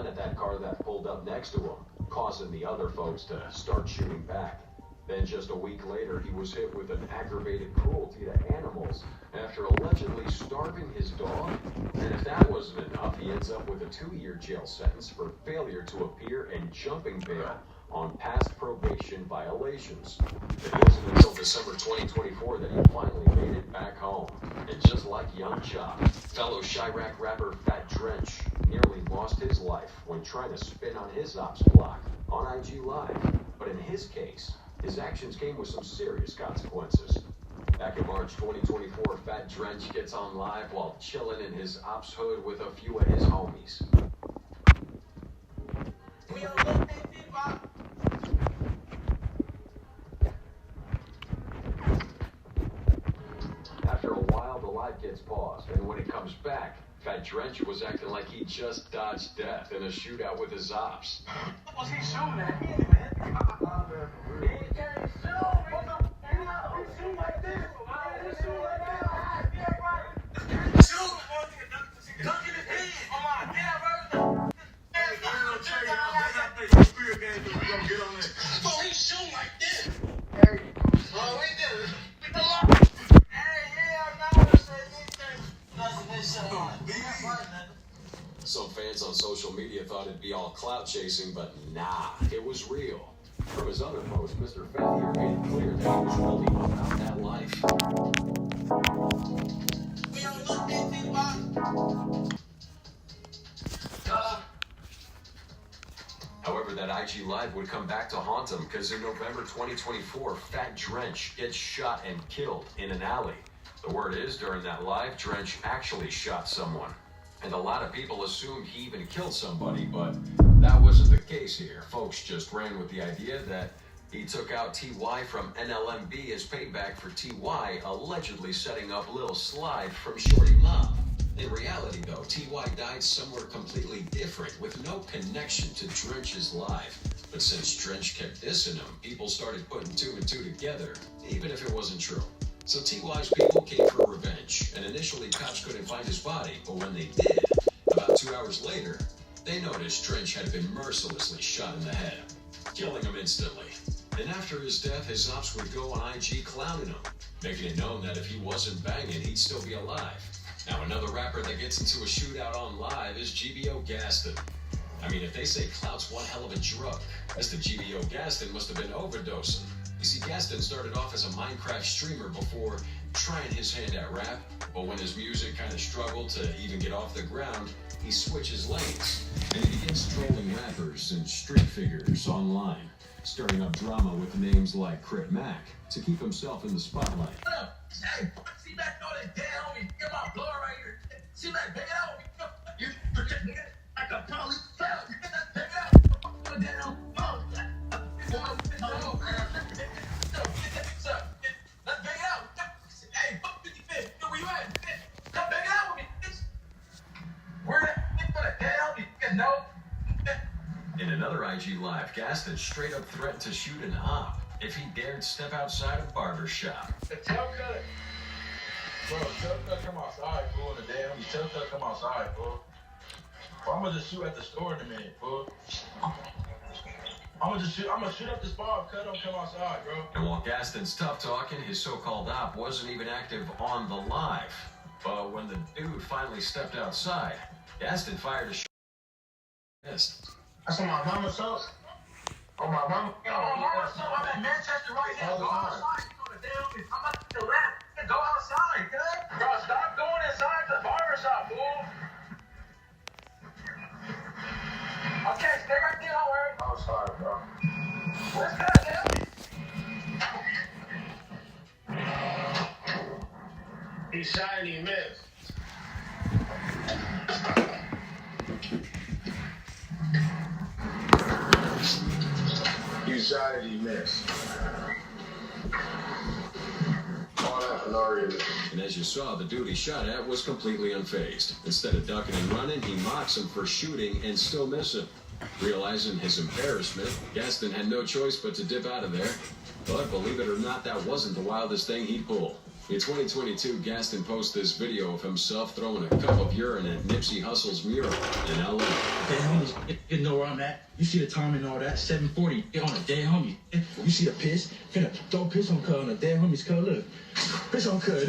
gun at that car that pulled up next to him, causing the other folks to start shooting back. Then just a week later, he was hit with an aggravated cruelty to animals after allegedly starving his dog. And if that wasn't enough, he ends up with a 2-year jail sentence for failure to appear and jumping bail on past probation violations. It wasn't until December 2024 that he finally made it back home. And just like Young Chop, fellow Chiraq rapper Fat Drench nearly lost his life when trying to spin on his ops block on IG Live. But in his case, his actions came with some serious consequences. Back in March 2024, Fat Drench gets on live while chilling in his ops hood with a few of his homies. After a while, the live gets paused, and when it comes back, Fat Drench was acting like he just dodged death in a shootout with his ops. Was he shooting at? He didn't even hit the cop. He can't shoot. He shoot like this. He shoot like that. Yeah, right. Shoot. Dunk in his head. Come on, get out, bro. Oh, he shoot like this. Hey, bro, we did it. Some fans on social media thought it'd be all clout chasing, but nah, it was real. From his other post, Mr. Fat here made it clear that he was really about that life. However, that IG Live would come back to haunt him because in November 2024, Fat Drench gets shot and killed in an alley. The word is, during that live, Drench actually shot someone. And a lot of people assumed he even killed somebody, but that wasn't the case here. Folks just ran with the idea that he took out TY from NLMB as payback for TY allegedly setting up Lil Slide from Shorty Mob. In reality, though, TY died somewhere completely different with no connection to Drench's live. But since Drench kept dissing him, people started putting 2 and 2 together, even if it wasn't true. So TY's people came for revenge, and initially cops couldn't find his body, but when they did, about 2 hours later, they noticed Drench had been mercilessly shot in the head, killing him instantly. And after his death, his ops would go on IG clowning him, making it known that if he wasn't banging, he'd still be alive. Now, another rapper that gets into a shootout on live is GBO Gaston. I mean, if they say clout's one hell of a drug, Mr. GBO Gaston must have been overdosing. You see, Gaston started off as a Minecraft streamer before trying his hand at rap, but when his music kind of struggled to even get off the ground, he switches lanes, and he begins trolling rappers and street figures online, stirring up drama with names like Crip Mac to keep himself in the spotlight. Hey, see that throw that dead on me? Get my blood right here. See that big out? You like a probably fell. You get that big out? Go down. In another IG Live, Gaston straight up threatened to shoot an op if he dared step outside a barber shop. The tail cut. Bro, tail cut come outside, fool. The damn tail cut come outside, fool. I'm gonna just shoot at the store in a minute, fool. I'm gonna shoot up this bar, cut him, come outside, bro. And while Gaston's tough talking, his so-called op wasn't even active on the live. But when the dude finally stepped outside, Gaston fired a shot. Missed. That's on my mama's house. On my mama's house. I'm in Manchester right now. Go outside. I'm about to rap. Go outside, cuz. Bro, stop going inside the barbershop, fool. Okay, stay right there, don't worry. I'm sorry, bro. What's that, He shot and he missed. You shot and he missed. All that for no reason. And as you saw, the dude he shot at was completely unfazed. Instead of ducking and running, he mocks him for shooting and still missing. Realizing his embarrassment, Gaston had no choice but to dip out of there. But believe it or not, that wasn't the wildest thing he'd pull. In 2022, Gaston posted this video of himself throwing a cup of urine at Nipsey Hussle's mural in LA. Damn, You know where I'm at. You see the time and all that. 7:40 on a dead homie. You see the piss. Finna throw piss on cuz on a dead homie's cuz. Look. Piss on cuz,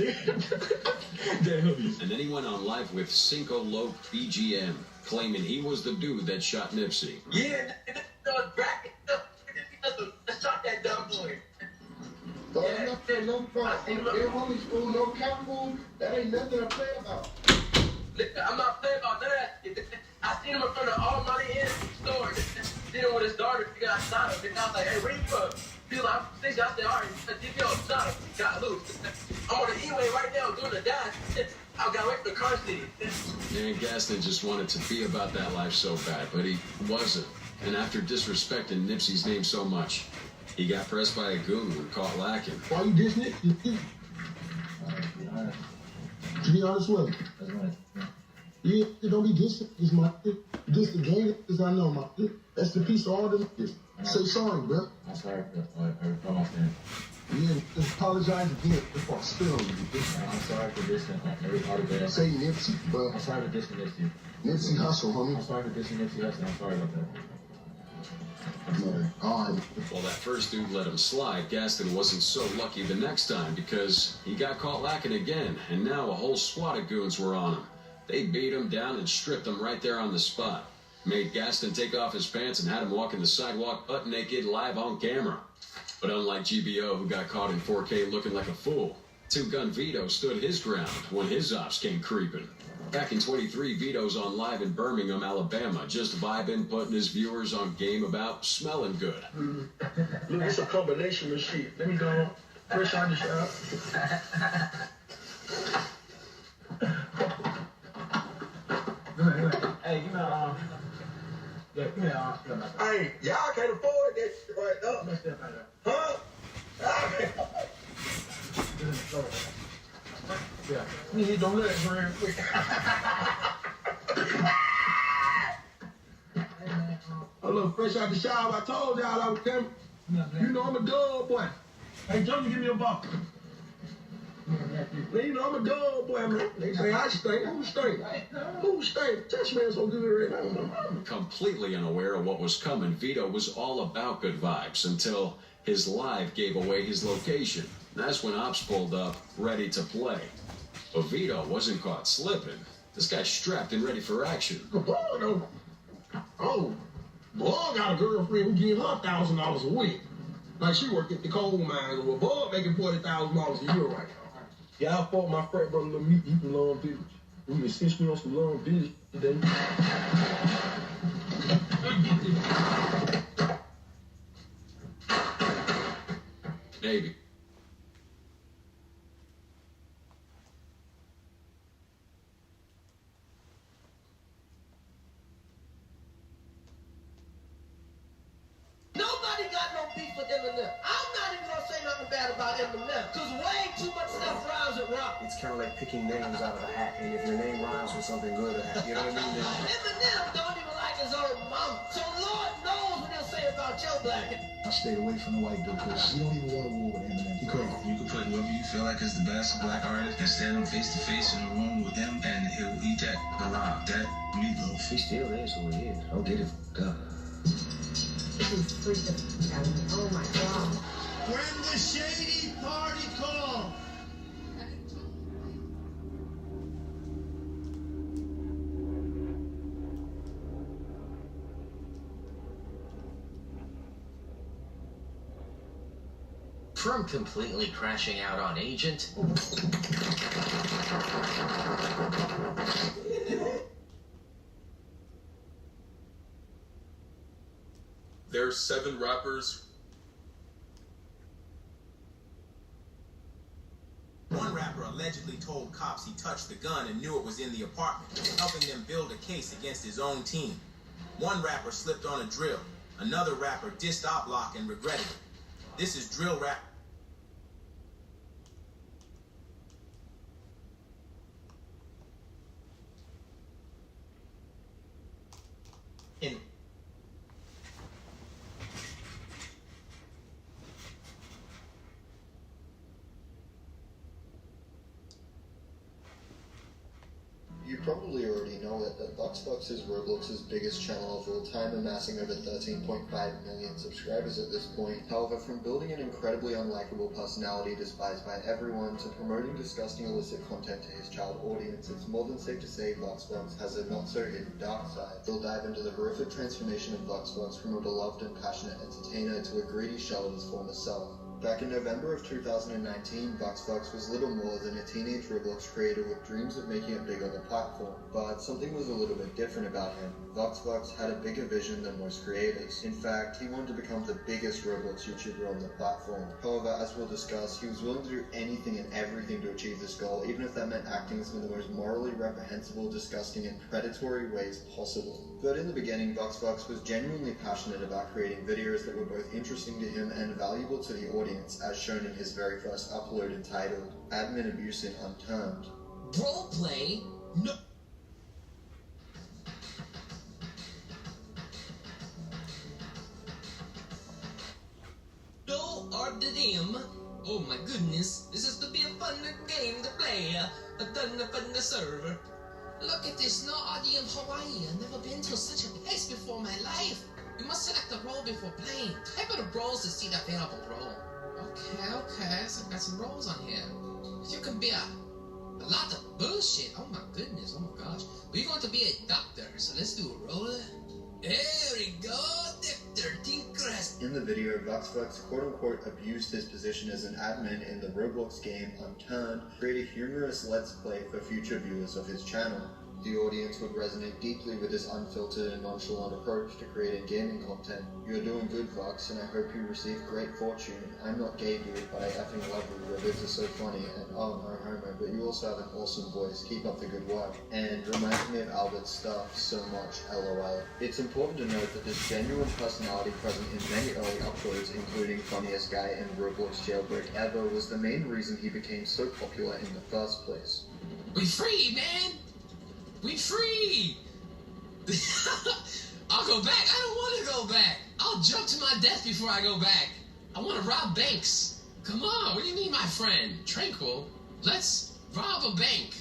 dead homies. And then he went on live with Cinco Loc BGM, claiming he was the dude that shot Nipsey. Yeah, back it up. Let's shot that dumb boy. No homies fool, no cat fool. That ain't nothing to play about. I'm not playing about that. I seen him in front of all money in the store. Sitting with his daughter, he got shot up. And I was like, hey, where you from? He was like, I'm from 60. I said, all right, DPO shot him. Got loose. I'm on the E-way right now doing the dash. I got away from the car city. And Gaston just wanted to be about that life so bad, but he wasn't. And after disrespecting Nipsey's name so much, he got pressed by a goon when caught lacking. Why you dissing it? To be honest with me. That's right. Yeah, don't be dissing. It's my this the game as I know my that's the piece of all the niggas. Say sorry, bro. I'm sorry for my sin. Yeah, just apologize again if I spill on you. I'm sorry for dissing every part of that. Say Nipsey, bro. I'm sorry for dissing Nipsey. Nipsey Hustle, homie. I'm sorry for dissing Nipsey Hussle. I'm sorry about that. Man, all right. While that first dude let him slide, Gaston wasn't so lucky the next time because he got caught lacking again, and now a whole squad of goons were on him. They beat him down and stripped him right there on the spot. Made Gaston take off his pants and had him walking the sidewalk butt naked live on camera. But unlike GBO, who got caught in 4K looking like a fool, Two Gun Vito stood his ground when his ops came creeping. Back in 23, Vito's on live in Birmingham, Alabama, just vibing, putting his viewers on game about smelling good. Look, it's a combination of shit. Let me go. Fresh out the shop. Hey, give me a yeah, give me a Hey, y'all can't afford that shit right now. Huh? Yeah. You hit them legs real quick. I look fresh out the shower. I told y'all I was coming. You know I'm a dub boy. Hey, Johnny, give me a buck. You know I'm a dub boy, man. They say I stink. Who stink? Who stink? That smells so good right now. Completely unaware of what was coming, Vito was all about good vibes until his live gave away his location. That's when ops pulled up, ready to play. But Vito wasn't caught slipping. This guy's strapped and ready for action. Boy, though. Oh, boy got a girlfriend who give her $1,000 a week. Like she work at the coal mines, or boy making $40,000 a year right now. Yeah, I fought my frat brother to meet you from Long Village. We was assist me on some Long Village today. Maybe. Nobody got no beef with Eminem. I'm not even gonna say nothing bad about Eminem, cause way too much stuff rhymes with rock. It's kind of like picking names out of a hat, and if your name rhymes with something good, you know what I mean? Eminem don't even like his own mama, so Lord knows what he'll say about your black. I stayed away from the white dude because we don't even want to war with Eminem. He crazy. You can put whoever you feel like is the best black artist and stand him face to face in a room with him, and he'll eat that alive. That meatloaf. He still is who he is. Don't get it fucked up. Oh my God. When the shady party comes. From completely crashing out on Agent. There's 7 rappers. One rapper allegedly told cops he touched the gun and knew it was in the apartment, helping them build a case against his own team. One rapper slipped on a drill. Another rapper dissed Op Block and regretted it. This is drill rap. In You probably already know it that VoxBox is Roblox's biggest channel of all time, amassing over 13.5 million subscribers at this point. However, from building an incredibly unlikable personality despised by everyone to promoting disgusting illicit content to his child audience, it's more than safe to say VoxBox has a not-so-hidden dark side. We'll dive into the horrific transformation of VoxBox from a beloved and passionate entertainer to a greedy shell of his former self. Back in November of 2019, VoxBox was little more than a teenage Roblox creator with dreams of making it big on the platform. But something was a little bit different about him. VoxBox had a bigger vision than most creators. In fact, he wanted to become the biggest Roblox YouTuber on the platform. However, as we'll discuss, he was willing to do anything and everything to achieve this goal, even if that meant acting in some of the most morally reprehensible, disgusting, and predatory ways possible. But in the beginning, VoxBox was genuinely passionate about creating videos that were both interesting to him and valuable to the audience, as shown in his very first upload entitled Admin Abuse in Unturned. Roleplay? No. No orderim. Oh my goodness, this is to be a fun game to play. A ton of fun to serve. Look at this, no RDM Hawaii. I've never been to such a place before in my life. You must select a role before playing. Type of the roles to see the available role. Okay, so I've got some roles on here. You can be a lot of bullshit. Oh my goodness, oh my gosh. We're going to be a doctor, so let's do a role. There we go, Dr. Tinkerest. In the video, VoxBox quote-unquote abused his position as an admin in the Roblox game Unturned, create a humorous let's play for future viewers of his channel. The audience would resonate deeply with this unfiltered and nonchalant approach to creating gaming content. You're doing good, Vox, and I hope you receive great fortune. I'm not gay, dude, but I effing love you. Your vids are so funny, and oh, no homo, but you also have an awesome voice. Keep up the good work. And reminds me of Albert's stuff so much, lol. It's important to note that this genuine personality present in many early uploads, including Funniest Guy and Roblox Jailbreak Ever, was the main reason he became so popular in the first place. We free, man! We free! I'll go back. I don't want to go back. I'll jump to my death before I go back. I want to rob banks. Come on, what do you mean, my friend? Tranquil. Let's rob a bank.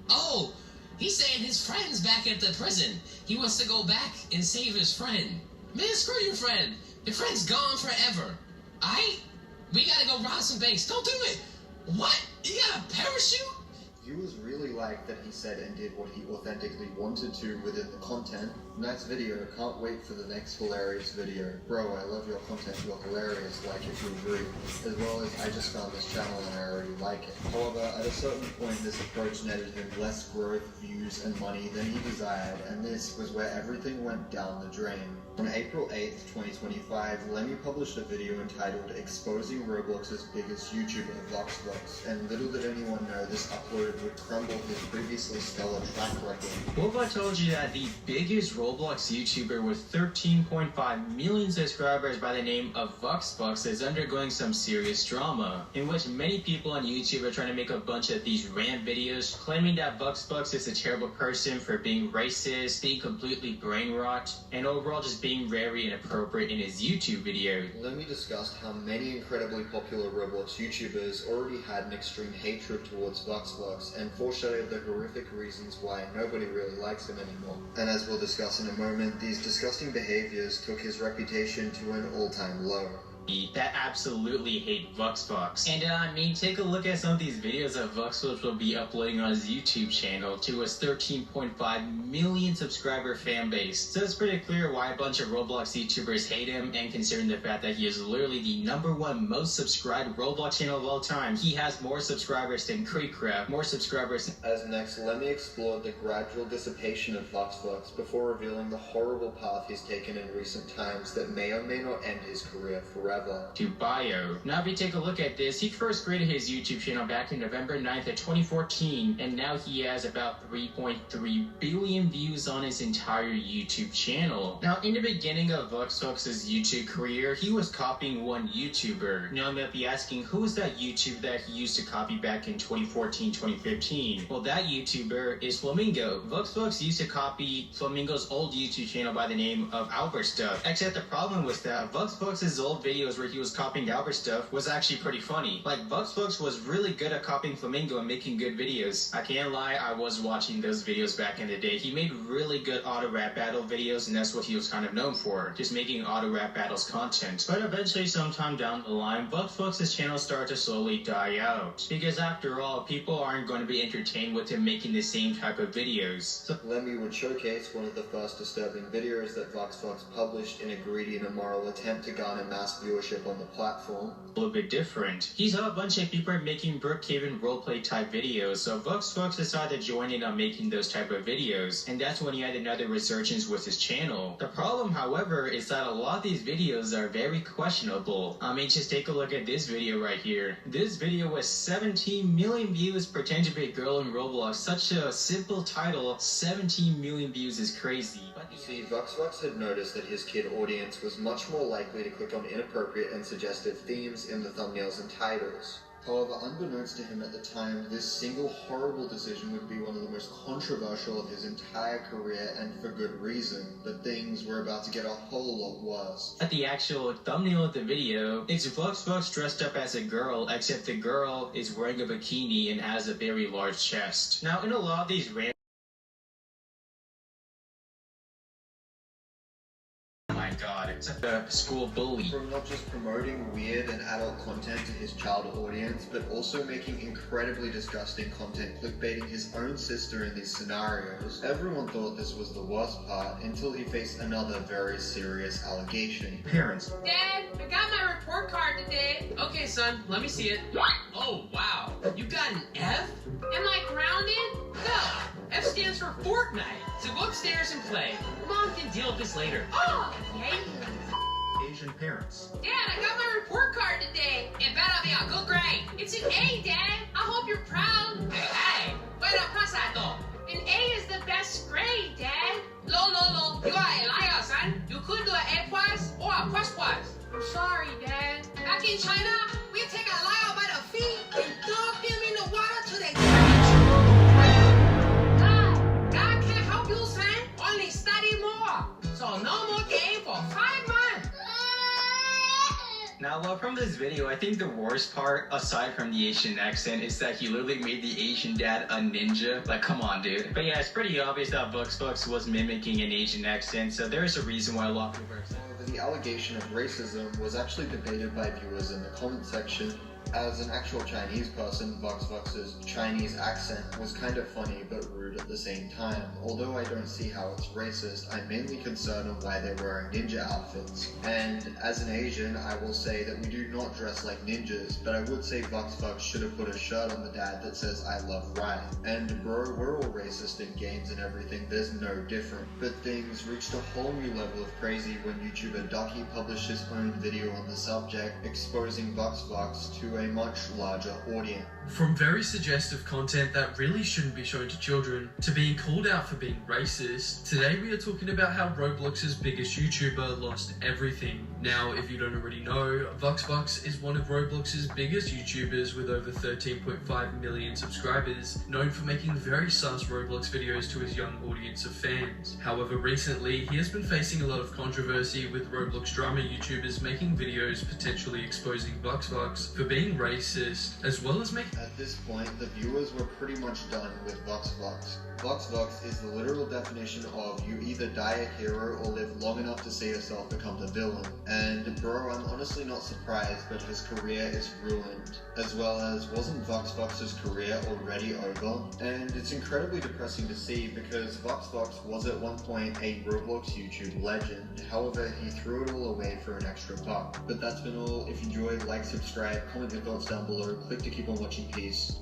Oh, he's saying his friend's back at the prison. He wants to go back and save his friend. Man, screw your friend. Your friend's gone forever. Aight? We gotta go rob some banks. Don't do it. What? You got a parachute? Viewers really liked that he said and did what he authentically wanted to within the content. Nice video, can't wait for the next hilarious video. Bro, I love your content, you're hilarious, like if you agree. As well as, I just found this channel and I already like it. However, at a certain point this approach netted him less growth, views, and money than he desired, and this was where everything went down the drain. On April 8th, 2025, Lemmy published a video entitled Exposing Roblox's Biggest YouTuber, VoxBox, and little did anyone know this upload would crumble his previously stellar track record. What if I told you that the biggest Roblox YouTuber with 13.5 million subscribers by the name of VoxBox is undergoing some serious drama, in which many people on YouTube are trying to make a bunch of these rant videos claiming that VoxBox is a terrible person for being racist, being completely brain rot, and overall just being very inappropriate in his YouTube video. Lemmy discussed how many incredibly popular Roblox YouTubers already had an extreme hatred towards VoxBox and foreshadowed the horrific reasons why nobody really likes him anymore. And as we'll discuss in a moment, these disgusting behaviors took his reputation to an all-time low. That absolutely hate VoxBox. And I mean, take a look at some of these videos that VoxBox will be uploading on his YouTube channel to his 13.5 million subscriber fan base. So it's pretty clear why a bunch of Roblox YouTubers hate him, and considering the fact that he is literally the #1 most subscribed Roblox channel of all time. He has more subscribers than KreekCraft, more subscribers. As next, Lemmy explored the gradual dissipation of VoxBox before revealing the horrible path he's taken in recent times that may or may not end his career forever. To bio. Now if you take a look at this, he first created his YouTube channel back in November 9th of 2014, and now he has about 3.3 billion views on his entire YouTube channel. Now in the beginning of VoxBox's YouTube career, he was copying one YouTuber. Now you might be asking, who was that YouTuber that he used to copy back in 2014-2015? Well, that YouTuber is Flamingo. VoxBox used to copy Flamingo's old YouTube channel by the name of Albert Stuff. Except the problem was that VoxBox's old video videos where he was copying Albert stuff was actually pretty funny. Like, VuxVux was really good at copying Flamingo and making good videos. I can't lie, I was watching those videos back in the day. He made really good auto rap battle videos, and that's what he was kind of known for, just making auto rap battles content. But eventually, sometime down the line, VuxVux's channel started to slowly die out. Because after all, people aren't going to be entertained with him making the same type of videos. So Lemmy would showcase one of the first disturbing videos that VuxVux published in a greedy and immoral attempt to garner mass viewership on the platform. A little bit different. He saw a bunch of people making Brookhaven roleplay type videos, so VuxVux decided to join in on making those type of videos, and that's when he had another resurgence with his channel. The problem, however, is that a lot of these videos are very questionable. I mean, just take a look at this video right here. This video was 17 million views, pretend to be a girl in Roblox. Such a simple title, 17 million views is crazy. You see, VuxVux had noticed that his kid audience was much more likely to click on inappropriate and suggestive themes in the thumbnails and titles. However, unbeknownst to him at the time, this single horrible decision would be one of the most controversial of his entire career, and for good reason. But things were about to get a whole lot worse. At the actual thumbnail of the video, it's VuxVux dressed up as a girl, except the girl is wearing a bikini and has a very large chest. Now, in a lot of these random God, it's like a school bully. From not just promoting weird and adult content to his child audience, but also making incredibly disgusting content clickbaiting his own sister in these scenarios, everyone thought this was the worst part until he faced another very serious allegation. Parents. Dad, I got my report card today. Okay, son, let me see it. Oh, wow. You got an F? Am I grounded? No. F stands for Fortnite. So go upstairs and play. Mom can deal with this later. Oh, okay. Asian parents. Dad, I got my report card today. It better be a good grade. It's an A, Dad. I hope you're proud. Hey, bueno pasado. An A is the best grade, Dad. No. You are a liar, son. You could do an A plus or a plus plus. I'm sorry, Dad. Back in China, we take a liar by the feet and dunk them in the water till they God can't help you, son. Only study more. So no more game for 5 months. Now, well, from this video, I think the worst part, aside from the Asian accent, is that he literally made the Asian dad a ninja. Like, come on, dude. But yeah, it's pretty obvious that VuxVux was mimicking an Asian accent, so there's a reason why a lot of people are upset. The allegation of racism was actually debated by viewers in the comment section. As an actual Chinese person, VuxVux's Chinese accent was kind of funny but rude at the same time. Although I don't see how it's racist, I'm mainly concerned on why they're wearing ninja outfits. And as an Asian, I will say that we do not dress like ninjas, but I would say VuxVux should have put a shirt on the dad that says I love Ryan. And bro, we're all racist in games and everything, there's no different. But things reached a whole new level of crazy when YouTuber Ducky published his own video on the subject, exposing VuxVux to a much larger audience. From very suggestive content that really shouldn't be shown to children, to being called out for being racist, today we are talking about how Roblox's biggest YouTuber lost everything. Now, if you don't already know, VuxVux is one of Roblox's biggest YouTubers with over 13.5 million subscribers, known for making very sus Roblox videos to his young audience of fans. However, recently, he has been facing a lot of controversy with Roblox drama YouTubers making videos potentially exposing VuxVux for being racist, as well as making... At this point, the viewers were pretty much done with VuxVux. VuxVux is the literal definition of you either die a hero or live long enough to see yourself become the villain. And bro, I'm honestly not surprised, but his career is ruined. As well as, wasn't VuxVux's career already over? And it's incredibly depressing to see because VuxVux was at one point a Roblox YouTube legend. However, he threw it all away for an extra buck. But that's been all. If you enjoyed, like, subscribe, comment your thoughts down below, click to keep on watching. Peace.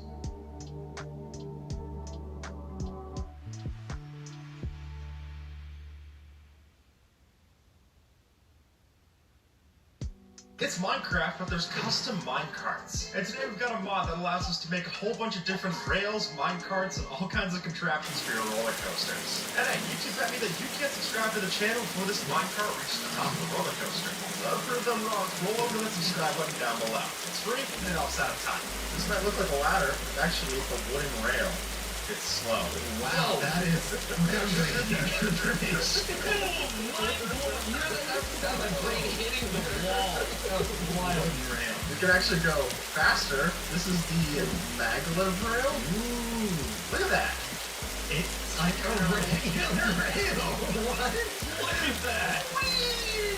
It's Minecraft, but there's custom minecarts. And today we've got a mod that allows us to make a whole bunch of different rails, minecarts, and all kinds of contraptions for your roller coasters. And hey, YouTube bet me that you can't subscribe to the channel before this minecart reaches the top of the roller coaster. So to prove them wrong, roll over the subscribe button down below. It's free and it helps out a ton. This might look like a ladder, it's actually a wooden rail. It's slow. Wow, that is... my brain hitting the wall. That was a wild rail. You can actually go faster. This is the maglev rail. Ooh. Look at that. It's like a regular rail. What? Look at that.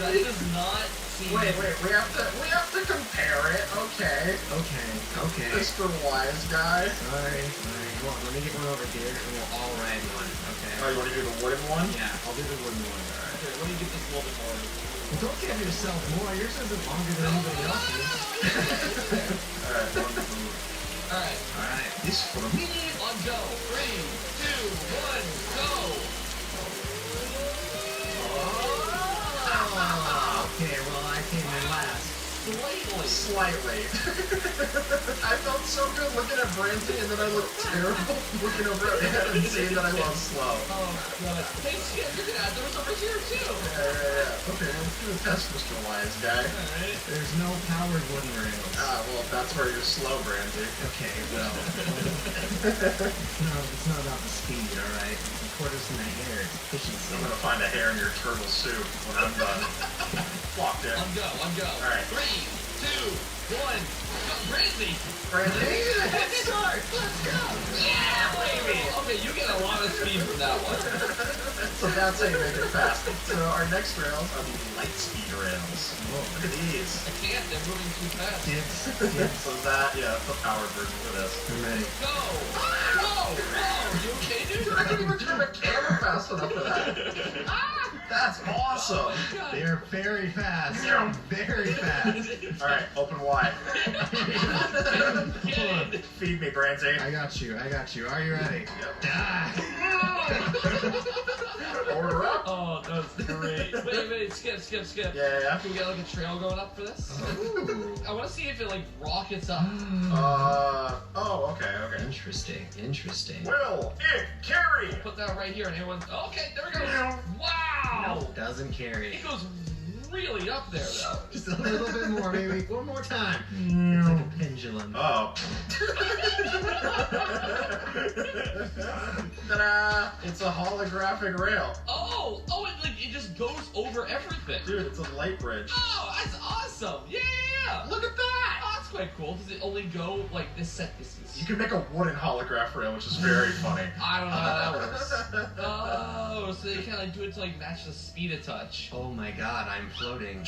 That does not seem... Wait, we have to compare it. Okay. Okay. Mr. Wise Guy. Sorry. Come on, let me get one over here, and we'll all ride one, okay? Oh, you want to do the wooden one? Yeah, I'll do the wooden one. Alright. Okay, let me get this a little bit more. Well, don't give yourself more. Yours isn't longer than anybody else's. Alright, wonderful. Alright. This for me. On go. 3, 2, 1, go! Oh! Okay, well, I came in last. Slightly. I felt so good looking at Brandy, and then I looked terrible looking over at him and seeing that I was slow. Oh, God. Hey, Skip, you're gonna add those over here, too. Yeah. Okay, let's do a test, Mr. Wise Guy. Alright. There's no powered wooden rails. Well, that's where you're slow, Brandy. Okay, well. It's not about the speed, alright? It's importance in the hair. It's efficiency. I'm gonna find a hair in your turtle soup when I'm done. Locked in. On go. Alright. 3, 2, 1, go, Brandy! Brandy? Let's start! Let's go! Yeah, baby! Okay, you get a lot of speed from that one. So that's how you make it fast. So our next rails are the light speed rails. Whoa, look at these. I can't, they're moving too fast. So that's the powered version for this. I'm ready. Go! Whoa! You okay, dude? I can't even turn the camera fast enough for that. That's awesome. They are very fast. Very fast. Alright, open wide. Feed me, Brandy. I got you. Are you ready? Yep. Order up. Oh, that was great. Wait, skip. Yeah. Can we get like a trail going up for this? Ooh. I want to see if it like rockets up. Okay. Interesting. Will it carry? Put that right here and everyone. Okay, there we go. Wow. Doesn't carry. It goes really up there though. Just a little bit more, maybe. One more time. It's like a pendulum. Oh. Ta-da! It's a holographic rail. Oh, it just goes over everything. Dude, it's a light bridge. Oh, that's awesome. Yeah. Look at that. Oh, that's quite cool. Does it only go like this set distance? You can make a wooden holograph rail, which is very funny. I don't know how that works. Oh, so they kind of do it to like match the speed of touch. Oh my god, I'm floating.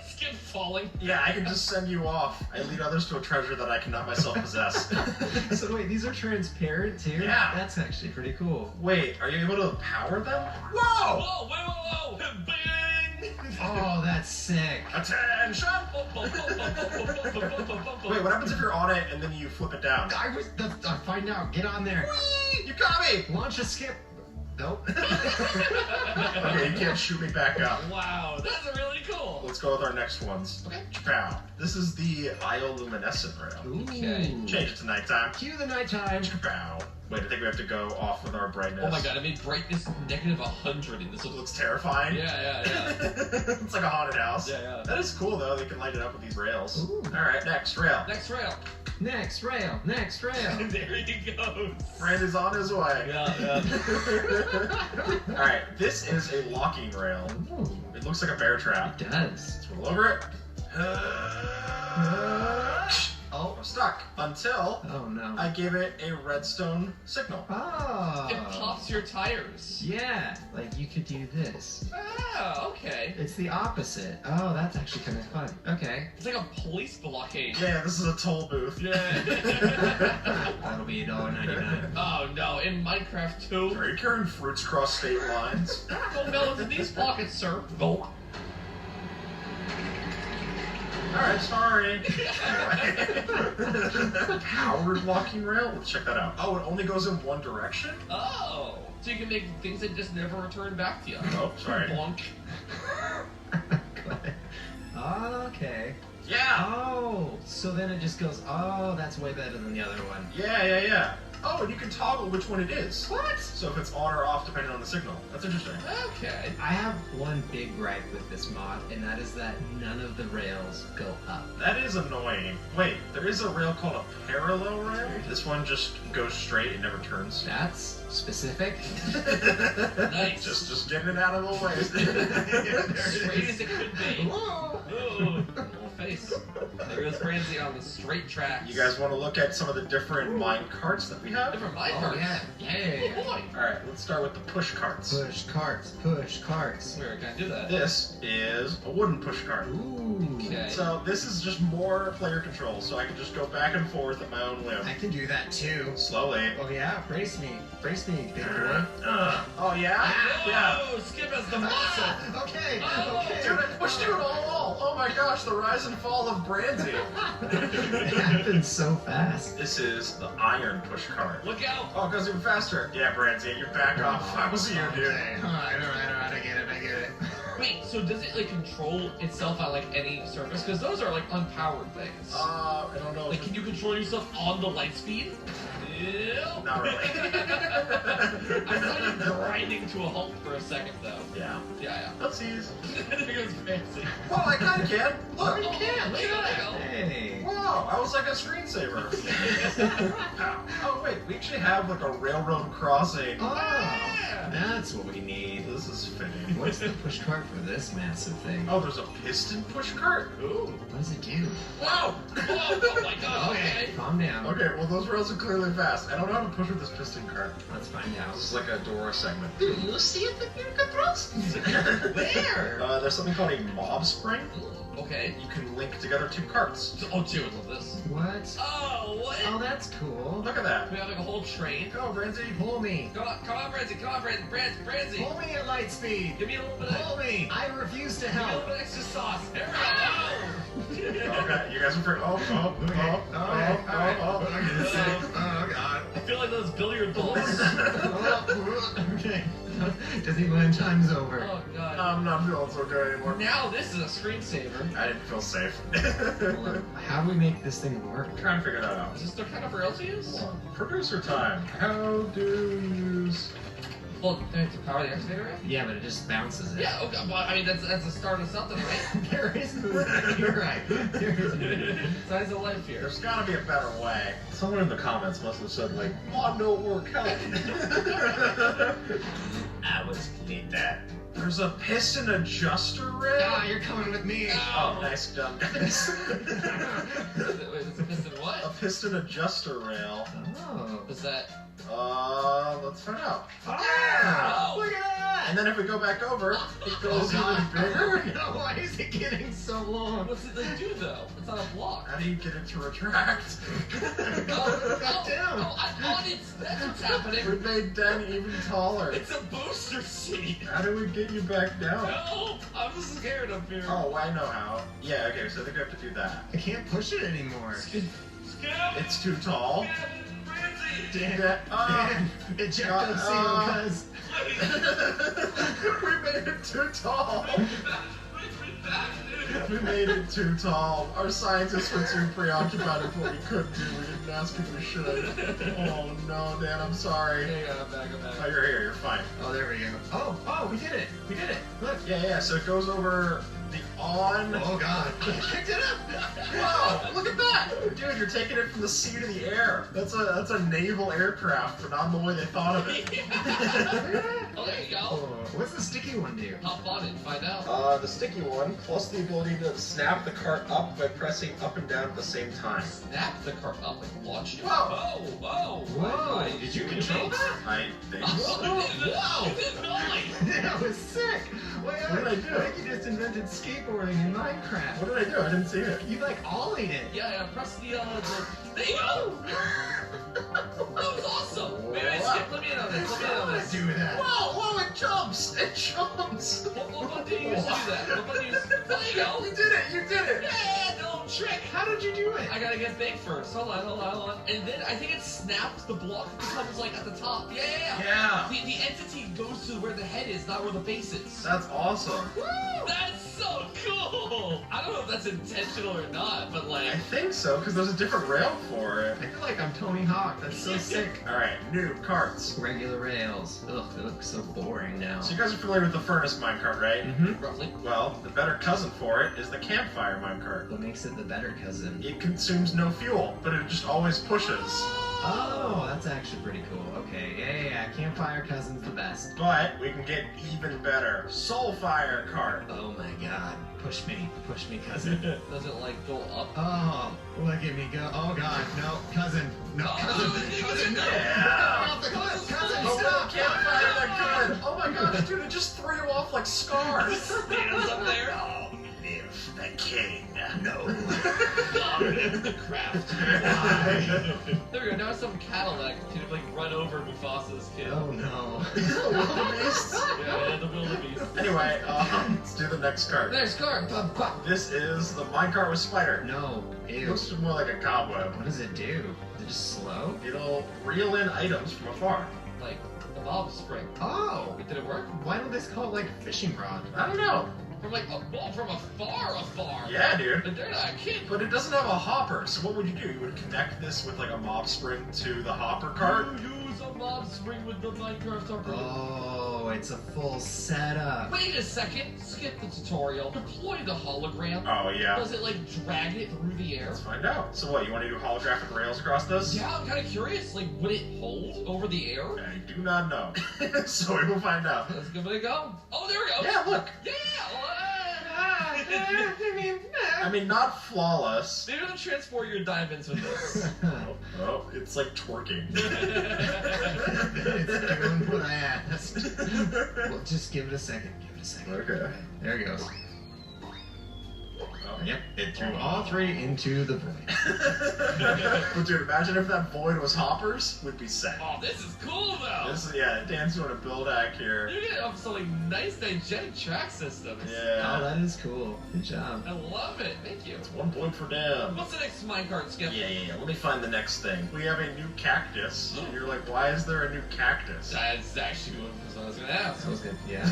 Skip falling. Yeah, I can just send you off. I lead others to a treasure that I cannot myself possess. So wait, these are transparent too? Yeah. That's actually pretty cool. Wait, are you able to power them? Whoa! Whoa! Bang! Oh, that's sick. Attention! Wait, what happens if you're on it and then you flip it down? I find out. Get on there. Whee! You got me! Launch a skip. Nope. Okay, you can't shoot me back up. Wow, that's really cool. Let's go with our next ones. Okay. Chapow. This is the bioluminescent rail. Okay. Change it to nighttime. Cue the nighttime. Chapow. Wait, I think we have to go off with our brightness. Oh my god, I made brightness -100 in this. It looks terrifying. Yeah. It's like a haunted house. Yeah. That is cool though, they can light it up with these rails. Alright, next rail. Next rail. Next rail. There he goes. Randy's on his way. Yeah. Alright, this is a locking rail. Ooh. It looks like a bear trap. It does. Let's roll over it. Oh, I'm stuck. Until Oh no. I give it a redstone signal. Oh. It pops your tires. Yeah, like you could do this. Ah, okay. It's the opposite. Oh, that's actually kind of fun. Okay. It's like a police blockade. Yeah, this is a toll booth. Yeah. That'll be $1.99. Oh no, in Minecraft too. Are you carrying fruits across state lines? No melons in these pockets, sir. Go. Alright, sorry. Powered locking rail? Let's check that out. Oh, it only goes in one direction? Oh. So you can make things that just never return back to you. Oh, sorry. Bonk. Okay. Yeah! Oh, so then it just goes, oh, that's way better than the other one. Yeah. Oh, and you can toggle which one it is. What? So if it's on or off depending on the signal. That's interesting. Okay. I have one big gripe with this mod, and that is that none of the rails go up. That is annoying. Wait, there is a rail called a parallel rail? This one just goes straight and never turns. That's specific. Nice. Just getting it out of the way. Straight as it could be. Whoa. Ooh, little face. There goes Francie on the straight tracks. You guys want to look at some of the different mine carts that we have? Different mine carts? Yeah. Oh boy. Alright, let's start with the push carts. Push carts. Push carts. Where can I do that? This is a wooden push cart. Ooh. Okay. So this is just more player control, so I can just go back and forth at my own whim. I can do that too. Slowly. Oh yeah, brace me, big boy. Oh yeah? Yeah. Oh, Skip has the muscle. Okay. Oh. Okay. Dude, I pushed you all. Oh my gosh, the rise and fall of Brandy. It happens so fast. This is the iron push cart. Look out. Oh, it goes even faster. Yeah, Brandy, you're back off. I was you, dude. I get it. Wait, so does it like control itself at like any surface? Because those are like unpowered things. I don't know. Like, can you control yourself on the light speed? Ew. Not really. I saw you grinding to a halt for a second, though. Yeah. Yeah. Oopsies. It was fancy. Well, I kinda can. Look. You can. Look at that. Hey. Wow, I was like a screensaver. Oh wait, we actually have like a railroad crossing. Oh, that's what we need. This is fitting. What's the push cart for this massive thing? Oh, there's a piston push cart? Ooh. What does it do? Whoa! Whoa! Oh my god, okay. Calm down. Okay, well those rails are clearly fast. I don't know how to push with this piston cart. Let's find out. This is like a Dora segment. Do you see it in your controls? Where? There's something called a mob spring. Okay. You can link together two carts. Oh, two of this. What? Oh, what? Oh, that's cool. Look at that. We have like a whole train. Go, Brandy. Pull me. Come on, Brandy. Brandy. Pull me at light speed. Give me a little bit of... Pull me. I refuse to Give me a help. little bit extra sauce. There we go. Okay, you guys are pretty... Oh, God. I feel like those billiard balls. Okay. Disneyland time's over. Oh, God. I'm not feeling so good anymore. Now this is a screensaver. I didn't feel safe. How do we make this thing work? I'm trying to figure that out. Is this the kind of rail to use? Producer time. How do you use... Well, do you have to power the excavator rail? Yeah, but it just bounces it. Yeah, okay. Well, I mean, that's the start of something, right? There is movement. You're right. There is movement. Signs of life here. There's gotta be a better way. Someone in the comments must have said, like, mod no work, help. I was need that. There's a piston adjuster rail? Ah, you're coming with me. Oh, nice job, guys. Wait, it's a piston what? A piston adjuster rail. Oh. What's that? Let's find out. Ah! Oh. Look at that! And then if we go back over, it goes God. even bigger. No, why is it getting so long? What's it they do though? It's on a block. How do you get it to retract? Back down. I'm on it. That's what's happening. We made Den even taller. It's a booster seat. How do we get you back down? No, I'm scared up here. Oh, I know how. Yeah, okay, so I think we have to do that. I can't push it anymore. Skip. It's too tall. Dan, eject seal, cuz. We made it too tall. We made it too tall. Our scientists were too preoccupied with what we could do. We didn't ask if we should. Oh no, Dan, I'm sorry. I'm back. Oh, you're here. You're fine. Oh, there we go. Oh, we did it. We did it. Look. Yeah. So it goes over the on. Oh God. I picked it up. Wow, look at that, dude! You're taking it from the sea to the air. That's a naval aircraft, but not in the way they thought of it. Oh, there you go. Oh, what's the sticky one do? Hop on it and find out. The sticky one, plus the ability to snap the cart up by pressing up and down at the same time. Snap the cart up and launch it. Whoa! Whoa! Did you control that? I think so. Wow! You did not. That was sick. What did I do? I think you just invented skateboarding in Minecraft. What did I do? I didn't see it. You like ollied it. Yeah, press the there you go. That was awesome. Wait, Skip, let me in on this. Do that. Whoa, it jumps! It jumps! What button do you use to do that? What button do you use? There you go. You did it! You did it! Yeah, no trick. How did you do it? I gotta get big first. Hold on. And then I think it snaps the block. It becomes like at the top. Yeah. The entity goes to where the head is, not where the base is. That's awesome. Woo! That's so cool. I don't know if that's intentional or not, but like. I think so, because there's a different rail for it. I feel like I'm Tony Hawk. That's so sick. Alright, new carts. Regular rails. Ugh, they look so boring now. So you guys are familiar with the furnace minecart, right? Mm-hmm. Roughly. Well, the better cousin for it is the campfire minecart. What makes it the better cousin? It consumes no fuel, but it just always pushes. Oh, that's actually pretty cool. Okay, yeah. Campfire cousin's the best. But we can get even better. Soulfire cart. Oh my god. Push me, cousin. Does it like go up? Oh, look at me go. Oh god, no, cousin. No, cousin, no. Yeah. Off the cliff, cousin, Oh, stop. campfire that good. Oh my gosh, dude, it just threw you off like scars. Stands up there. Long live the king. No. Craft. There we go. Now some Cadillac can like run over Mufasa's kid. Oh no. Wildebeest. Yeah, the wildebeest. Anyway, let's do the next cart. There's car. This is the minecart with spider. No, It ew. looks more like a cobweb. What does it do? Is it just slow? It'll reel in items from afar. Like the mob spring. Oh, Did it work? why don't they call it like a fishing rod? I don't know. From like from afar. Yeah, dude. But they're not kidding. But it doesn't have a hopper, so what would you do? You would connect this with like a mob spring to the hopper cart? You use a mob spring with the Minecraft hopper. Oh, it's a full setup. Wait a second. Skip the tutorial. Deploy the hologram. Oh, yeah. Does it like drag it through the air? Let's find out. So what, you want to do holographic rails across this? Yeah, I'm kind of curious. Like, would it hold over the air? I do not know. So we will find out. Let's give it a go. Oh, there we go. Yeah, look. Yeah. I mean, not flawless. They're gonna transport your diamonds with this. Oh, it's like twerking. It's doing what I asked. Well, just give it a second. Okay. Right, there it goes. Oh. Yep, it threw all three into the void. But dude, imagine if that void was hoppers, we'd be set. Oh, this is cool though. This is, yeah, Dan's doing a build hack here. You're getting up some like nice diegetic track systems. Yeah. Oh, that is cool. Good job. I love it. Thank you. It's 1 point for Dan. What's the next minecart, Skip? Yeah. Let me find the next thing. We have a new cactus. And you're like, why is there a new cactus? That's actually what I was gonna ask. That was good. Yeah.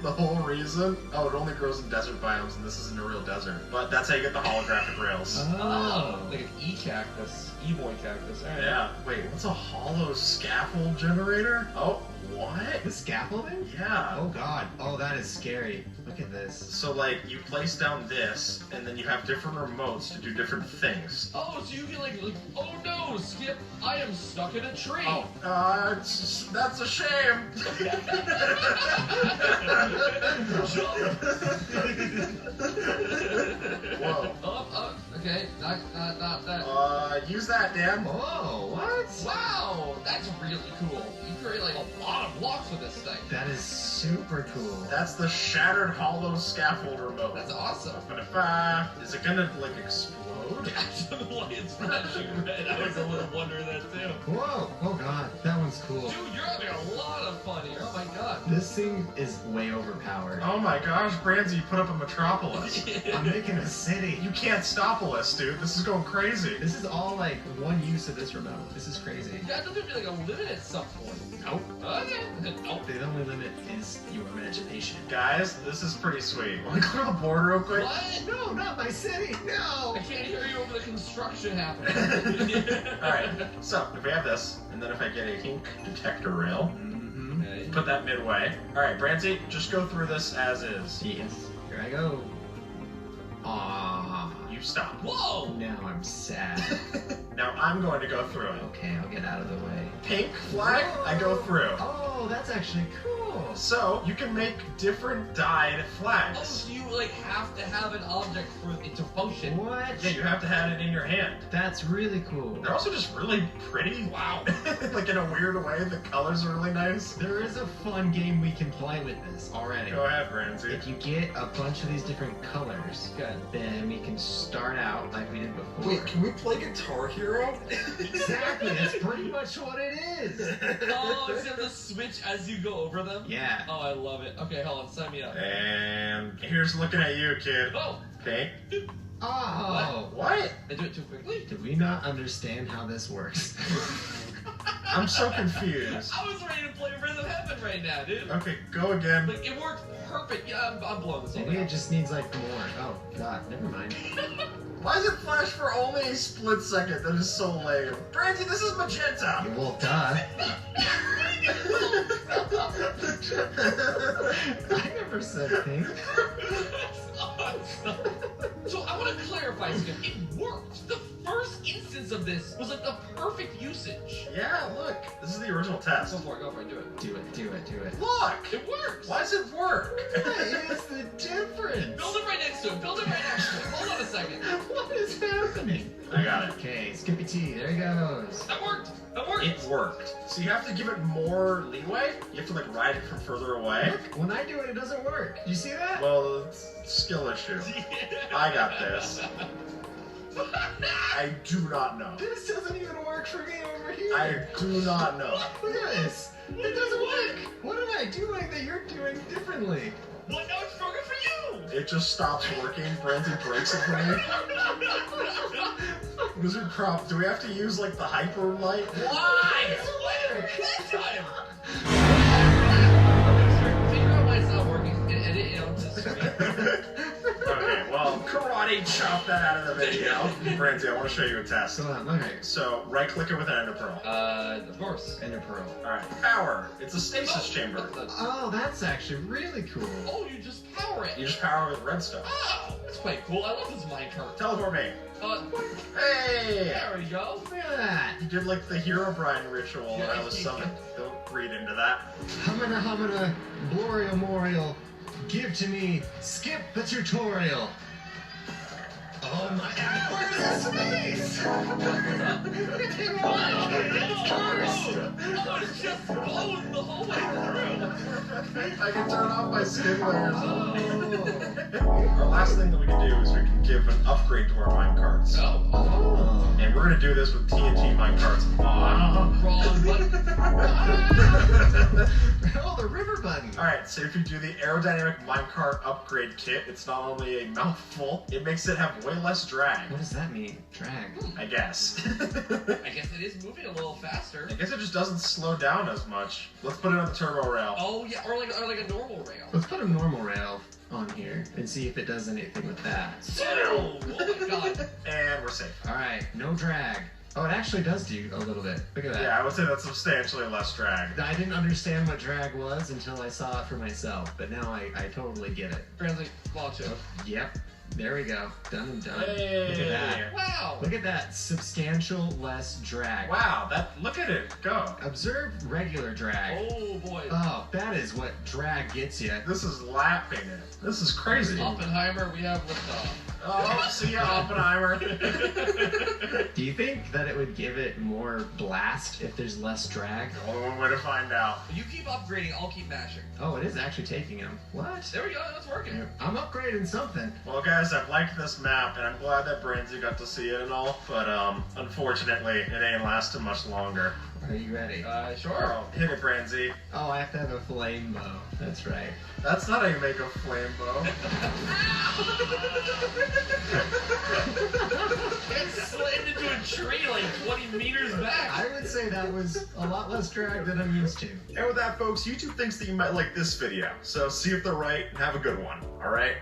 The whole reason? Oh, it only grows in desert biomes, and this isn't a real desert. But that's how you get the holographic rails. Oh, like an E-cactus. E-boy cactus. All right. Yeah. Wait, what's a hollow scaffold generator? Oh, what? The scaffolding? Yeah. Oh god. Oh, that is scary. Look at this. So, like, you place down this, and then you have different remotes to do different things. Oh, so you can like, oh no, Skip, I am stuck in a tree. Oh, that's a shame. Whoa. Oh, okay, not that. Use that, Dan. Whoa, what? Wow, that's really cool. You create like a lot of blocks with this thing. That is super cool. That's the shattered hollow scaffold remote. That's awesome. But if, is it gonna, like, explode? That's the light is flashing red. I was a little wondering that too. Whoa. Oh god, that one's cool. Dude, you're having a lot of fun here. Oh my god. This thing is way overpowered. Oh my gosh, Branzy, you put up a metropolis. I'm making a city. You can't stop us, dude. This is going crazy. This is all like one use of this remote. This is crazy. Yeah, I thought there'd be like a limit at some point. Nope. Okay. Nope. The only limit is your imagination. Guys, this is pretty sweet. Want to clear the board real quick? What? No, not my city. No. I can't hear you over the construction happening. Alright, so if we have this, and then if I get a kink detector rail, Okay. put that midway. Alright, Branzy, just go through this as is. Yes. Here I go. Ah. You stop. Whoa! Now I'm sad. Now I'm going to go through it. Okay, I'll get out of the way. Pink flag, I go through. Oh, that's actually cool. So, you can make different dyed Oh, flags. so you like have to have an object for it to function. What? Yeah, you have to have it in your hand. That's really cool. They're also just really pretty. Wow. Like in a weird way, the colors are really nice. There is a fun game we can play with this already. Go ahead, Branzy. If you get a bunch of these different colors, Okay. then we can start out like we did before. Wait, can we play Guitar Hero? Exactly, that's pretty much what it is. Oh, is it the switch as you go over them? Yeah. Oh, I love it. Okay, hold on, sign me up. And here's looking at you, kid. Oh! Pink. Oh. What? I do it too quickly? Did we not understand how this works? I'm so confused. I was ready to play Rhythm Heaven right now, dude. Okay, go again. Like, it worked perfect. Yeah, I'm blowing this all Maybe down. it just needs like more. Oh god, never mind. Why does it flash for only a split second? That is so lame. Brandy, this is magenta. Yeah, well, duh. I never said pink. So I want to clarify, Skip. It worked. The first instance of this was like the perfect usage. Yeah, look. This is the original test. Go for it, do it. Do it. Look! It works. Why does it work? What is the difference? Build it right next to it. Hold on a second. What is happening? I got it. Okay, Skippy T, there he goes. That worked. It worked. So you have to give it more leeway? You have to like ride it from further away? Look, when I do it, it doesn't work. You see that? Well, it's a skill issue. I got this. I do not know. This doesn't even work for me over here. I do not know. Look at this. It doesn't work. What am I doing that you're doing differently? Well, now it's stronger for you. It just stops working. Brandy breaks it for me. What is your prop? Do we have to use like the hyper light? Why? Next time. Figure out why it's not working and edit it onto the screen. Okay, well, karate chop that out of the video. Brandy, I want to show you a test. Hold on, okay. So, right click it with an ender pearl. Of course. Ender pearl. Alright, power. It's a stasis chamber. Oh, that's actually really cool. Oh, you just power it. You just power it with redstone. Oh, that's quite cool. I love this minecart. Teleport me. Hey! There we go. Look at that. You did like the Herobrine ritual when I was summoned. Don't read into that. Humana, Glorial Morial, give to me, skip the tutorial. Oh my god, where's the space? It didn't work. Oh, it's just going the whole way through. I can turn off my skin layers. Our last thing that we can do is we can give an upgrade to our minecarts. Oh. And we're gonna do this with TNT minecarts on. Wrong button. Oh, the river button. Alright, so if you do the aerodynamic minecart upgrade kit, it's not only a mouthful, it makes it have way less drag. What does that mean? Drag? I guess. I guess it is moving a little faster. I guess it just doesn't slow down as much. Let's put it on the turbo rail. Oh yeah, or like a normal rail. Let's put a normal rail on here and see if it does anything with that. Oh my god. And we're safe. Alright, no drag. Oh, it actually does do a little bit. Look at that. Yeah, I would say that's substantially less drag. I didn't understand what drag was until I saw it for myself, but now I totally get it. Brandy, launch it. Yep. There we go. Done and done. Hey. Look at that. Wow. Look at that. Substantial less drag. Wow, look at it go. Observe regular drag. Oh boy. Oh, that is what drag gets you. This is lapping it. This is crazy. Oppenheimer, we have liftoff. Oh, see ya, Oppenheimer. Do you think that it would give it more blast if there's less drag? Only one way to find out. You keep upgrading, I'll keep mashing. Oh, it is actually taking him. What? There we go, that's working. I'm upgrading something. Well, guys, I've liked this map, and I'm glad that Brandy got to see it and all, but unfortunately, it ain't lasting much longer. Are you ready? Sure. Oh, hit it, Brandy. Oh, I have to have a flame bow. That's right. That's not how you make a flame bow. It slammed into a tree like 20 meters back. I would say that was a lot less drag than I'm used to. And with that, folks, YouTube thinks that you might like this video, so see if they're right and have a good one, alright?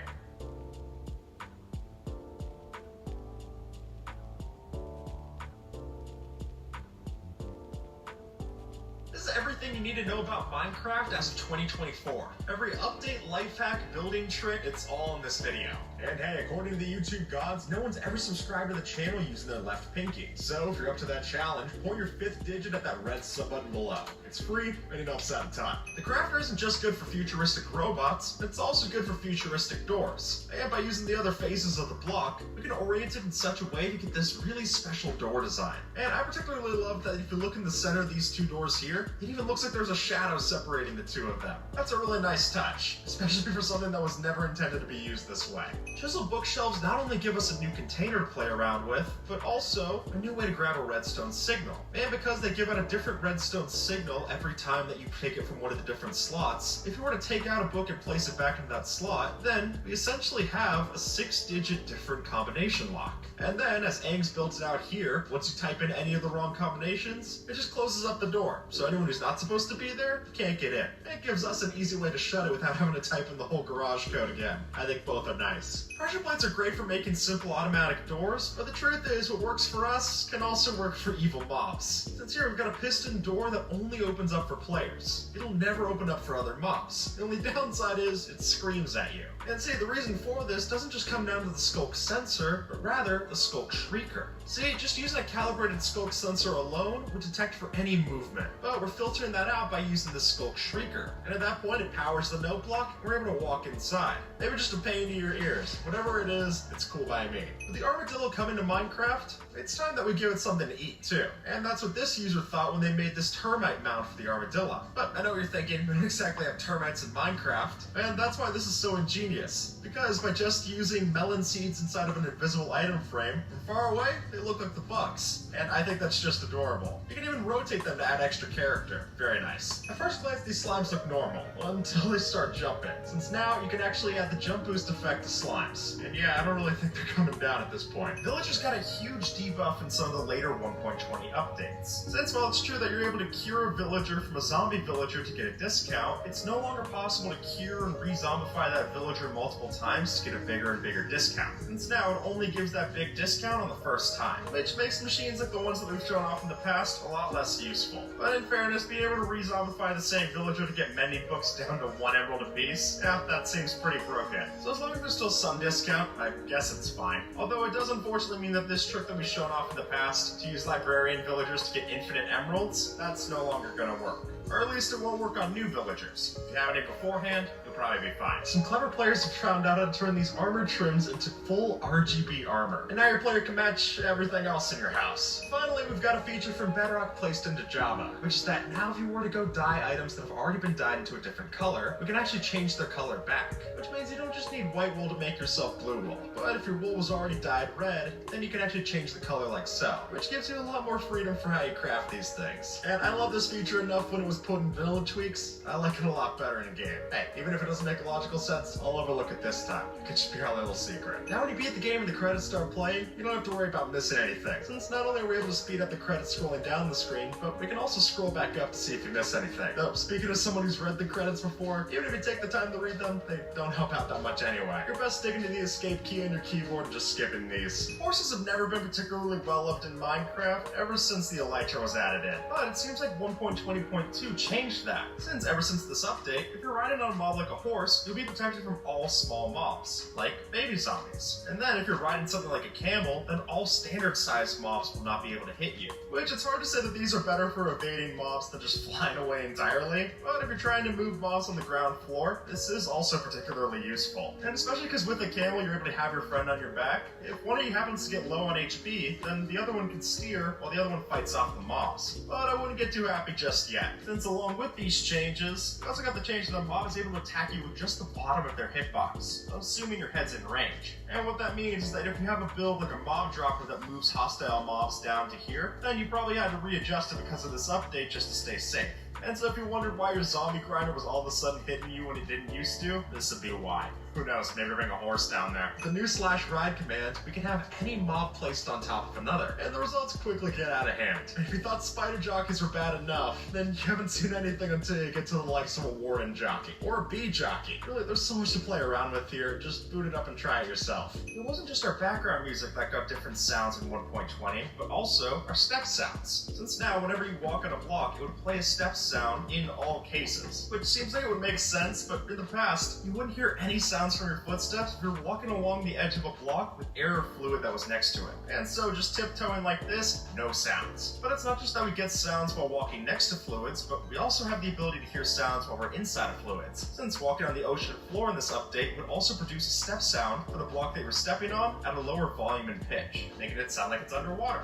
This is everything you need to know about Minecraft as of 2024. Every update, life hack, building trick, it's all in this video. And hey, according to the YouTube gods, no one's ever subscribed to the channel using their left pinky. So if you're up to that challenge, point your 5th digit at that red sub button below. It's free and it helps out a ton. The crafter isn't just good for futuristic robots, it's also good for futuristic doors. And by using the other faces of the block, we can orient it in such a way to get this really special door design. And I particularly love that if you look in the center of these two doors here, it even looks like there's a shadow separating the two of them. That's a really nice touch, especially for something that was never intended to be used this way. Chisel bookshelves not only give us a new container to play around with, but also a new way to grab a redstone signal. And because they give out a different redstone signal now, every time that you take it from one of the different slots, if you were to take out a book and place it back into that slot, then we essentially have a 6-digit different combination lock. And then, as Aang's built it out here, once you type in any of the wrong combinations, it just closes up the door. So anyone who's not supposed to be there can't get in. It gives us an easy way to shut it without having to type in the whole garage code again. I think both are nice. Pressure plates are great for making simple automatic doors, but the truth is what works for us can also work for evil mobs. Since here we've got a piston door that only opens up for players. It'll never open up for other mobs. The only downside is it screams at you. And see, the reason for this doesn't just come down to the Skulk sensor, but rather the Skulk Shrieker. See, just using a calibrated Skulk sensor alone would detect for any movement, but we're filtering that out by using the Skulk Shrieker. And at that point, it powers the note block, and we're able to walk inside. Maybe just a pain to your ears. Whatever it is, it's cool by me. With the armadillo coming to Minecraft, it's time that we give it something to eat too. And that's what this user thought when they made this termite mount for the armadillo. But I know what you're thinking, we don't exactly have termites in Minecraft, and that's why this is so ingenious. Because by just using melon seeds inside of an invisible item frame, from far away, they look like the bugs. And I think that's just adorable. You can even rotate them to add extra character. Very nice. At first glance, these slimes look normal, until they start jumping. Since now, you can actually add the jump boost effect to slimes. And yeah, I don't really think they're coming down at this point. Villagers got a huge debuff in some of the later 1.20 updates. Since while it's true that you're able to cure a villager from a zombie villager to get a discount, it's no longer possible to cure and re-zombify that villager multiple times to get a bigger and bigger discount. Since now it only gives that big discount on the first time, which makes machines like the ones that we've shown off in the past a lot less useful. But in fairness, being able to re-zombify the same villager to get mending books down to 1 emerald apiece, yeah, that seems pretty broken. So as long as there's still some discount, I guess it's fine. Although it does unfortunately mean that this trick that we've shown off in the past, to use librarian villagers to get infinite emeralds, that's no longer gonna work. Or at least it won't work on new villagers. If you have any beforehand, you'll probably be fine. Some clever players have found out how to turn these armored trims into full RGB armor. And now your player can match everything else in your house. Finally, we've got a feature from Bedrock placed into Java, which is that now if you were to go dye items that have already been dyed into a different color, we can actually change their color back. Which means you don't just need white wool to make yourself blue wool. But if your wool was already dyed red, then you can actually change the color like so, which gives you a lot more freedom for how you craft these things. And I love this feature enough when it was put in vanilla tweaks. I like it a lot better in a game. Hey, even if it doesn't make logical sense, I'll overlook it this time. It could just be our little secret. Now when you beat the game and the credits start playing, you don't have to worry about missing anything. Since not only are we able to speed up the credits scrolling down the screen, but we can also scroll back up to see if you miss anything. Though, speaking of someone who's read the credits before, even if you take the time to read them, they don't help out that much anyway. You're best sticking to the escape key on your keyboard and just skipping these. Horses have never been particularly well loved in Minecraft ever since the Elytra was added in. But it seems like 1.20.2 changed that. Since ever since this update, if you're riding on a mob like a horse, you'll be protected from all small mobs, like baby zombies. And then if you're riding something like a camel, then all standard sized mobs will not be able to hit you. Which it's hard to say that these are better for evading mobs than just flying away entirely, but if you're trying to move mobs on the ground floor, this is also particularly useful. And especially because with a camel you're able to have your friend on your back. If one of you happens to get low on HP, then the other one can steer while the other one fights off the mobs. But I wouldn't get too happy just yet, since along with these changes, we also got the change that a mob is able to attack you with just the bottom of their hitbox, assuming your head's in range. And what that means is that if you have a build like a mob dropper that moves hostile mobs down to here, then you probably had to readjust it because of this update just to stay safe. And so if you wondered why your zombie grinder was all of a sudden hitting you when it didn't used to, this would be why. Who knows, maybe bring a horse down there. With the new /ride command, we can have any mob placed on top of another, and the results quickly get out of hand. If you thought spider jockeys were bad enough, then you haven't seen anything until you get to the likes of a warden jockey, or a bee jockey. Really, there's so much to play around with here, just boot it up and try it yourself. It wasn't just our background music that got different sounds in 1.20, but also our step sounds. Since now, whenever you walk on a block, it would play a step sound in all cases, which seems like it would make sense, but in the past, you wouldn't hear any sounds from your footsteps if you're walking along the edge of a block with air or fluid that was next to it. And so just tiptoeing like this, no sounds. But it's not just that we get sounds while walking next to fluids, but we also have the ability to hear sounds while we're inside of fluids. Since walking on the ocean floor in this update would also produce a step sound for the block that you're stepping on at a lower volume and pitch, making it sound like it's underwater.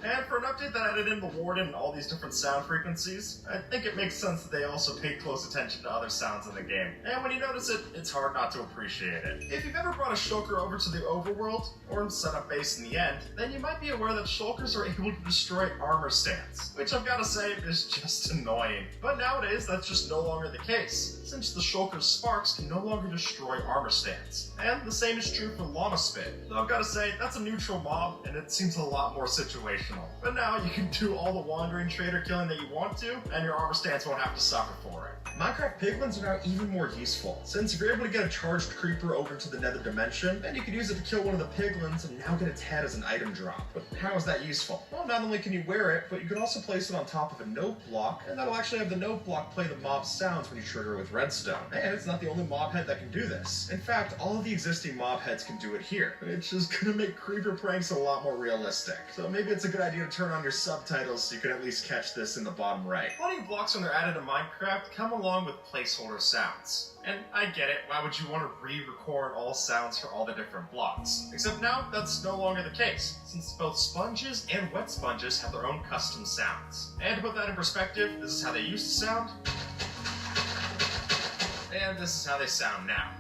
And for an update that added in the warden and all these different sound frequencies, I think it makes sense that they also paid close attention to other sounds in the game. And when you notice it, it's hard not to appreciate it. If you've ever brought a shulker over to the overworld, or set up base in the end, then you might be aware that shulkers are able to destroy armor stands, which I've got to say is just annoying. But nowadays, that's just no longer the case, since the shulker's sparks can no longer destroy armor stands. And the same is true for Llama Spit. Though I've got to say, that's a neutral mob, and it seems a lot more situational. But now you can do all the wandering trader killing that you want to, and your armor stands won't have to suffer for it. Minecraft piglins are now even more useful, since if you're able to get a charged creeper over to the nether dimension, then you can use it to kill one of the piglins and now get its head as an item drop. But how is that useful? Well, not only can you wear it, but you can also place it on top of a note block, and that'll actually have the note block play the mob sounds when you trigger it with redstone. And it's not the only mob head that can do this. In fact, all of the existing mob heads can do it here, which is gonna make creeper pranks a lot more realistic. So maybe it's a good idea to turn on your subtitles so you can at least catch this in the bottom right. Plenty of blocks when they're added to Minecraft come along with placeholder sounds. And I get it, why would you want to re-record all sounds for all the different blocks? Except now, that's no longer the case, since both sponges and wet sponges have their own custom sounds. And to put that in perspective, this is how they used to sound, and this is how they sound now.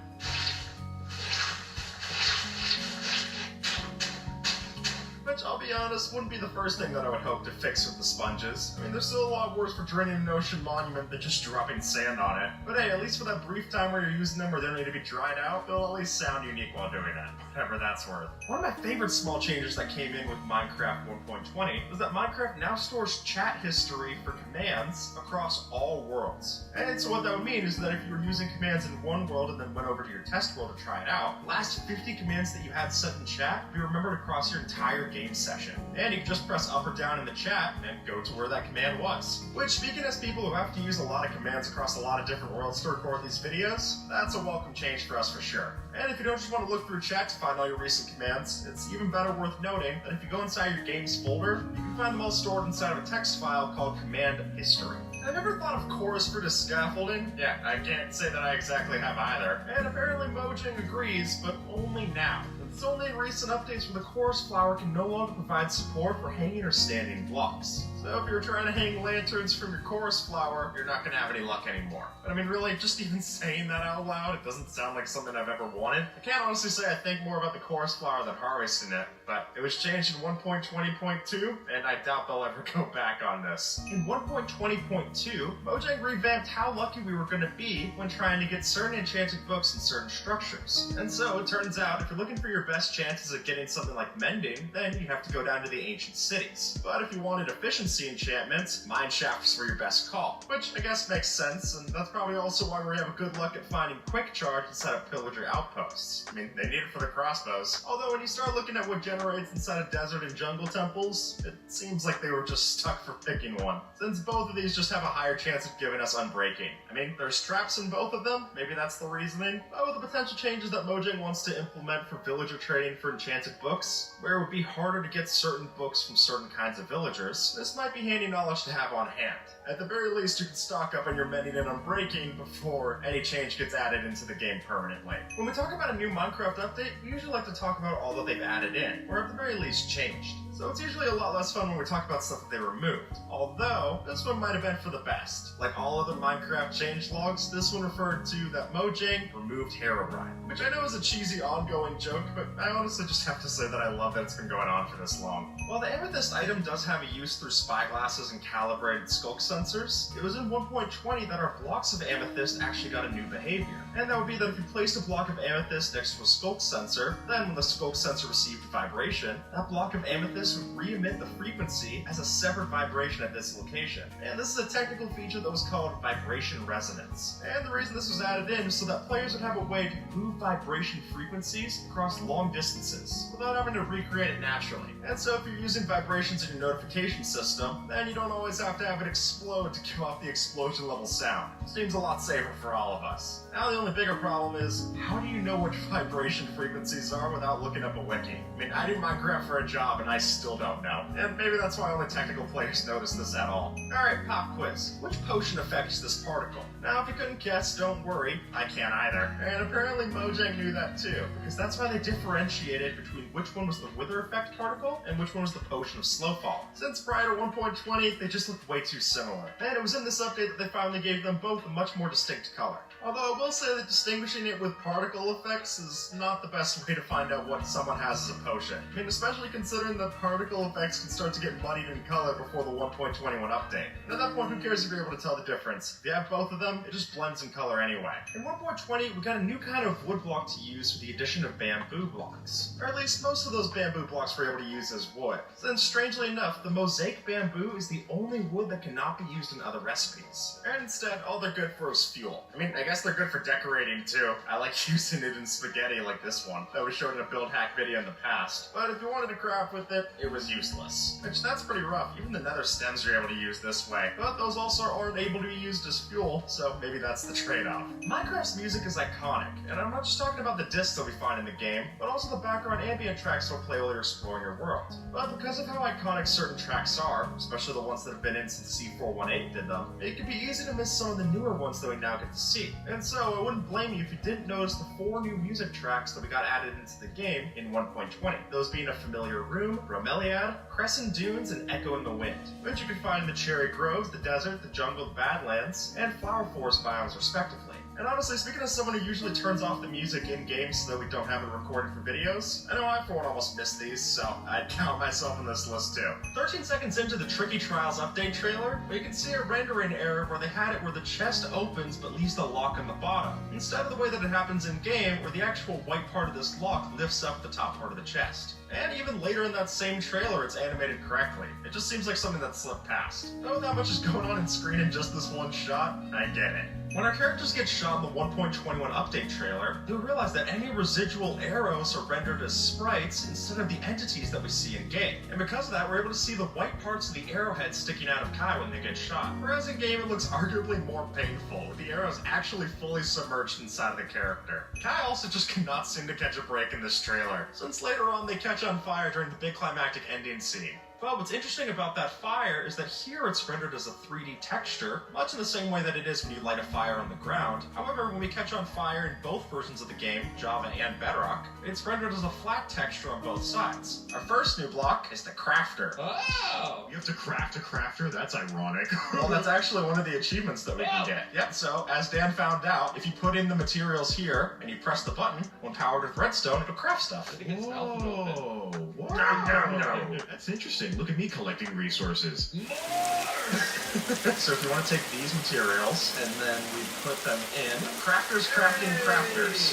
Which, I'll be honest, wouldn't be the first thing that I would hope to fix with the sponges. I mean, there's still a lot worse for draining an ocean monument than just dropping sand on it. But hey, at least for that brief time where you're using them where they don't need to be dried out, they'll at least sound unique while doing it. Whatever that's worth. One of my favorite small changes that came in with Minecraft 1.20 was that Minecraft now stores chat history for commands across all worlds. And so what that would mean is that if you were using commands in one world and then went over to your test world to try it out, the last 50 commands that you had set in chat would be remembered across your entire game session. And you can just press up or down in the chat and go to where that command was. Which, speaking as people who have to use a lot of commands across a lot of different worlds to record these videos, that's a welcome change for us for sure. And if you don't just want to look through chat to find all your recent commands, it's even better worth noting that if you go inside your games folder, you can find them all stored inside of a text file called Command History. I've never thought of Chorusford as scaffolding. Yeah, I can't say that I exactly have either. And apparently Mojang agrees, but only now. It's only in recent updates where the chorus flower can no longer provide support for hanging or standing blocks. So if you're trying to hang lanterns from your chorus flower, you're not going to have any luck anymore. But I mean, really, just even saying that out loud, it doesn't sound like something I've ever wanted. I can't honestly say I think more about the chorus flower than harvesting it, but it was changed in 1.20.2, and I doubt they'll ever go back on this. In 1.20.2, Mojang revamped how lucky we were going to be when trying to get certain enchanted books in certain structures. And so, it turns out, if you're looking for your best chances at getting something like mending, then you have to go down to the ancient cities. But if you wanted efficiency enchantments, mine shafts were your best call. Which I guess makes sense, and that's probably also why we have a good luck at finding quick charge instead of pillager outposts. I mean, they need it for the crossbows. Although when you start looking at what generates inside of desert and jungle temples, it seems like they were just stuck for picking one. Since both of these just have a higher chance of giving us unbreaking. I mean, there's traps in both of them, maybe that's the reasoning. But with the potential changes that Mojang wants to implement for villager trading for enchanted books, where it would be harder to get certain books from certain kinds of villagers, this might be handy knowledge to have on hand. At the very least, you can stock up on your mending and unbreaking before any change gets added into the game permanently. When we talk about a new Minecraft update, we usually like to talk about all that they've added in, or at the very least changed. So it's usually a lot less fun when we talk about stuff that they removed. Although, this one might have been for the best. Like all other Minecraft changelogs, this one referred to that Mojang removed Herobrine. Which I know is a cheesy ongoing joke, but I honestly just have to say that I love that it's been going on for this long. While the Amethyst item does have a use through spyglasses and calibrated skulk sensors, it was in 1.20 that our blocks of Amethyst actually got a new behavior. And that would be that if you placed a block of Amethyst next to a skulk sensor, then when the skulk sensor received vibration, that block of Amethyst would re-emit the frequency as a separate vibration at this location. And this is a technical feature that was called vibration resonance. And the reason this was added in is so that players would have a way to move vibration frequencies across long distances without having to recreate it naturally. And so if you're using vibrations in your notification system, then you don't always have to have it explode to give off the explosion level sound. Seems a lot safer for all of us. Now the only bigger problem is, how do you know which vibration frequencies are without looking up a wiki? I mean, I do Minecraft for a job and I still don't know. And maybe that's why only technical players notice this at all. Alright, pop quiz. Which potion affects this particle? Now if you couldn't guess, don't worry. I can't either. And apparently Mojang knew that too, because that's why they differentiated between which one was the Wither effect particle and which one was the potion of Slowfall. Since prior to 1.20, they just looked way too similar. And it was in this update that they finally gave them both a much more distinct color. Although I will say that distinguishing it with particle effects is not the best way to find out what someone has as a potion. I mean, especially considering that particle effects can start to get muddied in color before the 1.21 update. And at that point, who cares if you're able to tell the difference? If you have both of them, it just blends in color anyway. In 1.20, we got a new kind of wood block to use with the addition of bamboo blocks. Or at least most of those bamboo blocks we're able to use as wood. Since, strangely enough, the mosaic bamboo is the only wood that cannot be used in other recipes. And instead, all they're good for is fuel. I mean, I guess they're good for decorating too. I like using it in spaghetti like this one that we showed in a build hack video in the past. But if you wanted to craft with it, it was useless. Which, that's pretty rough. Even the nether stems are able to use this way. But those also aren't able to be used as fuel, so maybe that's the trade-off. Minecraft's music is iconic, and I'm not just talking about the discs that we find in the game, but also the background ambient tracks you'll play while you're exploring your world. But because of how iconic certain tracks are, especially the ones that have been in since C418 did them, it can be easy to miss some of the newer ones that we now get to see. And so I wouldn't blame you if you didn't notice the 4 new music tracks that we got added into the game in 1.20. Those being A Familiar Room, Bromeliad, Crescent Dunes, and Echo in the Wind, which you can find in the Cherry Groves, the Desert, the Jungle, the Badlands, and Flower Forest biomes respectively. And honestly, speaking as someone who usually turns off the music in-game so that we don't have it recorded for videos, I know I for one almost missed these, so I'd count myself on this list too. 13 seconds into the Tricky Trials update trailer, you can see a rendering error where they had it where the chest opens but leaves the lock on the bottom, instead of the way that it happens in-game where the actual white part of this lock lifts up the top part of the chest. And even later in that same trailer, it's animated correctly. It just seems like something that slipped past. Though that much is going on in screen in just this one shot, I get it. When our characters get shot in the 1.21 update trailer, you'll realize that any residual arrows are rendered as sprites instead of the entities that we see in-game. And because of that, we're able to see the white parts of the arrowhead sticking out of Kai when they get shot. Whereas in-game, it looks arguably more painful, with the arrows actually fully submerged inside of the character. Kai also just cannot seem to catch a break in this trailer, since later on they catch on fire during the big climactic ending scene. But what's interesting about that fire is that here it's rendered as a 3D texture, much in the same way that it is when you light a fire on the ground. However, when we catch on fire in both versions of the game, Java and Bedrock, it's rendered as a flat texture on both sides. Our first new block is the Crafter. Oh! You have to craft a crafter? That's ironic. Well, that's actually one of the achievements that we can get. Yep, so as Dan found out, if you put in the materials here and you press the button, when powered with redstone, it'll craft stuff. Whoa! No. That's interesting. Look at me collecting resources. So if you want to take these materials and then we put them in, crafters crafting crafters.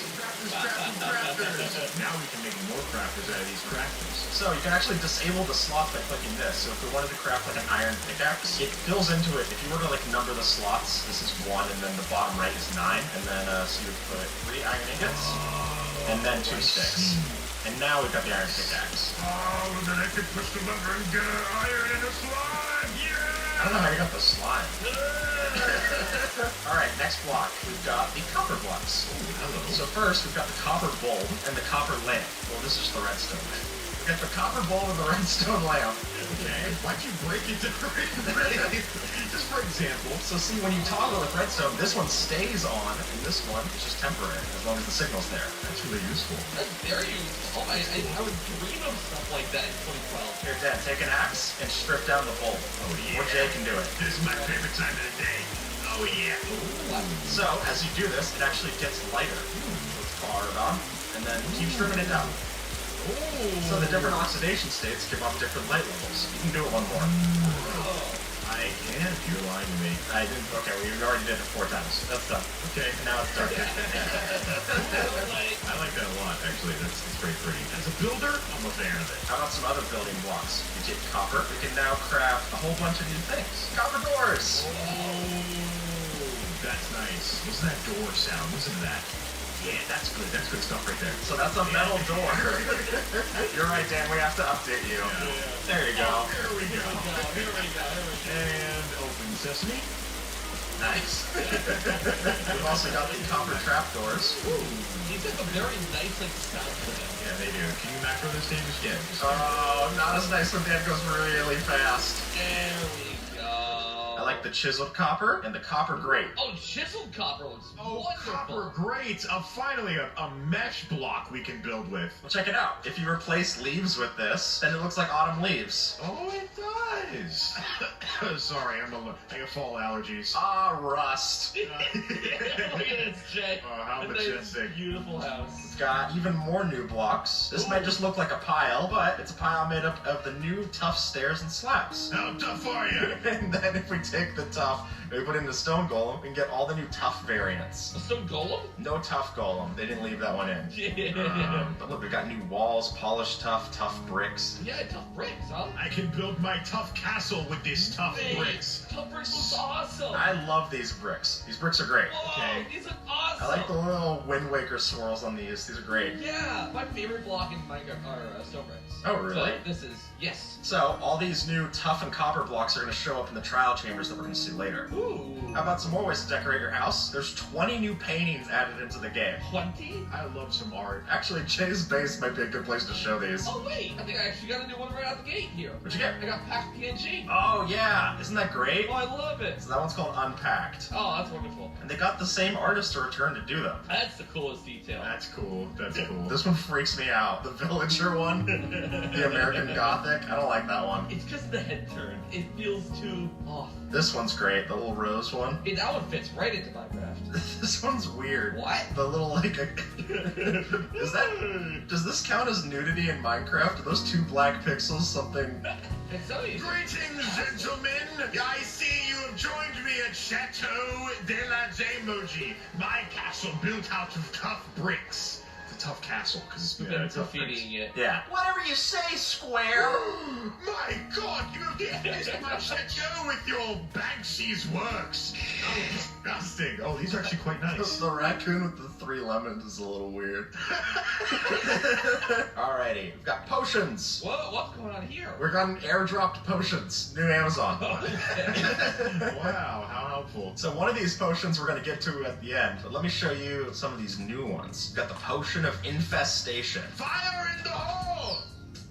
Now we can make more crafters out of these crafters. So you can actually disable the slot by clicking this. So if we wanted to craft like an iron pickaxe, it fills into it. If you were to like number the slots, this is 1 and then the bottom right is 9. And then so you would put 3 iron ingots and then 2 sticks. And now we've got the iron pickaxe. Oh, then I can push the lever and get an iron and a slime! Yeah! I don't know how you got the slime. Alright, next block. We've got the copper blocks. Ooh, hello. So first, we've got the copper bulb and the copper lamp. Well, this is the redstone lamp. We've got the copper bulb and the redstone lamp. Okay. Why'd you break it to Just for example. So see, when you toggle with redstone, this one stays on, and this one is just temporary, as long as the signal's there. That's really useful. That's very useful. I would dream of stuff like that in 2012. Here, Dad, take an axe and strip down the bulb. Oh, yeah. Or Jay can do it. This is my favorite time of the day. Oh, yeah. So, as you do this, it actually gets lighter. Let's power it on, and then keep stripping it down. So the different oxidation states give off different light levels. You can do it one more. I can if you're lying to me. I didn't. Okay, we already did it 4 times. That's done. Okay. And now it's dark. I like that a lot, actually. That's very pretty. As a builder, I'm a fan of it. How about some other building blocks? You take copper. We can now craft a whole bunch of new things. Copper doors! Oh, that's nice. What's that door sound? Listen to that. Yeah, that's good. That's good stuff right there. So that's a metal door. You're right, Dan. We have to update you. Yeah. There you go. There we go. Here we go. And open sesame. Nice. We've also got the copper trapdoors. These have a very nice like sound to them. Yeah, they do. Can you macro this damage? Yeah. Oh, not as nice when Dan goes really fast. There we go. I like the chiseled copper and the copper grate. Oh, chiseled copper looks wonderful. Copper great! Finally, a mesh block we can build with. Well, check it out. If you replace leaves with this, then it looks like autumn leaves. Oh, it does. Sorry, I got fall allergies. Ah, rust. Look at this, Jay. How majestic. Beautiful house. It's got even more new blocks. This might just look like a pile, but it's a pile made up of the new tough stairs and slabs. How tough are you? And then if we take the tough and we put in the stone golem, we can get all the new tough variants. A stone golem? No tough golem. They didn't leave that one in. Yeah. But look, we've got new walls, polished tough bricks. Yeah, tough bricks, huh? I can build my tough castle with these tough bricks. Tough bricks looks awesome. I love these bricks. These bricks are great. Whoa, these are awesome. I like the little Wind Waker swirls on these. These are great. Yeah, my favorite block in Minecraft are stone bricks. Oh, really? So this is, yes. So, all these new tough and copper blocks are going to show up in the trial chambers that we're going to see later. Ooh. How about some more ways to decorate your house? There's 20 new paintings added into the game. 20? I love some art. Actually, Jay's base might be a good place to show these. Oh, wait. I think I actually got a new one right out the gate here. What'd you get? I got Packed PNG. Oh, yeah. Isn't that great? Oh, I love it. So that one's called Unpacked. Oh, that's wonderful. And they got the same artist to return to do them. That's the coolest detail. That's cool. That's cool. This one freaks me out. The villager one. The American Gothic. I don't like that one. It's just the head turn. It feels too off. This one's great. The little rose one. Hey, that one fits right into Minecraft. This one's weird. What? The little Does this count as nudity in Minecraft? Are those two black pixels something? Greetings, gentlemen. I see you have joined me at Chateau de la Jmoji, my castle built out of tough bricks. It's a tough castle because it's We've made out been of tough bricks. graffitiing it. Yeah. Whatever you say, Square. My God, you have dismissed my chateau with your Banksy's works. Oh, disgusting. Oh, these are actually quite nice. The raccoon with the 3 lemons is a little weird. Alrighty, we've got potions. Whoa, what's going on here? We're gotten airdropped potions. New Amazon. Wow, how helpful. So one of these potions we're going to get to at the end, but let me show you some of these new ones. We've got the Potion of Infestation. Fire in the hole!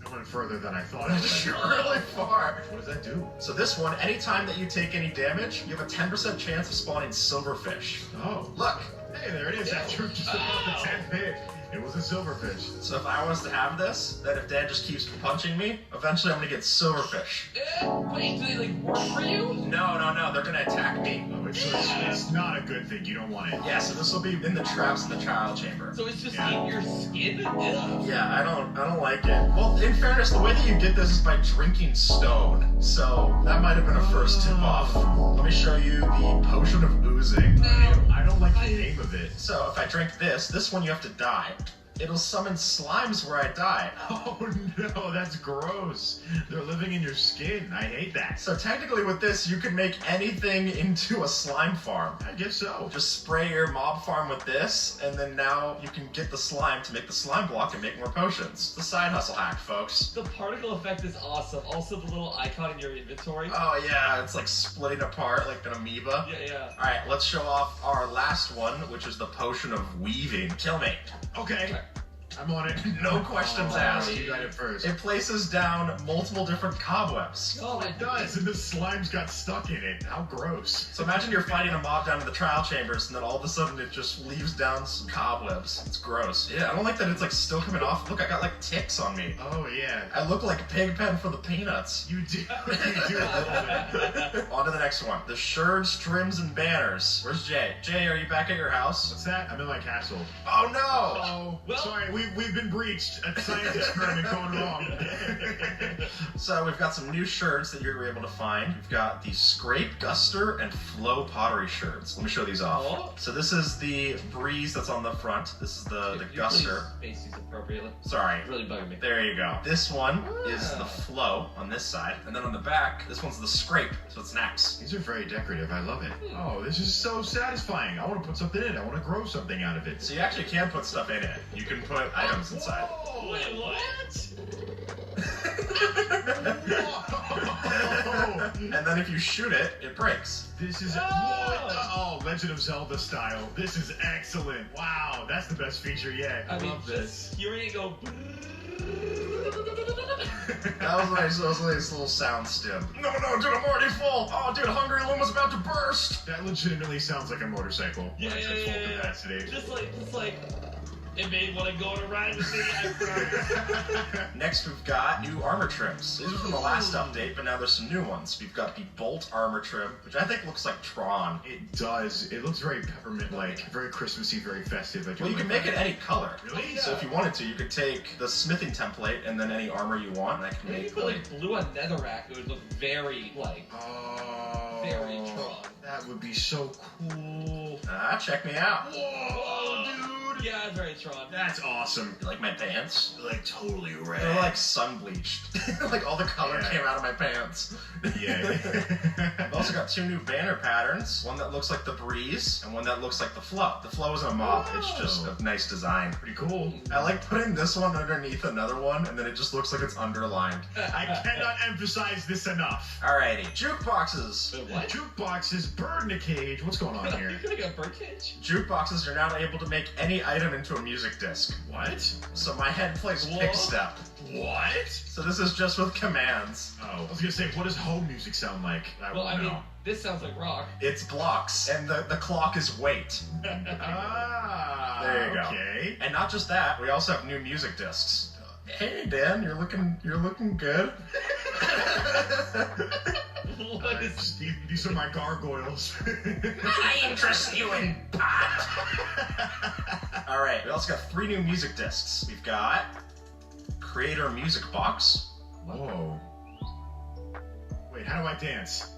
I went further than I thought. You're really far. What does that do? So this one, anytime that you take any damage, you have a 10% chance of spawning silverfish. Oh. Look. Hey, there it is. That truth just above the 10th hit. It was a silverfish. So if I was to have this, then if Dan just keeps punching me, eventually I'm gonna get silverfish. Wait, do they like work for you? No, they're gonna attack me. Oh, it's not a good thing. You don't want it. Yeah, so this will be in the traps in the trial chamber. So it's just in your skin? Ugh. Yeah, I don't like it. Well, in fairness, the way that you get this is by drinking stone. So that might have been a first tip off. Let me show you the Potion of Oozing. I don't like the name of it. So if I drink this one you have to die. It'll summon slimes where I die. Oh no, that's gross. They're living in your skin. I hate that. So technically with this, you can make anything into a slime farm. I guess so. Just spray your mob farm with this, and then now you can get the slime to make the slime block and make more potions. The side hustle hack, folks. The particle effect is awesome. Also the little icon in your inventory. Oh yeah, it's like splitting apart like an amoeba. Yeah. Alright, let's show off our last one, which is the Potion of Weaving. Kill me. Okay. I'm on it. No questions asked. You got it first. It places down multiple different cobwebs. Oh, it does, and the slimes got stuck in it. How gross. So imagine you're fighting a mob down in the trial chambers, and then all of a sudden it just leaves down some cobwebs. It's gross. Yeah, I don't like that it's like still coming off. Look, I got like ticks on me. Oh, yeah. I look like Pigpen for the Peanuts. You do. You do a little bit. On to the next one. The Sherds, Trims, and Banners. Where's Jay? Jay, are you back at your house? What's that? I'm in my castle. Oh, no! Oh, well, sorry, we've been breached. A science experiment gone wrong. So we've got some new sherds that you're able to find. We've got the Scrape, Guster, and Flow Pottery sherds. Let me show these off. Oh. So this is the Breeze that's on the front. This is the Guster. Face these appropriately. Sorry. It's really bugging me. There you go. This one is the Flow on this side. And then on the back, this one's the Scrape. So it's an axe. These are very decorative. I love it. Oh, this is so satisfying. I want to put something in it. I want to grow something out of it. So you actually can put stuff in it. You can put items inside. Whoa, wait, what? And then if you shoot it, it breaks. This is Legend of Zelda style. This is excellent. Wow, that's the best feature yet. I love this. Hearing it go. That was nice. That was a nice little sound stim. No, dude, I'm already full. Oh, dude, Hungry Luma's about to burst. That legitimately sounds like a motorcycle. Yeah. Full capacity. Just like. It made me want to go on a ride with me. Next, we've got new armor trims. These are from the last update, but now there's some new ones. We've got the Bolt armor trim, which I think looks like Tron. It does. It looks very peppermint-like, very Christmassy, very festive. Well, you can make it any color. Really? So if you wanted to, you could take the smithing template and then any armor you want, and I can Maybe make put like blue on Netherrack, it would look very very Tron. That would be so cool. Check me out. Whoa, dude. Yeah, it's very Tron. That's awesome. You like my pants? Like totally red. They're like sun bleached. Like all the color came out of my pants. Yeah. I've also got two new banner patterns. One that looks like the Breeze and one that looks like the Flow. The Flow isn't a mob. It's just a nice design. Pretty cool. I like putting this one underneath another one and then it just looks like it's underlined. I cannot emphasize this enough. Alrighty. Jukeboxes. What? Jukeboxes, bird in a cage. What's going on here? You're gonna get a bird cage? Jukeboxes are now able to make any item into a music disc. What? So my head plays Pick Step. What? So this is just with commands. Oh, I was gonna say, what does home music sound like? I mean, this sounds like rock. It's blocks, and the clock is weight. There you go. Okay. And not just that, we also have new music discs. Hey Dan, you're looking good. These are my gargoyles. I interest you in pot. All right, we also got 3 new music discs. We've got Creator Music Box. Whoa. Wait, how do I dance?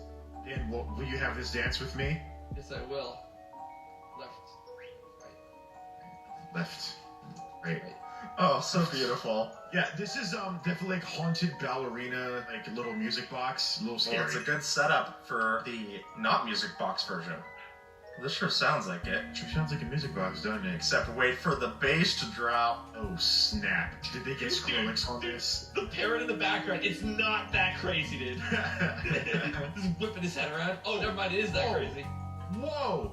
Dan, will you have this dance with me? Yes, I will. Left. Right. Oh, so beautiful. Yeah, this is definitely like haunted ballerina, like little music box, a little scary. Well, it's a good setup for the not music box version. This sure sounds like it. Sure sounds like a music box, doesn't it? Except wait for the bass to drop. Oh snap! Did they get Skrillex on this? The parrot in the background, it's not that crazy, dude. Just whipping his head around. Oh, never mind, it is that crazy. Whoa!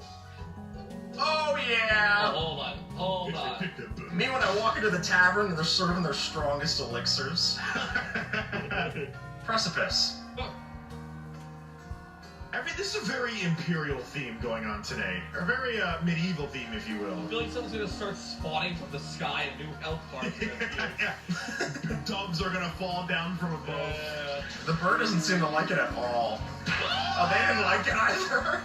Oh yeah! Oh, hold on. Me when I walk into the tavern and they're serving their strongest elixirs. Precipice. This is a very imperial theme going on today. Or a very medieval theme, if you will. I feel like someone's gonna start spawning from the sky a new elf park. Doves are gonna fall down from above. The bird doesn't seem to like it at all. Oh, they didn't like it either.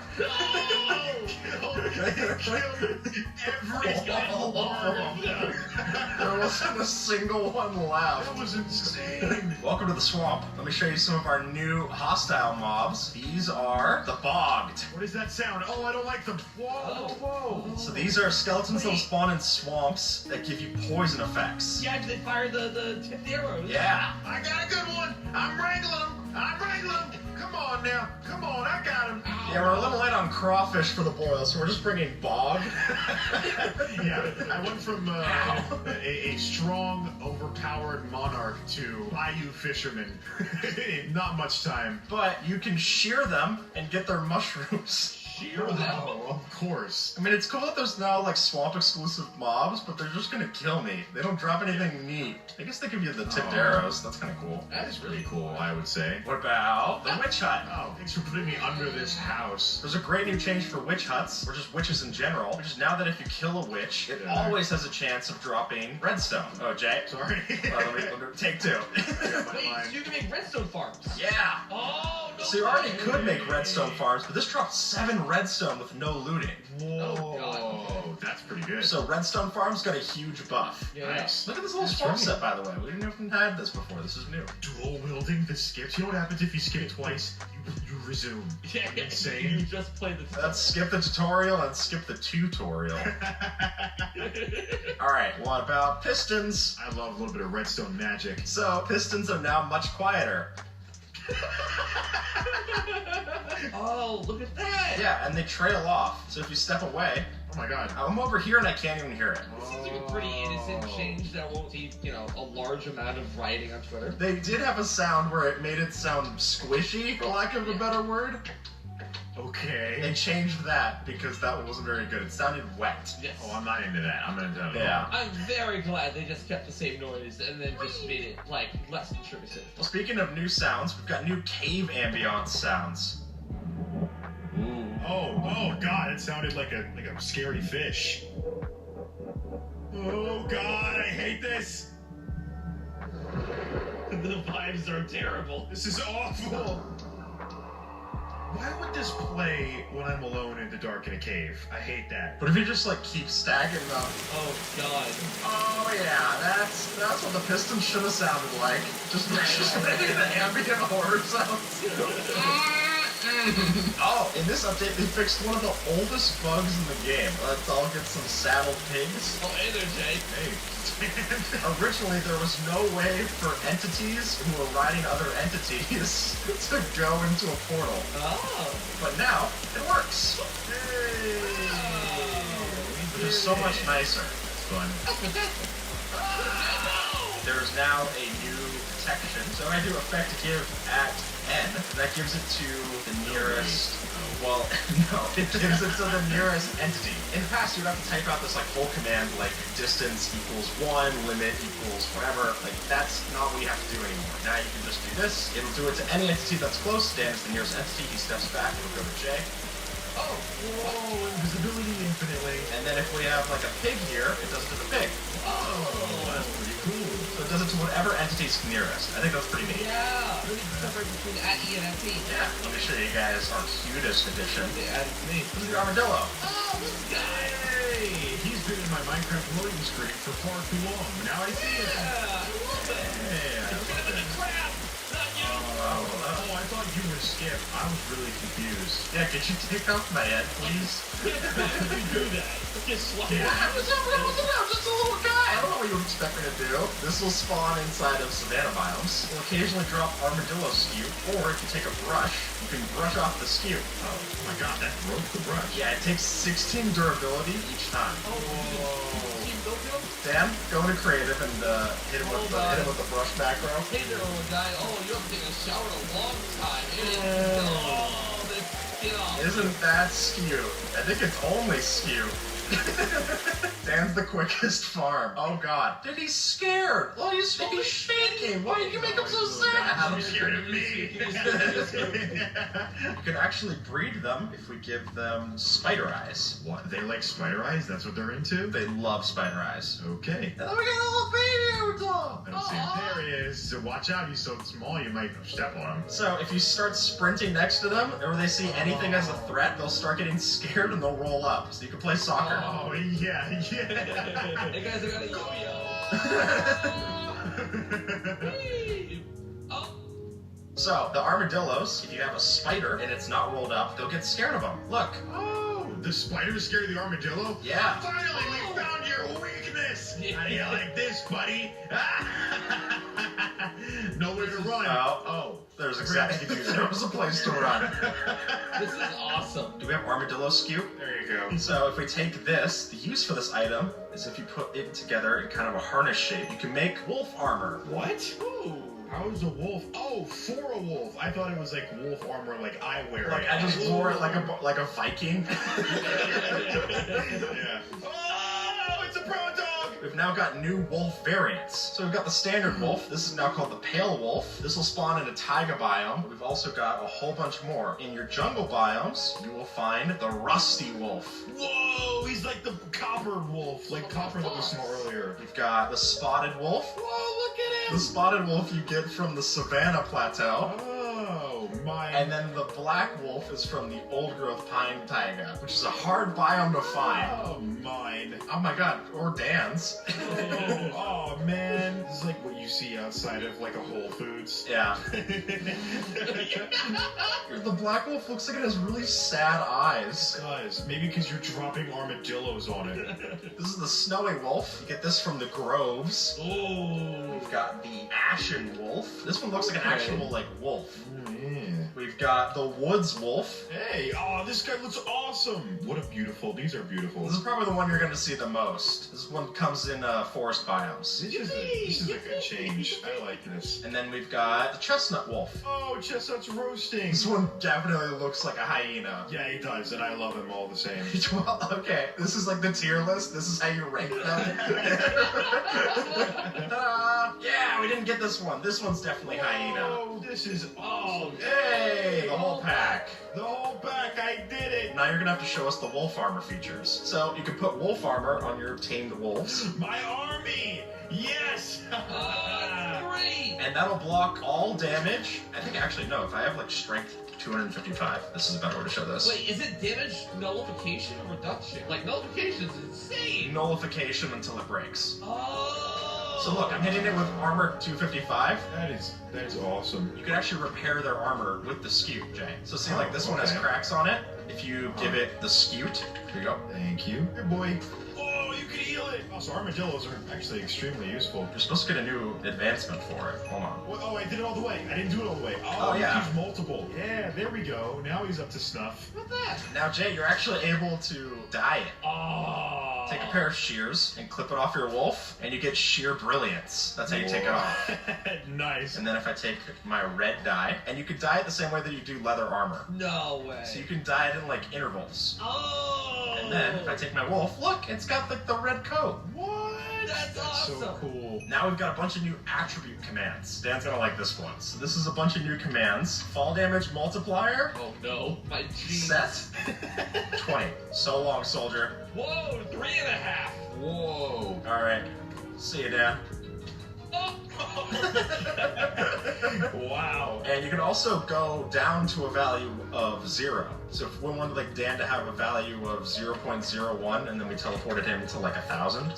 There wasn't a single one left. That was insane. Welcome to the swamp. Let me show you some of our new hostile mobs. These are the Bogged. What does that sound? Oh, I don't like them. Whoa. So these are skeletons that will spawn in swamps that give you poison effects. Yeah, they fire the tipped arrows. Yeah. I got a good one. I'm wrangling them. Come on now. Come on, I got him. Yeah, we're a little late on crawfish for the boil, so we're just bringing bog. Yeah, I went from a strong, overpowered monarch to bayou fisherman in not much time. But you can shear them and get their mushrooms. Shear them? Oh, of course. I mean, it's cool that there's now, like, swamp-exclusive mobs, but they're just gonna kill me. They don't drop anything neat. I guess they give you the tipped arrows. That's kind of cool. That is really cool, I would say. What about the witch hut? Oh, thanks for putting me under this house. There's a great new change for witch huts, or just witches in general, which is now that if you kill a witch, it always has a chance of dropping redstone. Oh, Jay? Sorry. Let me take 2. Wait, you can make redstone farms. Yeah. Oh, no. So you already could make redstone farms, but this dropped 7 redstone with no looting. Whoa. Oh, God. That's pretty good. So redstone farms got a huge buff. Yeah. Nice. Look at this little swamp set, by the way. We didn't even had this before. This is new. Dual wielding the skips. You know what happens if you skip twice? You resume. Yeah, insane. You just played the tutorial. Let's skip the tutorial and skip the tutorial. Alright, what about pistons? I love a little bit of redstone magic. So, pistons are now much quieter. Oh, look at that! Yeah, and they trail off. So if you step away... Oh my god. I'm over here and I can't even hear it. This seems like a pretty innocent recent change that won't see, a large amount of rioting on Twitter. They did have a sound where it made it sound squishy, for lack of a better word. Okay. They changed that because that one wasn't very good. It sounded wet. Yes. Oh, I'm not into that. I'm into Yeah. I'm very glad they just kept the same noise and then just made it, less intrusive. Well, speaking of new sounds, we've got new cave ambiance sounds. Ooh. Oh God! It sounded like a scary fish. Oh God! I hate this. The vibes are terrible. This is awful. Why would this play when I'm alone in the dark in a cave? I hate that. But if you just keep stacking them. Oh God. Oh yeah, that's what the piston should have sounded like. Just making the ambient horror sounds. Oh, in this update they fixed one of the oldest bugs in the game. Let's all get some saddled pigs. Oh, hey there, Jay. Hey. Originally, there was no way for entities who were riding other entities to go into a portal. Oh. But now, it works. Hey. Which is so much nicer. It's fun. That's fantastic. There's now a new detection. So I do effect give at N. That gives it to the nearest... Well, no, it gives it to the nearest entity. In the past, you'd have to type out this whole command distance equals 1, limit equals whatever. That's not what you have to do anymore. Now you can just do this. It'll do it to any entity that's close. Dan is the nearest entity. He steps back. It'll go to J. Oh, whoa, invisibility infinitely. And then if we have a pig here, it does it to the pig. Oh, that's pretty cool. So it does it to whatever entity's nearest. I think that's pretty neat. Yeah, really separate between at E and at P. Yeah, let me show you guys our cutest edition. They added to me. This is the Armadillo. Oh, this guy. Hey, he's been in my Minecraft loading screen for far too long. Now I see it. Yeah, I love it. Yeah, I love it. Crap. Not you. Oh, I thought you were Skip. I was really confused. Yeah, could you take off my head, please? How could you do that? Just like I'm just a little guy. I don't know what you would expect me to do. This will spawn inside of savanna biomes. We'll occasionally drop armadillo skew, or if you take a brush, you can brush off the skew. Oh my God, that broke the brush. Yeah, it takes 16 durability each time. Oh, Dan, go into creative and hit him with the brush macro. Hey there, old guy. Oh, you haven't taken a shower in a long time. Isn't that skew? I think it's only skew. Dan's the quickest farm. Oh God. Dude, he's scared. Oh, he's shaking. Why did you make him so sad? I'm scared of me. You can actually breed them if we give them spider eyes. What? They like spider eyes? That's what they're into? They love spider eyes. Okay. And then we got a little baby Armadillo. I don't see him. There he is. So watch out. He's so small you might step on him. So if you start sprinting next to them, or they see anything as a threat, they'll start getting scared and they'll roll up. So you can play soccer. Oh, yeah. Hey guys, I got a yo-yo. So, the armadillos, if you have a spider and it's not rolled up, they'll get scared of them. Look. Oh, the spiders scare the armadillo? Yeah. Finally, we found your weakness. How do you like this, buddy? Nowhere to run. Oh, there's exactly there was a place to run. This is awesome. Do we have armadillo skew? There you go. So if we take this, the use for this item is if you put it together in kind of a harness shape, you can make wolf armor. What? Ooh. How is a wolf? Oh, for a wolf. I thought it was like wolf armor, like I wear. Like I just wore it like a Viking. Yeah. Oh, it's a pro dog. We've now got new wolf variants. So we've got the standard wolf. This is now called the pale wolf. This will spawn in a taiga biome. We've also got a whole bunch more. In your jungle biomes, you will find the rusty wolf. Whoa, he's like the copper wolf, like copper that we saw earlier. You've got the spotted wolf. Whoa, look at him. The spotted wolf you get from the Savannah Plateau. Oh, my. And then the black wolf is from the old growth pine taiga, which is a hard biome to find. Oh, mine. Oh my God, or Dan's. Oh, man. This is like what you see outside of like a Whole Foods. Yeah. The black wolf looks like it has really sad eyes. It does. Maybe because you're dropping armadillos on it. This is the snowy wolf. You get this from the groves. Oh. We've got the ashen wolf. This one looks like an actual wolf. Yeah. We've got the Woods Wolf. Hey, oh, this guy looks awesome. What a beautiful, these are beautiful. This is probably the one you're going to see the most. This one comes in forest biomes. This is a good change. I like this. And then we've got the Chestnut Wolf. Oh, Chestnut's roasting. This one definitely looks like a hyena. Yeah, he does, and I love him all the same. Well, okay, this is like the tier list. This is how you rank them. Yeah, we didn't get this one. This one's definitely hyena. Oh, this is awesome. Hey, the whole pack. The whole pack, I did it. Now you're gonna have to show us the wolf armor features. So you can put wolf armor on your tamed wolves. My army! Yes! Great! And that'll block all damage. I think actually no, if I have like strength 255, this is a better way to show this. Wait, is it damage nullification or reduction? Like, nullification is insane! Nullification until it breaks. Oh! So look, I'm hitting it with armor 255. That is awesome. You can actually repair their armor with the Scute, Jay. So see, like this one has cracks on it. If you give it the Scute, here you go. Thank you. Good boy. Oh, you can heal it. Oh, so armadillos are actually extremely useful. You're supposed to get a new advancement for it. Hold on. Oh, I did it all the way. I didn't do it all the way. Oh yeah. Use multiple. Yeah, there we go. Now he's up to snuff. What's that? Now, Jay, you're actually able to dye it. Oh. Take a pair of shears and clip it off your wolf, and you get sheer brilliance. That's how you take it off. Nice. And then if I take my red dye, and you can dye it the same way that you do leather armor. No way. So you can dye it in like intervals. Oh. And then if I take my wolf, look, it's got like the red coat. What? That's awesome. So cool. Now we've got a bunch of new attribute commands. Dan's gonna like this one. So this is a bunch of new commands. Fall damage multiplier. Oh no, my jeans. Set 20. So long, soldier. Whoa, 3.5. Whoa. All right. See you, Dan. Oh. Wow. And you can also go down to a value of 0. So if we wanted like Dan to have a value of 0.01 and then we teleported him to like 1,000.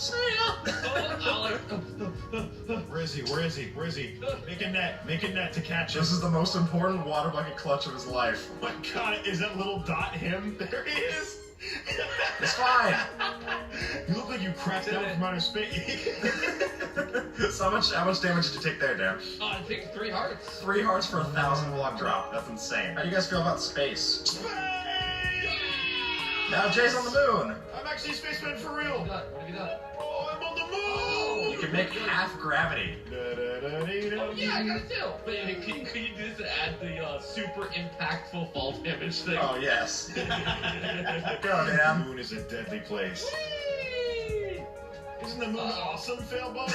Where is he? Where is he? Where is he? Make a net to catch him. This is the most important water bucket clutch of his life. Oh my God, is that little dot him? There he is. It's fine. You look like you cracked out from outer space. So how much damage did you take there, Dan? I think 3 hearts. 3 hearts for 1,000 block drop. That's insane. How do you guys feel about space? Now Jay's on the moon. I'm actually a spaceman for real. What have you done? Oh, I'm on the moon. Oh, You can make half gravity. Oh yeah, I got it too. But can you do this and add the super impactful fall damage thing? Oh yes. Go, The Dan. moon is a deadly place. Isn't the moon awesome, Failbone?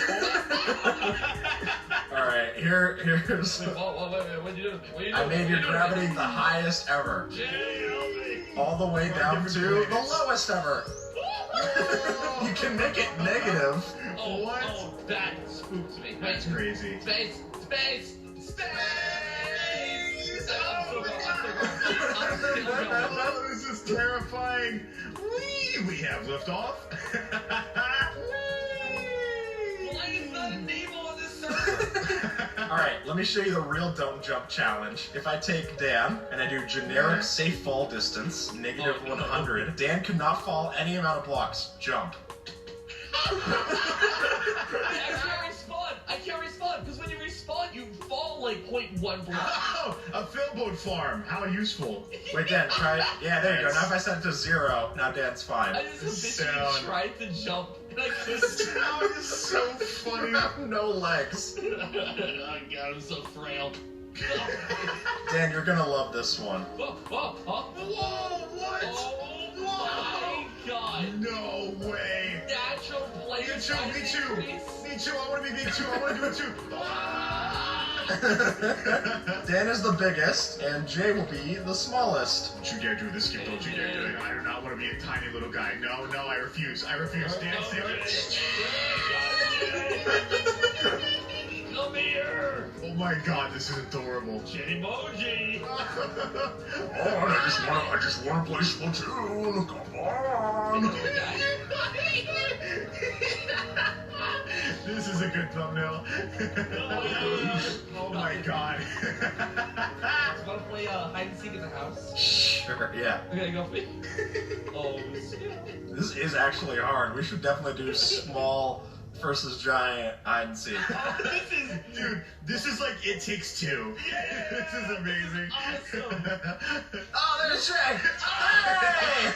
Alright, here's... Wait, what'd you do? What you I made your gravity the highest ever. Jay, help me. All the way down to the lowest ever. You can make it negative. What? Oh, that spooks me. That's crazy. Space! Oh, this is terrifying. We have liftoff. Blade's not enabled on this server. Alright, let me show you the real don't jump challenge. If I take Dan and I do generic safe fall distance, negative 100, Dan cannot fall any amount of blocks. Jump. I can't respawn, because when you respawn, you fall like 0.1 block. Oh, a Failbone farm. How useful. Wait, Dan, try. Yeah, there you go. Now if I set it to 0, now Dan's fine. I just habitually tried to jump, and I couldn't. Sound is so funny. You have no legs. Oh god, I'm so frail. Dan, you're gonna love this one. Whoa, Whoa, what? Oh my god. No way. Natural player. Me too. Me too. I want to be big too. I want to do it too. Dan is the biggest, and Jay will be the smallest. Don't you dare do this, Skip. Don't you dare do it. I do not want to be a tiny little guy. No, I refuse. Dan, save it. Come here. Oh my god, this is adorable. J-Moji. Oh, I just wanna play Splatoon. Come on. This is a good thumbnail. Oh my god. Want to play hide and seek in the house? Sure, yeah. Okay, go for me. Oh, This is actually hard. We should definitely do small versus giant hide and seek. This is like It Takes Two. This is amazing. Awesome. Oh, there's Shay! Hey!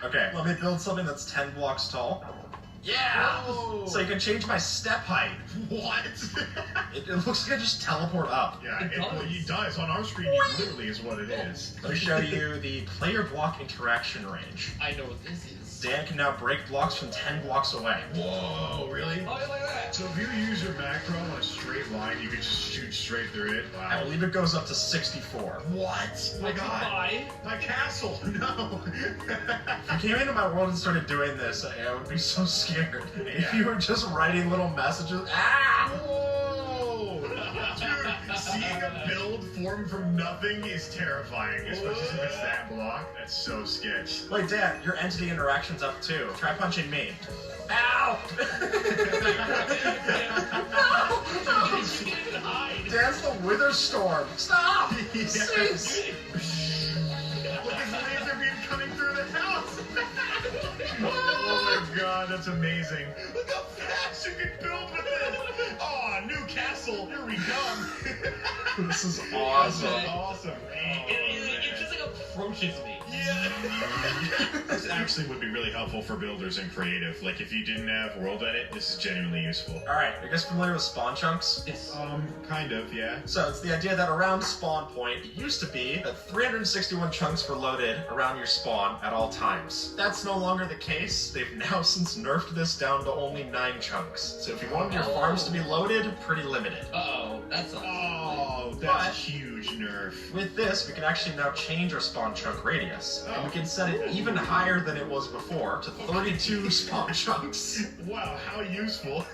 Okay, let me build something that's 10 blocks tall. Yeah! Whoa. So you can change my step height. What? It looks like I just teleport up. Yeah, it does. On our screen, it literally is what it is. Let me show you the player block interaction range. I know what this is. Dan can now break blocks from 10 blocks away. Whoa, really? Oh, like that. So if you use your macro on a straight line, you can just shoot straight through it? Wow. I believe it goes up to 64. What? Oh my god. My castle. No. If you came into my world and started doing this, I would be so scared. If you were just writing little messages. Ah! Whoa! Dude, seeing a build form from nothing is terrifying, especially if it's that block. That's so sketch. Wait, Dan, your entity interaction's up too. Try punching me. Ow! No! Dan's the Wither Storm. Stop! Cease! Look at the laser beam coming through the house! Oh my god, that's amazing. Look how fast you can build with this! Oh, new castle, here we come! This is awesome. Awesome. It just like approaches me. Yeah. This actually would be really helpful for builders and creative. Like if you didn't have World Edit, this is genuinely useful. Alright, are you guys familiar with spawn chunks? Yes. Kind of, yeah. So it's the idea that around spawn point, it used to be that 361 chunks were loaded around your spawn at all times. That's no longer the case. They've now since nerfed this down to only 9 chunks. So if you wanted your farms to be loaded, pretty limited. Uh-oh, that's a... Oh, that's a huge nerf. With this, we can actually now change our spawn chunk radius. And we can set it even higher than it was before to 32 spawn chunks. Wow, how useful.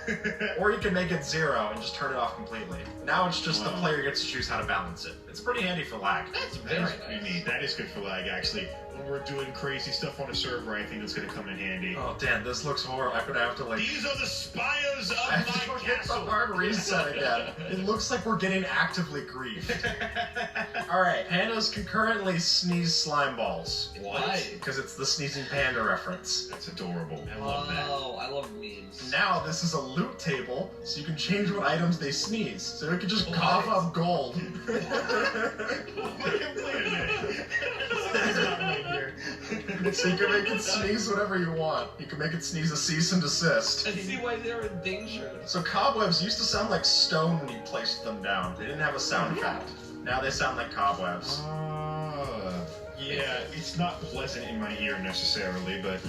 Or you can make it 0 and just turn it off completely. Now it's just the player gets to choose how to balance it. It's pretty handy for lag. That's That very is pretty neat. That is good for lag, actually. When we're doing crazy stuff on a server, I think that's going to come in handy. Oh, Dan, this looks horrible. I'm going to have to, like... These are the spires of I have to my hit the castle. hard reset again. It looks like we're getting actively griefed. Alright, pandas can currently sneeze slime balls. Why? Because it's the sneezing panda reference. That's adorable. I love that. Oh, I love memes. Now this is a loot table, so you can change what items they sneeze. So it can just cough up gold. So you can make it sneeze whatever you want. You can make it sneeze a cease and desist. I see why they're in danger. So cobwebs used to sound like stone when you placed them down. They didn't have a sound effect. Now they sound like cobwebs. Yeah, it's not pleasant in my ear necessarily, but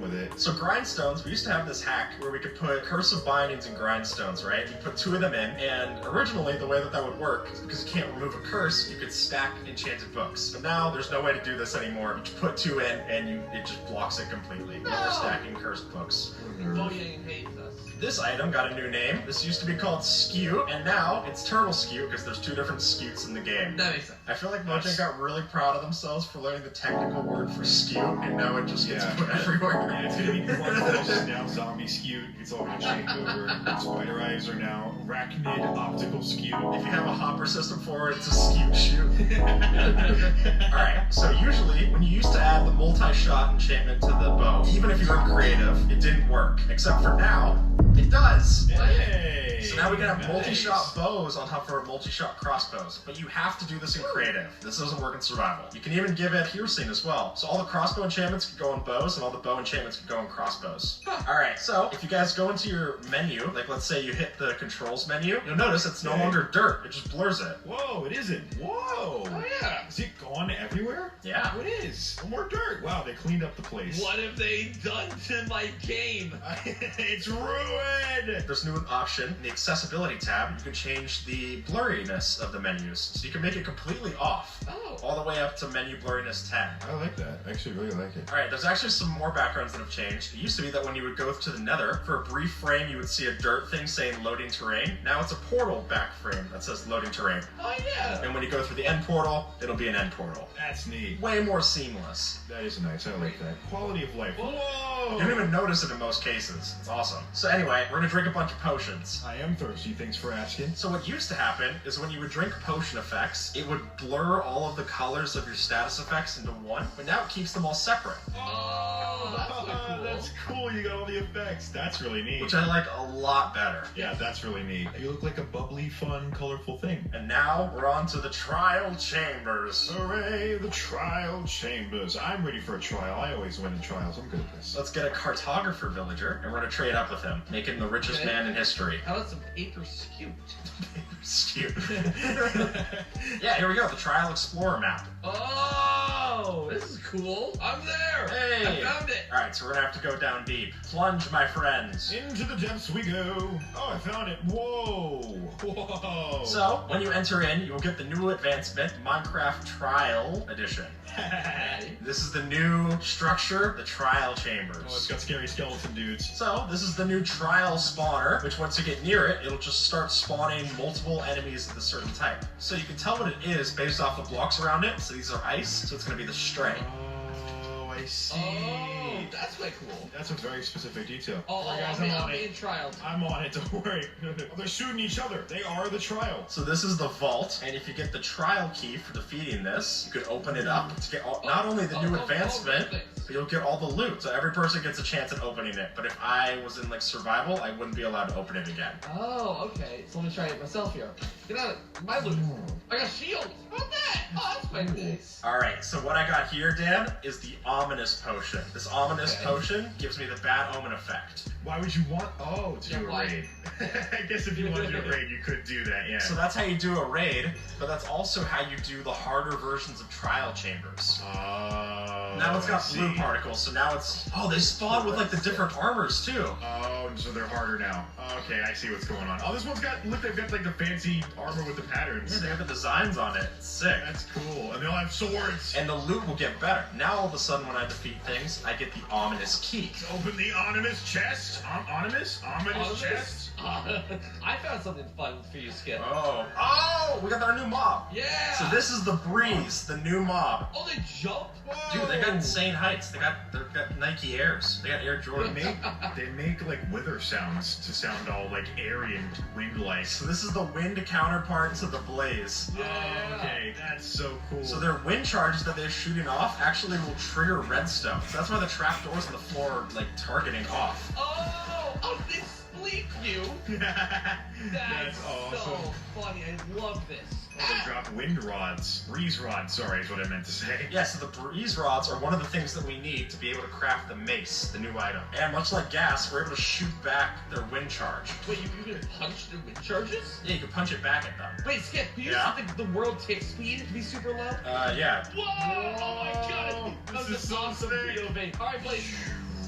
with it. So grindstones, we used to have this hack where we could put cursive bindings in grindstones, right? You put 2 of them in, and originally the way that would work is because you can't remove a curse, you could stack enchanted books. But now there's no way to do this anymore. You just put 2 in, and it just blocks it completely. No more stacking cursed books. Mojang hates us. This item got a new name. This used to be called Skew, and now it's Turtle Skew because there's 2 different Skewts in the game. That makes sense. I feel like Mojang got really proud of themselves for learning the technical word for skew, and now it just gets put everywhere. Yeah, it's gonna be one now zombie skew. It's all gonna change over. Spider eyes are now arachnid optical skew. If you have a hopper system for it, it's a skew shoot. Alright, so usually when you used to add the multi-shot enchantment to the bow, even if you were creative, it didn't work. Except for now, it does. Hey! So now we can have multi-shot bows on top of our multi-shot crossbows. But you have to do this in creative. This doesn't work in survival. You can even give it piercing as well. So all the crossbow enchantments can go on bows, and all the bow enchantments can go on crossbows. Alright, so if you guys go into your menu, like let's say you hit the controls menu, you'll notice it's no longer dirt. It just blurs it. Whoa, it isn't. Whoa! Oh, yeah. Is it gone everywhere? Yeah. Oh, it is. No more dirt. Wow, they cleaned up the place. What have they done to my game? It's ruined! There's a new option in the accessibility tab. You can change the blurriness of the menus. So you can make it completely off. Oh. All the way up to menu blurriness 10. I like that. I actually really like it. Alright, there's actually some more backgrounds that have changed. It used to be that when you would go to the nether, for a brief frame you would see a dirt thing saying loading terrain. Now it's a portal back frame that says loading terrain. Oh, yeah. And when you go through the end portal, it'll be an end portal. That's neat. Way more seamless. That is nice. I like that. Quality of life. Whoa! You don't even notice it in most cases. It's awesome. So anyway, we're gonna drink a bunch of potions. I am thirsty, thanks for asking. So what used to happen is when you would drink potion effects, it would blur all of the colors of your status effects into one, but now it keeps them all separate. Oh, that's really cool. That's the effects. That's really neat. which I like a lot better. Yeah, that's really neat. You look like a bubbly, fun, colorful thing. And now we're on to the trial chambers. Hooray, the trial chambers. I'm ready for a trial. I always win in trials. I'm good at this. Let's get a cartographer villager, and we're gonna trade up with him, make him the richest man in history. How about some paper scoot? Skew. Yeah, here we go, the trial explorer map. Oh, this is cool. I'm there. Hey. I found it. All right, so we're gonna have to go down deep. Plunge, my friends. Into the depths we go. Oh, I found it. Whoa. Whoa. So, when you enter in, you'll get the new advancement, Minecraft Trial Edition. This is the new structure, the trial chambers. Oh, it's got scary skeleton dudes. So, this is the new trial spawner, which once you get near it, it'll just start spawning multiple enemies of a certain type. So you can tell what it is based off the blocks around it. So these are ice, so it's going to be the stray. Oh, I see. Oh, that's way cool. That's a very specific detail. Oh, All right, guys, I'm on it. being trialed. I'm on it, don't worry. They're shooting each other. They are the trial. So this is the vault, and if you get the trial key for defeating this, you could open it up to get not only the new advancement, but you'll get all the loot. So every person gets a chance at opening it. But if I was in like survival, I wouldn't be allowed to open it again. Oh, okay. So let me try it myself here. Get out of my loot. I got shield. How about that? Oh, that's quite nice. All right, so what I got here, Dan, is the ominous potion. This ominous potion gives me the bad omen effect. Why would you want? Oh, to do a why? raid. I guess if you wanted to do a raid, you could do that. Yeah. So that's how you do a raid, but that's also how you do the harder versions of trial chambers. Oh. Now it's got I blue see. particles, so now it's they spawn with like the different armors too. Oh, so they're harder now. Okay, I see what's going on. Oh, this one's got they've got like the fancy armor with the patterns. Yeah, they have the designs on it. It's sick. That's cool. And they all have swords. And the loot will get better. Now all of a sudden when I defeat things, I get the ominous key. Open the ominous chest. Ominous chest. I found something fun for you, Skip. Oh, we got our new mob. Yeah. So this is the Breeze, the new mob. Oh, they jump? Dude, they got insane heights. They've got Nike Airs. They got Air Jordan. They make like wither sounds to sound all like airy and wind-like. So this is the wind counterpart to the Blaze. Yeah. Okay, that's so cool. So their wind charges that they're shooting off actually will trigger redstone. So that's why the trapdoors on the floor are like targeting off. Oh, they spleep you. That's awesome. so funny. I love this. Oh, they drop wind rods. Breeze rods, sorry, is what I meant to say. Yeah, so the breeze rods are one of the things that we need to be able to craft the mace, the new item. And much like gas, we're able to shoot back their wind charge. Wait, you can punch the wind charges? Yeah, you can punch it back at them. Wait, Skip, can you set the world tick speed to be super low? Yeah. Whoa! Oh my god! This is so awesome POV. Alright, Blaze.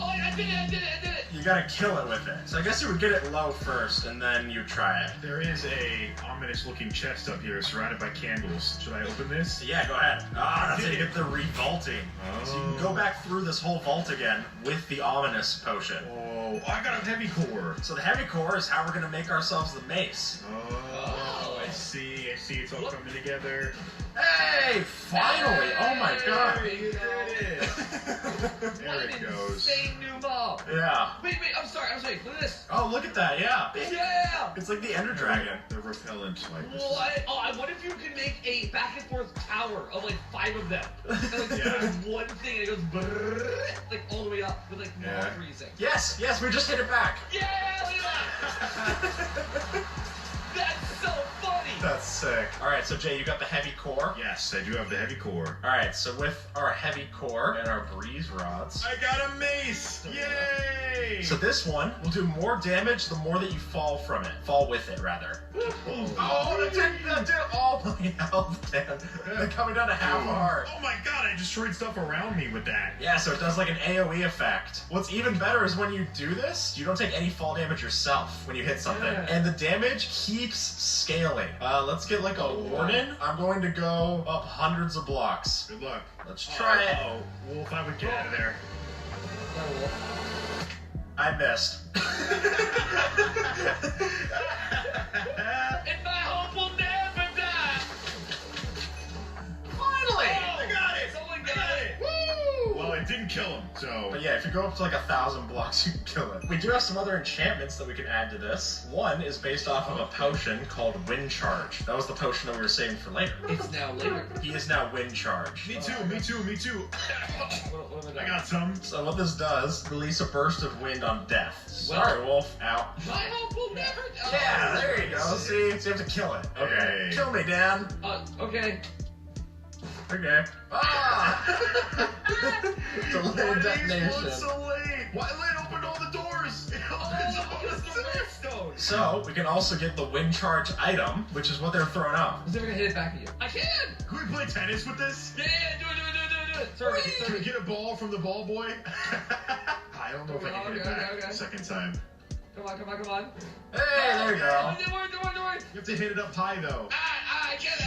Oh, I did it! You gotta kill it with it. So I guess you would get it low first, and then you try it. There is a ominous-looking chest up here surrounded by candles. Should I open this? Yeah, go ahead. That's how you get the revaulting. So you can go back through this whole vault again with the ominous potion. Oh, I got a heavy core. So the heavy core is how we're gonna make ourselves the mace. Oh, I see. It's all coming together. Hey, finally! Oh my god. There it goes. Insane new mob. Yeah. Wait, I'm sorry. Look at this. Oh, look at that, yeah. Yeah! It's like the Ender Dragon. They're repellent. Like this. What? Oh, I wonder if you can make a back and forth tower of like 5 of them. And, like, there's one thing and it goes brrrr, like all the way up with like more freezing. Yes, we just hit it back. Yeah, look at that. That's so funny. That's sick. All right, so Jay, you got the heavy core? Yes, I do have the heavy core. All right, so with our heavy core and our breeze rods. I got a mace! Yay! So this one will do more damage the more that you fall from it. Fall with it, rather. Oh, that did all my health, Dan. They're coming down to half a heart. Oh my god, I destroyed stuff around me with that. Yeah, so it does like an AoE effect. What's even better is when you do this, you don't take any fall damage yourself when you hit something. And the damage keeps scaling. Let's get like a warning. I'm going to go up hundreds of blocks. Good luck. Let's try it. Oh, Wolf, I would get out of there. I missed. And my hope will never die. Finally! I got it! Someone got it. Woo! Well, it didn't kill him, so. But yeah, if you go up to like 1,000 blocks, you can kill it. We do have some other enchantments that we can add to this. One is based off of a potion called Wind Charge. That was the potion that we were saving for later. It's now later. He is now Wind Charge. Me too. What am I got some. So what this does, release a burst of wind on death. Sorry, Wolf. Out. My hope will never die. Yeah, there you go. See? So you have to kill it. Okay. Hey. Kill me, Dan. Okay. Okay. Ah! Delayed detonation. So late. Why Lane opened all the doors? So, we can also get the Wind Charge item, which is what they're throwing out. Is it gonna hit it back at you? I can! Can we play tennis with this? Yeah, do it. Sorry. Can we get a ball from the ball boy? I don't know if I can hit it back second time. Come on. Hey, there you go. Don't worry. You have to hit it up high, though. I get it.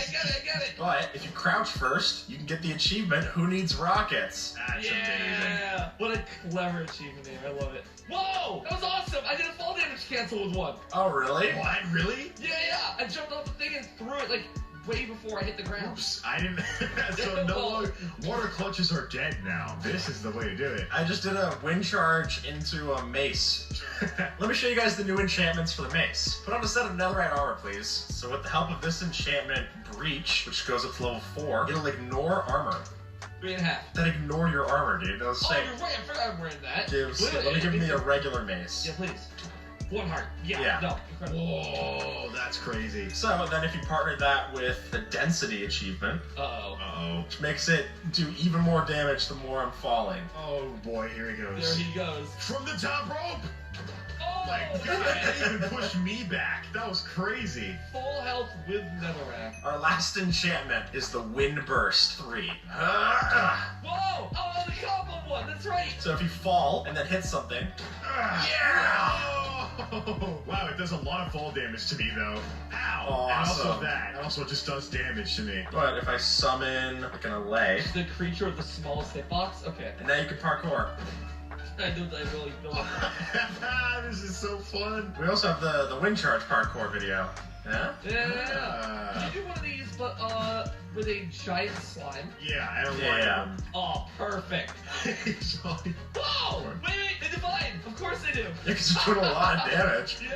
But, if you crouch first, you can get the achievement, Who Needs Rockets? That's amazing. Yeah! What a clever achievement name. I love it. Whoa! That was awesome! I did a fall damage cancel with one. Oh, really? What? Really? Yeah! I jumped off the thing and threw it, like, way before I hit the ground. Oops, I didn't. So no water clutches are dead now. This is the way to do it. I just did a Wind Charge into a mace. Let me show you guys the new enchantments for the mace. Put on a set of netherite armor, please. So with the help of this enchantment, Breach, which goes up to level 4, it'll ignore armor. 3.5. Then ignore your armor, dude. That was Oh, sick. you're right. I forgot I'm wearing that. Let me give me a regular mace. Yeah, please. 1 heart. Yeah. No, incredible. Whoa, that's crazy. So then if you partner that with the density achievement, which makes it do even more damage the more I'm falling. Oh boy, here he goes. There he goes. From the top rope! Oh My God, that even pushed me back. That was crazy. Full health with netherrack. Our last enchantment is the Wind Burst 3. Whoa! Oh, the combo one. That's right. So if you fall and then hit something, Oh, wow, it does a lot of fall damage to me, though. Ow! Awesome. And also that. It also just does damage to me. But if I summon like an allay, The creature with the smallest hitbox? Okay. and now you can parkour. I really feel This is so fun. We also have the Wind Charge parkour video. Yeah? Yeah. Can you do one of these, but with a giant slime? Yeah, I don't Yeah. like Oh, perfect. them. Whoa! Wait, they divide. Of course they do. Yeah, because you're doing a lot of damage. Yeah.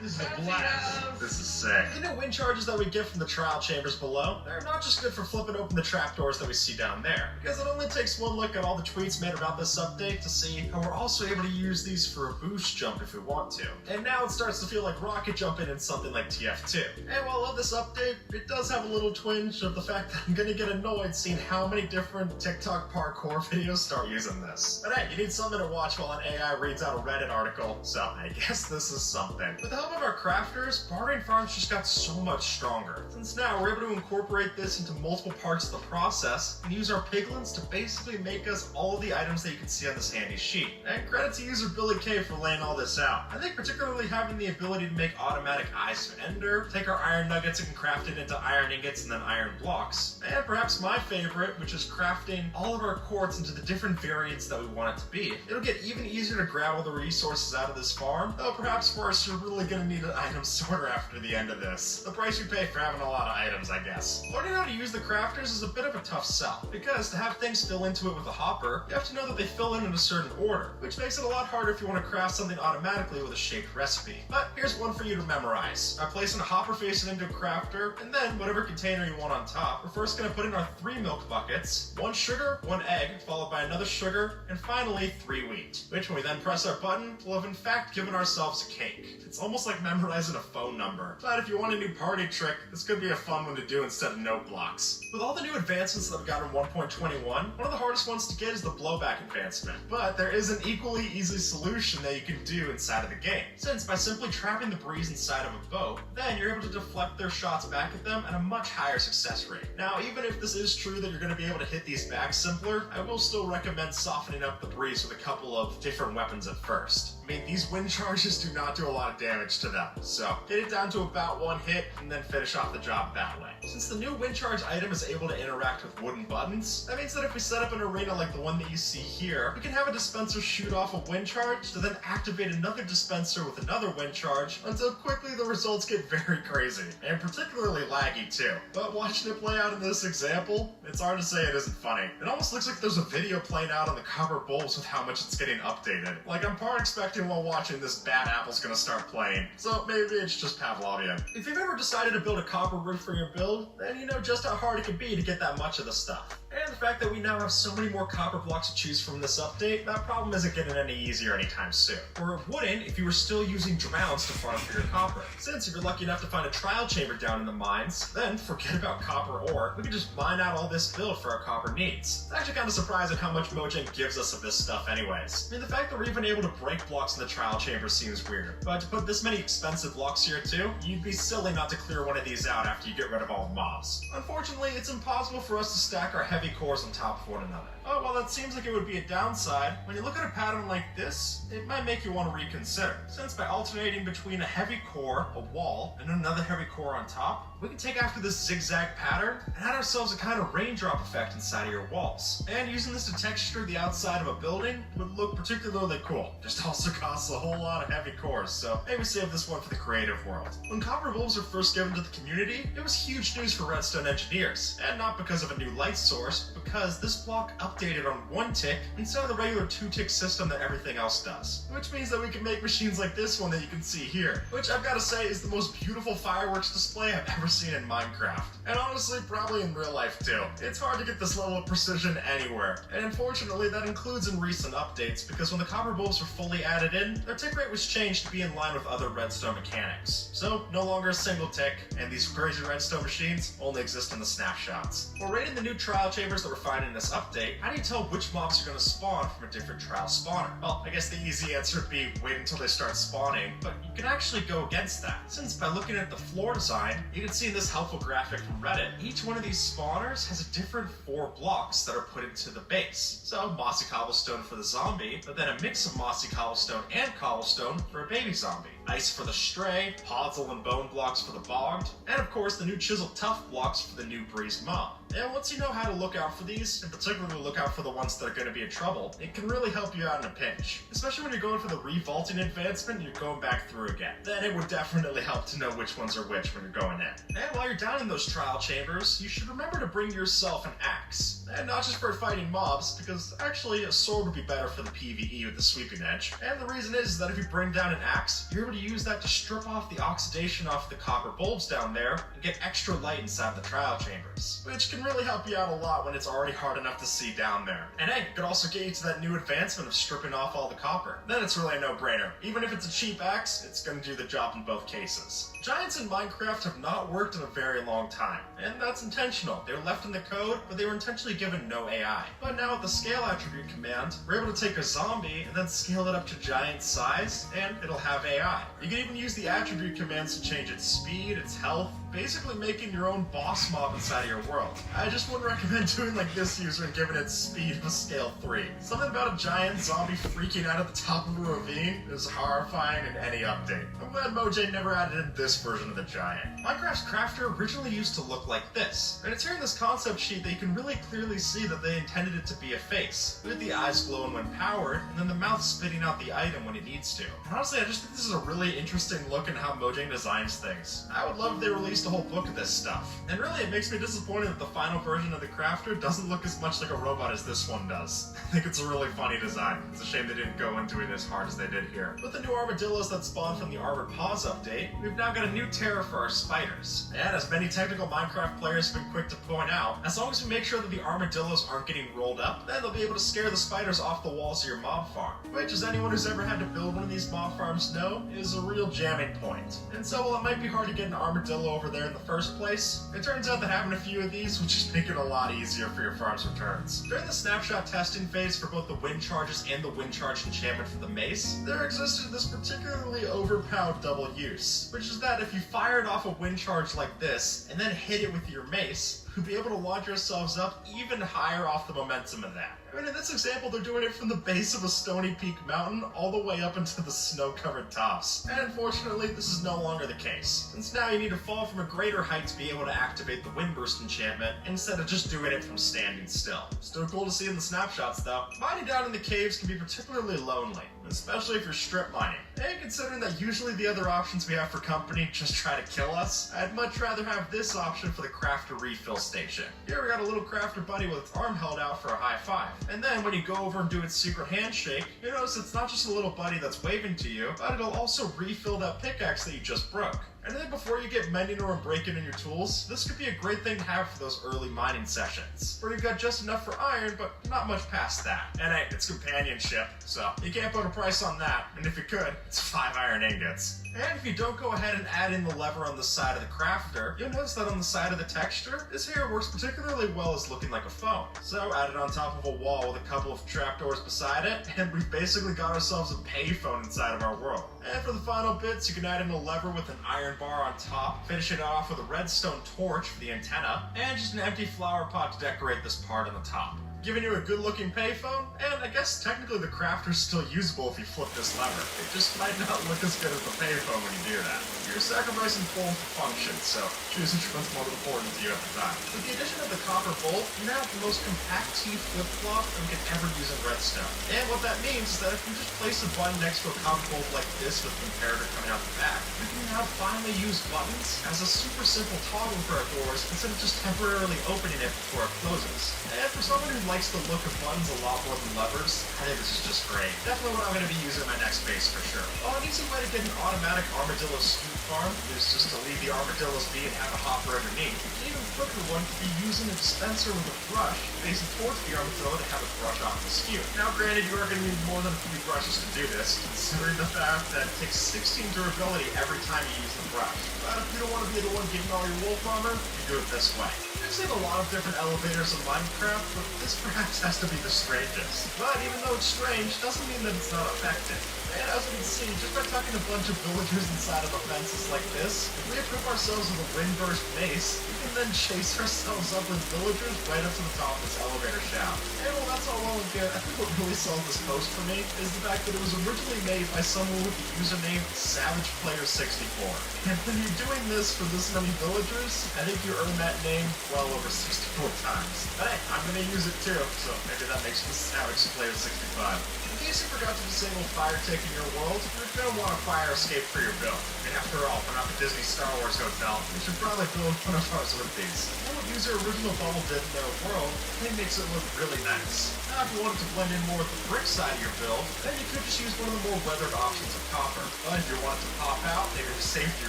This is a blast. This is sick. The new wind charges that we get from the trial chambers below, they're not just good for flipping open the trapdoors that we see down there, because it only takes one look at all the tweets made about this update to see how we're also able to use these for a boost jump if we want to. And now it starts to feel like rocket jumping in something like TF2. And while I love this update, it does have a little twinge of the fact that I'm gonna get annoyed seeing how many different TikTok parkour videos start using this. But hey, you need something to watch while an AI reads out a Reddit article, so I guess this is something. With the help of our crafters, Barbarian Farms just got so much stronger. Since now we're able to incorporate this into multiple parts of the process and use our piglins to basically make us all of the items that you can see on this handy sheet. And credit to user Billy K for laying all this out. I think particularly having the ability to make automatic Eyes of Ender, take our iron nuggets and craft it into iron ingots and then iron blocks, and perhaps my favorite, which is crafting all of our quartz into the different variants that we want it to be. It'll get even easier to grab all the resources out of this farm, though perhaps first you're really gonna need an item sorter after the end of this. The price you pay for having a lot of items, I guess. Learning how to use the crafters is a bit of a tough sell, because to have things fill into it with a hopper, you have to know that they fill in a certain order, which makes it a lot harder if you want to craft something automatically with a shaped recipe. But here's one for you to memorize. By placing a hopper facing into a crafter, and then whatever container you want on top, we're first going to put in our 3 milk buckets, 1 sugar, 1 egg, followed by another sugar, and finally 3 wheat, which when we then press our button, we'll have in fact given ourselves a cake. It's almost like memorizing a phone number. But if you want a new party trick, this could be a fun one to do instead of note blocks. With all the new advancements that we got in 1.21, one of the hardest ones to get is the blowback advancement. But there is an equally easy solution that you can do inside of the game. Since by simply trapping the breeze inside of a boat, then you're able to deflect their shots back at them at a much higher success rate. Now, even if this is true that you're going to be able to hit these back simpler, I will still recommend softening up the breeze with a couple of different weapons at first. I mean, these wind charges do not do a lot of damage to them, so get it down to about about one hit and then finish off the job that way. Since the new wind charge item is able to interact with wooden buttons, that means that if we set up an arena like the one that you see here, we can have a dispenser shoot off a wind charge to then activate another dispenser with another wind charge until quickly the results get very crazy, and particularly laggy too. But watching it play out in this example, it's hard to say it isn't funny. It almost looks like there's a video playing out on the copper bulbs with how much it's getting updated. Like I'm part expecting while watching this bad apple's gonna start playing, so maybe it's just Pavlovian. If you've ever decided to build a copper roof for your build, then you know just how hard it can be to get that much of the stuff. And the fact that we now have so many more copper blocks to choose from this update, that problem isn't getting any easier anytime soon. Or it wouldn't if you were still using drowns to farm for your copper. Since if you're lucky enough to find a trial chamber down in the mines, then forget about copper ore, we can just mine out all this build for our copper needs. It's actually kind of surprising how much Mojang gives us of this stuff anyways. I mean, the fact that we're even able to break blocks in the trial chamber seems weird, but to put this many expensive blocks here too, you'd be silly not to clear one of these out after you get rid of all the mobs. Unfortunately, it's impossible for us to stack our heavy cores on top of one another. Oh, well, that seems like it would be a downside. When you look at a pattern like this, it might make you want to reconsider. Since by alternating between a heavy core, a wall, and another heavy core on top, we can take after this zigzag pattern and add ourselves a kind of raindrop effect inside of your walls. And using this to texture the outside of a building would look particularly cool. Just also costs a whole lot of heavy cores, so maybe save this one for the creative world. When copper bulbs were first given to the community, it was huge news for Redstone engineers, and not because of a new light source, but because this block updated on 1 tick instead of the regular 2-tick system that everything else does. Which means that we can make machines like this one that you can see here, which I've got to say is the most beautiful fireworks display I've ever seen in Minecraft. And honestly, probably in real life too. It's hard to get this level of precision anywhere, and unfortunately that includes in recent updates, because when the copper bulbs were fully added in, their tick rate was changed to be in line with other redstone mechanics. So, no longer a single tick, and these crazy redstone machines only exist in the snapshots. While rating the new trial chambers that we're finding in this update, how do you tell which mobs are going to spawn from a different trial spawner? Well, I guess the easy answer would be wait until they start spawning, but you can actually go against that, since by looking at the floor design, you can see in this helpful graphic from Reddit, each one of these spawners has a different 4 blocks that are put into the base. So, mossy cobblestone for the zombie, but then a mix of mossy cobblestone and cobblestone for a baby zombie. Ice for the stray, podzol and bone blocks for the bogged, and of course the new chiseled tough blocks for the new breeze mob. And once you know how to look out for these, and particularly look out for the ones that are going to be in trouble, it can really help you out in a pinch. Especially when you're going for the revaulting advancement and you're going back through again. Then it would definitely help to know which ones are which when you're going in. And while you're down in those trial chambers, you should remember to bring yourself an axe. And not just for fighting mobs, because actually a sword would be better for the PvE with the sweeping edge. And the reason is that if you bring down an axe, you're able to use that to strip off the oxidation off the copper bulbs down there and get extra light inside the trial chambers, which can really help you out a lot when it's already hard enough to see down there. And hey, it could also get you to that new advancement of stripping off all the copper. Then it's really a no-brainer. Even if it's a cheap axe, it's going to do the job in both cases. Giants in Minecraft have not worked in a very long time, and that's intentional. They were left in the code, but they were intentionally given no AI. But now with the scale attribute command, we're able to take a zombie and then scale it up to giant size, and it'll have AI. You can even use the attribute commands to change its speed, its health, basically making your own boss mob inside of your world. I just wouldn't recommend doing like this user and giving it speed of a scale 3. Something about a giant zombie freaking out at the top of a ravine is horrifying in any update. I'm glad Mojang never added in this version of the giant. Minecraft's crafter originally used to look like this, and it's here in this concept sheet that you can really clearly see that they intended it to be a face, with the eyes glowing when powered, and then the mouth spitting out the item when it needs to. And honestly, I just think this is a really interesting look in how Mojang designs things. I would love if they released a whole book of this stuff. And really, it makes me disappointed that the final version of the crafter doesn't look as much like a robot as this one does. I think it's a really funny design. It's a shame they didn't go into it as hard as they did here. With the new armadillos that spawned from the Armored Paws update, we've now got a new terror for our spiders. And as many technical Minecraft players have been quick to point out, as long as we make sure that the armadillos aren't getting rolled up, then they'll be able to scare the spiders off the walls of your mob farm. Which, as anyone who's ever had to build one of these mob farms know, is a real jamming point. And so while it might be hard to get an armadillo over there in the first place, it turns out that having a few of these will just make it a lot easier for your farm's returns. During the snapshot testing phase for both the wind charges and the wind charge enchantment for the mace, there existed this particularly overpowered double use, which is that if you fired off a wind charge like this and then hit it with your mace, we'll be able to launch ourselves up even higher off the momentum of that. I mean, in this example, they're doing it from the base of a stony peak mountain all the way up into the snow-covered tops. And unfortunately, this is no longer the case, since now you need to fall from a greater height to be able to activate the Windburst enchantment instead of just doing it from standing still. Still cool to see in the snapshots though. Mining down in the caves can be particularly lonely, especially if you're strip mining. And considering that usually the other options we have for company just try to kill us, I'd much rather have this option for the crafter refill station. Here we got a little crafter buddy with its arm held out for a high five. And then when you go over and do its secret handshake, you notice it's not just a little buddy that's waving to you, but it'll also refill that pickaxe that you just broke. And then before you get mending or breaking in your tools, this could be a great thing to have for those early mining sessions, where you've got just enough for iron, but not much past that. And hey, it's companionship, so you can't put a price on that, and if you could, it's 5 iron ingots. And if you don't go ahead and add in the lever on the side of the crafter, you'll notice that on the side of the texture, this here works particularly well as looking like a phone. So add it on top of a wall with a couple of trapdoors beside it, and we've basically got ourselves a payphone inside of our world. And for the final bits, you can add in a lever with an iron bar on top, finishing it off with a redstone torch for the antenna, and just an empty flower pot to decorate this part on the top. Giving you a good looking payphone, and I guess technically the crafter's still usable if you flip this lever. It just might not look as good as the payphone when you do that. You're sacrificing form for function, so choose which one's more important to you at the time. With the addition of the copper bolt, you now have the most compact T flip-flop we can ever use in Redstone. And what that means is that if you just place a button next to a copper bolt like this with the comparator coming out the back, you can now finally use buttons as a super simple toggle for our doors instead of just temporarily opening it before it closes. And for someone who likes the look of buttons a lot more than levers, I think this is just great. Definitely what I'm going to be using in my next base for sure. Oh, an easy way to get an automatic armadillo scoop farm is just to leave the armadillos be and have a hopper underneath. An even quicker one could be using a dispenser with a brush facing towards the armadillo to have it brush off the skew. Now granted, you are going to need more than a few brushes to do this, considering the fact that it takes 16 durability every time you use the brush. But if you don't want to be the one getting all your wolf armor, you do it this way. I've seen a lot of different elevators in Minecraft, but this perhaps has to be the strangest. But even though it's strange, doesn't mean that it's not effective. And as you can see, just by tucking a bunch of villagers inside of the fences like this, if we equip ourselves with a Windburst mace, we can then chase ourselves up with villagers right up to the top of this elevator shaft. And while that's all well and good, I think what really sold this post for me is the fact that it was originally made by someone with the username SavagePlayer64. And when you're doing this for this many villagers, I think you earn that name well over 64 times. But hey, I'm gonna use it too, so maybe that makes me SavagePlayer65. In case you forgot to disable fire tick in your world, you're gonna want a fire escape for your build. I mean, after all, we're not the Disney Star Wars hotel. We should probably build one of ours with these. You won't use your original bubble dip in their world, it makes it look really nice. Now, if you wanted to blend in more with the brick side of your build, then you could just use one of the more weathered options of copper. But if you want it to pop out, maybe for safety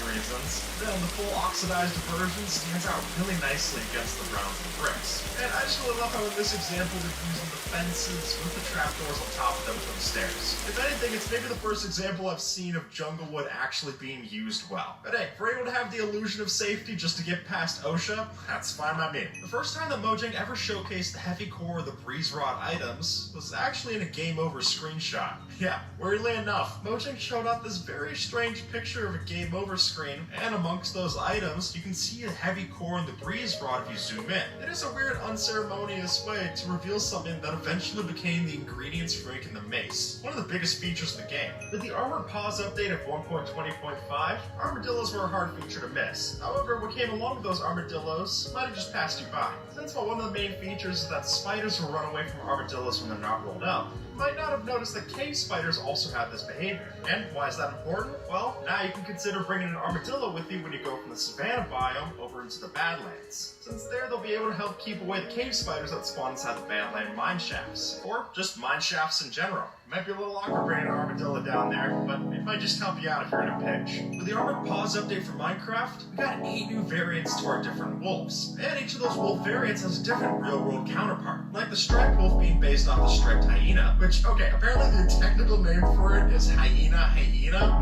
reasons, then the full oxidized version stands out really nicely against the browns and bricks. And I just really love how in this example they're using the fences with the trapdoors on top of them for the stairs. If anything, it's maybe the first example I've seen of Junglewood actually being used well. But hey, if we're able to have the illusion of safety just to get past OSHA, that's fine by me. The first time that Mojang ever showcased the heavy core of the Breeze Rod items was actually in a game over screenshot. Yeah, weirdly enough, Mojang showed up this very strange picture of a game over screen, and amongst those items, you can see a heavy core in the Breeze Rod if you zoom in. It is a weird, unceremonious way to reveal something that eventually became the ingredients for making the mace, one of the biggest features of the game. With the Armored Paws update of 1.20.5, armadillos were a hard feature to miss. However, what came along with those armadillos might have just passed you by. Since while one of the main features is that spiders will run away from armadillos when they're not rolled up, you might not have noticed that cave spiders also have this behavior. And why is that important? Well, now you can consider bringing an armadillo with you when you go from the savanna biome over into the Badlands, since there they'll be able to help keep away the cave spiders that spawn inside the Badland mine shafts, or just mine shafts in general. It might be a little awkward bringing an armadillo down there, but it might just help you out if you're in a pinch. With the Armored Paws update for Minecraft, we got 8 new variants to our different wolves, and each of those wolf variants has a different real-world counterpart, like the striped wolf being based off the striped hyena, which, okay, apparently the technical name for it is hyena,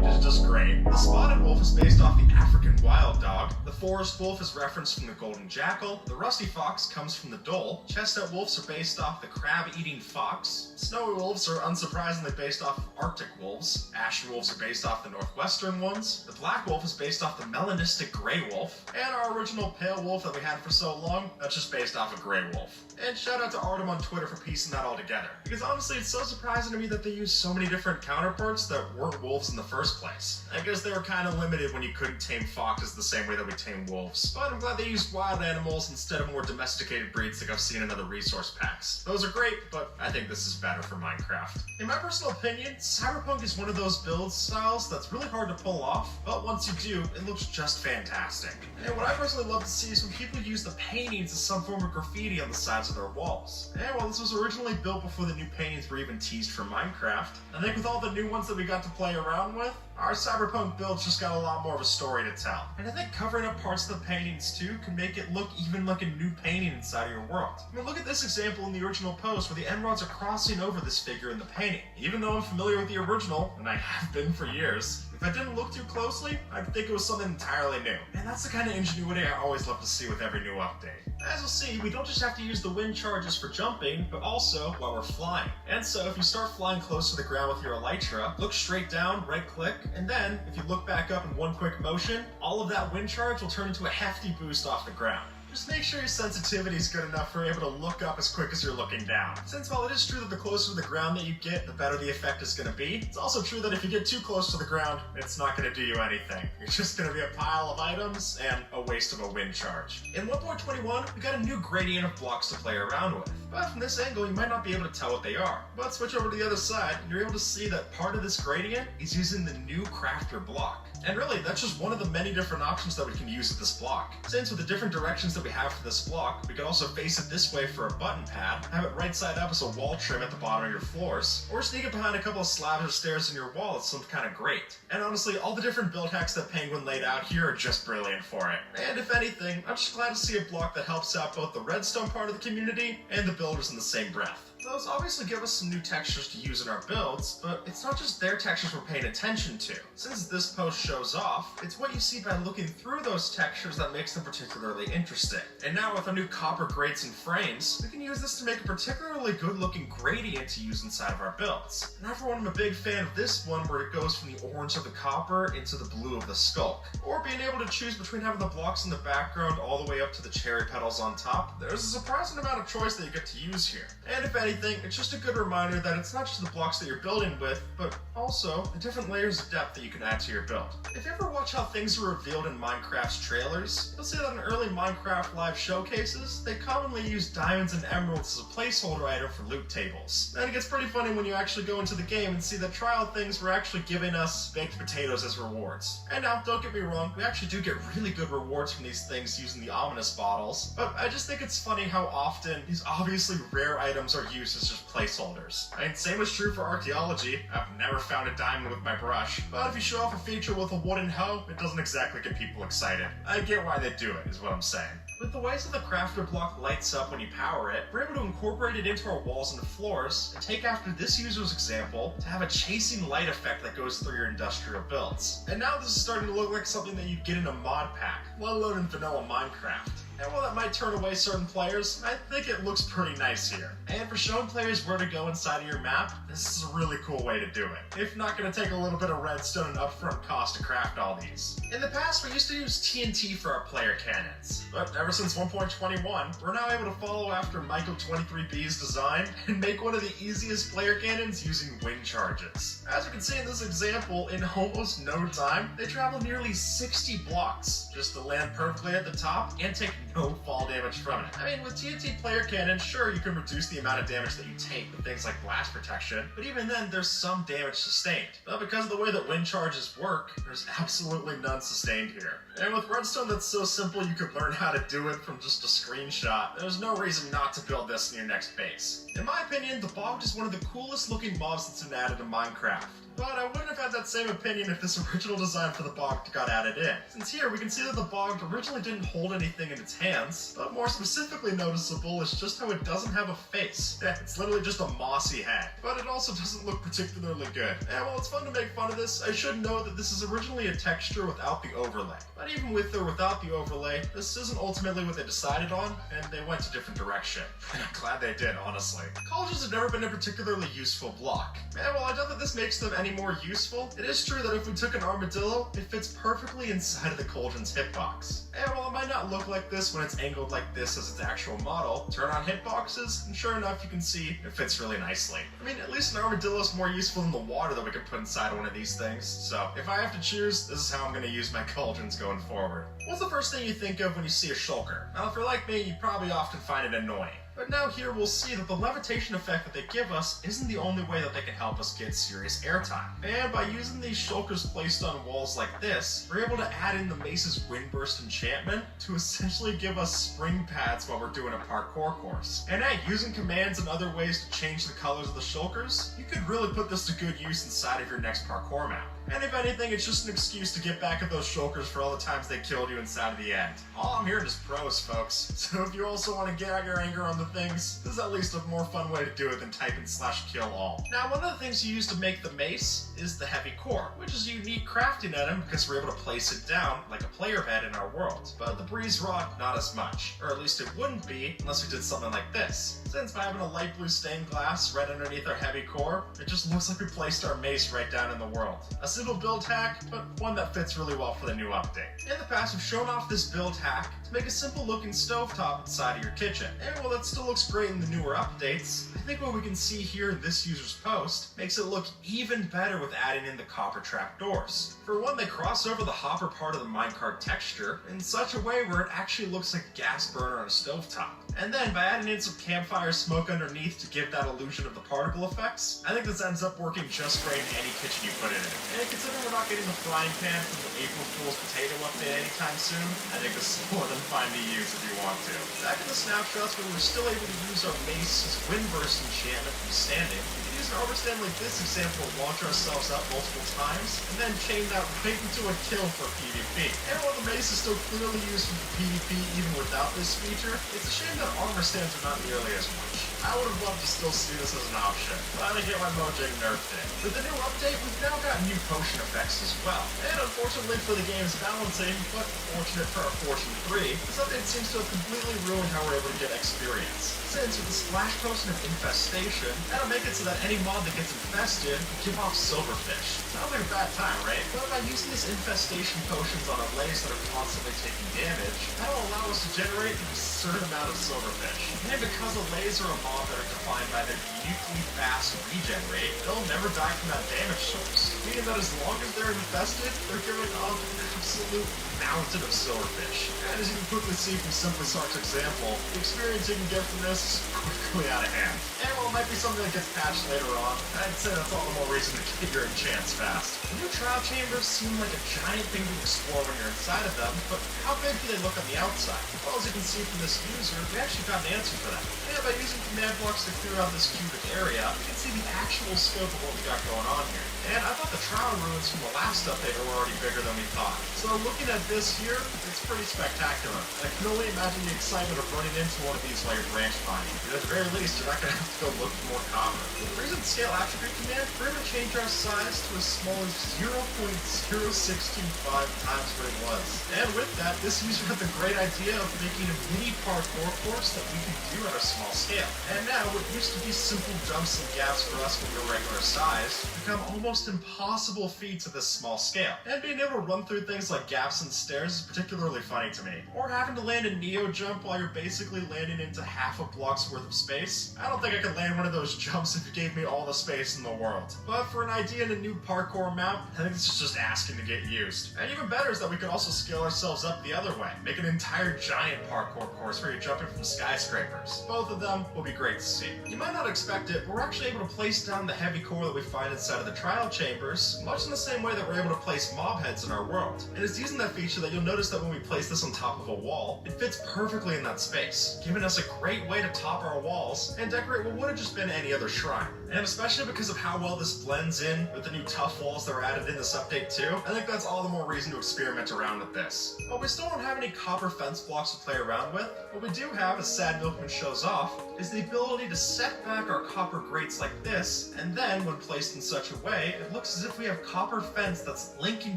which is just great. The spotted wolf is based off the African wild dog. The forest wolf is referenced from the golden jackal. The rusty fox comes from the dhole. Chestnut wolves are based off the crab-eating fox. Snowy wolves are unsurprisingly based off of Arctic wolves. Ashen wolves are based off the northwestern ones. The black wolf is based off the melanistic gray wolf. And our original pale wolf that we had for so long, that's just based off a gray wolf. And shout out to Artem on Twitter for piecing that all together. Because honestly, it's so surprising to me that they use so many different counterparts that weren't wolves in the first place. I guess they were kind of limited when you couldn't tame foxes the same way that we tame wolves. But I'm glad they used wild animals instead of more domesticated breeds like I've seen in other resource packs. Those are great, but I think this is better for Minecraft. In my personal opinion, Cyberpunk is one of those build styles that's really hard to pull off, but once you do, it looks just fantastic. And what I personally love to see is when people use the paintings as some form of graffiti on the sides of their walls. And while this was originally built before the new paintings were even teased for Minecraft, I think with all the new ones that we got to play around with, our Cyberpunk builds just got a lot more of a story to tell. And I think covering up parts of the paintings too can make it look even like a new painting inside of your world. I mean, look at this example in the original post where the End-Rods are crossing over this figure in the painting. Even though I'm familiar with the original, and I have been for years, if I didn't look too closely, I'd think it was something entirely new. And that's the kind of ingenuity I always love to see with every new update. As you'll see, we don't just have to use the wind charges for jumping, but also while we're flying. And so if you start flying close to the ground with your elytra, look straight down, right click, and then if you look back up in one quick motion, all of that wind charge will turn into a hefty boost off the ground. Just make sure your sensitivity is good enough for able to look up as quick as you're looking down. Since while it is true that the closer to the ground that you get, the better the effect is going to be, it's also true that if you get too close to the ground, it's not going to do you anything. You're just going to be a pile of items and a waste of a wind charge. In 1.21, we got a new gradient of blocks to play around with. But from this angle, you might not be able to tell what they are. But switch over to the other side, and you're able to see that part of this gradient is using the new crafter block. And really, that's just one of the many different options that we can use with this block. Since with the different directions that we have for this block, we can also face it this way for a button pad, have it right side up as a wall trim at the bottom of your floors, or sneak it behind a couple of slabs or stairs in your wall as some kind of grate. And honestly, all the different build hacks that Penguin laid out here are just brilliant for it. And if anything, I'm just glad to see a block that helps out both the redstone part of the community and the builders in the same breath. Those obviously give us some new textures to use in our builds, but it's not just their textures we're paying attention to. Since this post shows off, it's what you see by looking through those textures that makes them particularly interesting. And now with our new copper grates and frames, we can use this to make a particularly good looking gradient to use inside of our builds. And for one, I'm a big fan of this one where it goes from the orange of the copper into the blue of the skulk. Or being able to choose between having the blocks in the background all the way up to the cherry petals on top. There's a surprising amount of choice that you get to use here. And if anything, it's just a good reminder that it's not just the blocks that you're building with, but also the different layers of depth that you can add to your build. If you ever watch how things are revealed in Minecraft's trailers, you'll see that in early Minecraft live showcases, they commonly use diamonds and emeralds as a placeholder item for loot tables. And it gets pretty funny when you actually go into the game and see that trial things were actually giving us baked potatoes as rewards. And now, don't get me wrong, we actually do get really good rewards from these things using the ominous bottles, but I just think it's funny how often these obviously rare items are used as just placeholders. I mean, same is true for archaeology. I've never found a diamond with my brush, but if you show off a feature with a wooden hoe, it doesn't exactly get people excited. I get why they do it, is what I'm saying. With the ways that the crafter block lights up when you power it, we're able to incorporate it into our walls and the floors, and take after this user's example to have a chasing light effect that goes through your industrial builds. And now this is starting to look like something that you'd get in a mod pack, let alone in vanilla Minecraft. And while that might turn away certain players, I think it looks pretty nice here. And for showing players where to go inside of your map, this is a really cool way to do it. If not going to take a little bit of redstone and upfront cost to craft all these. In the past, we used to use TNT for our player cannons. But ever since 1.21, we're now able to follow after Michael 23B's design and make one of the easiest player cannons using wind charges. As you can see in this example, in almost no time, they travel nearly 60 blocks just to land perfectly at the top and take no fall damage from it. I mean, with TNT player cannons, sure, you can reduce the amount of damage that you take with things like blast protection, but even then, there's some damage sustained. But because of the way that wind charges work, there's absolutely none sustained here. And with redstone that's so simple you could learn how to do it from just a screenshot, there's no reason not to build this in your next base. In my opinion, the Bog is one of the coolest looking mobs that's been added to Minecraft. But I wouldn't have had that same opinion if this original design for the bog got added in. Since here we can see that the bog originally didn't hold anything in its hands, but more specifically noticeable is just how it doesn't have a face. Yeah, it's literally just a mossy head. But it also doesn't look particularly good. And while it's fun to make fun of this, I should note that this is originally a texture without the overlay. But even with or without the overlay, this isn't ultimately what they decided on, and they went a different direction. And I'm glad they did, honestly. Cauldrons have never been a particularly useful block. And while I doubt that this makes them any more useful, it is true that if we took an armadillo, it fits perfectly inside of the Cauldron's hitbox. And while it might not look like this when it's angled like this as its actual model, turn on hitboxes, and sure enough you can see it fits really nicely. I mean, at least an armadillo is more useful than the water that we could put inside one of these things, so if I have to choose, this is how I'm going to use my Cauldrons going forward. What's the first thing you think of when you see a shulker? Now if you're like me, you probably often find it annoying. But now here we'll see that the levitation effect that they give us isn't the only way that they can help us get serious airtime. And by using these shulkers placed on walls like this, we're able to add in the Mace's Windburst enchantment to essentially give us spring pads while we're doing a parkour course. And hey, using commands and other ways to change the colors of the shulkers, you could really put this to good use inside of your next parkour map. And if anything, it's just an excuse to get back at those shulkers for all the times they killed you inside of the end. All I'm hearing is pros, folks. So if you also want to get out your anger on the things, this is at least a more fun way to do it than typing /kill all. Now, one of the things you use to make the mace is the heavy core, which is a unique crafting item because we're able to place it down like a player head in our world. But the breeze rod, not as much. Or at least it wouldn't be unless we did something like this. Since by having a light blue stained glass right underneath our heavy core, it just looks like we placed our mace right down in the world. A simple build hack, but one that fits really well for the new update. In the past, we've shown off this build hack to make a simple looking stovetop inside of your kitchen. And while that still looks great in the newer updates, I think what we can see here in this user's post makes it look even better with adding in the copper trapdoors. For one, they cross over the hopper part of the minecart texture in such a way where it actually looks like a gas burner on a stovetop. And then by adding in some campfire smoke underneath to give that illusion of the particle effects, I think this ends up working just great in any kitchen you put it in. And considering we're not getting the frying pan from the April Fool's potato update anytime soon, I think this is more than fine to use if you want to. Back in the snapshots when we're still able to use our Mace's Windburst enchantment from standing, we can use an overstand like this example to launch ourselves up multiple times, and then chain that right into a kill for PvP. And while the Mace is still clearly used for PvP even without this feature, it's a shame that armor stands are not nearly as much. I would have loved to still see this as an option, but I get why Mojang nerfed it. With the new update, we've now got new potion effects as well. And unfortunately for the game's balancing, but fortunate for our Fortune 3, this update seems to have completely ruined how we're able to get experience. Since with the splash potion of Infestation, that'll make it so that any mob that gets infested will give off silverfish. Sounds like a bad time, right? But by using these infestation potions on allays that are constantly taking damage, that'll allow us to generate an absurd amount of silverfish. And because allays are a mob that are defined by their uniquely fast regen rate, they'll never die from that damage source. Meaning that as long as they're infested, they're giving off an absolute mountain of silverfish. And as you can quickly see from Simply Sark's example, the experience you can get from this is quickly out of hand. And while it might be something that gets patched later on, I'd say that's all the more reason to get your enchants fast. The new trial chambers seem like a giant thing to explore when you're inside of them, but how big do they look on the outside? Well, as you can see from this user, we actually got an answer for that. And by using command blocks to clear out this cubic area, you can see the actual scope of what we got going on here. And I thought the trial ruins from the last update were already bigger than we thought. So looking at this here, it's pretty spectacular. I can only imagine the excitement of running into one of these while you're branch finding. At the very least, you're not going to have to go look for more copper. With the Reason Scale Attribute command, we're going to change our size to as small as 0.065 times what it was. And with that, this user had the great idea of making a mini parkour course that we can do at a small scale. And now, what used to be simple jumps and gaps for us when we were regular size, become almost impossible feats at this small scale. And being able to run through things like gaps and stairs is particularly funny to me. Or having to land a Neo jump while you're basically landing into half a block's worth of space. I don't think I could land one of those jumps if you gave me all the space in the world. But for an idea in a new parkour map, I think this is just asking to get used. And even better is that we could also scale ourselves up the other way. Make an entire giant parkour course where you're jumping from skyscrapers. Both of them will be great to see. You might not expect it, but we're actually able to place down the heavy core that we find inside of the trial chambers, much in the same way that we're able to place mob heads in our world. And it's using that feature that you'll notice that when we place this on top of a wall, it fits perfectly in that space, giving us a great way to top our walls and decorate what would have just been any other shrine. And especially because of how well this blends in with the new tough walls that were added in this update too, I think that's all the more reason to experiment around with this. But we still don't have any copper fence blocks to play around with. What we do have, as Sad Milkman shows off, is the ability to set back our copper grates like this, and then when placed in such a way, it looks as if we have copper fence that's linking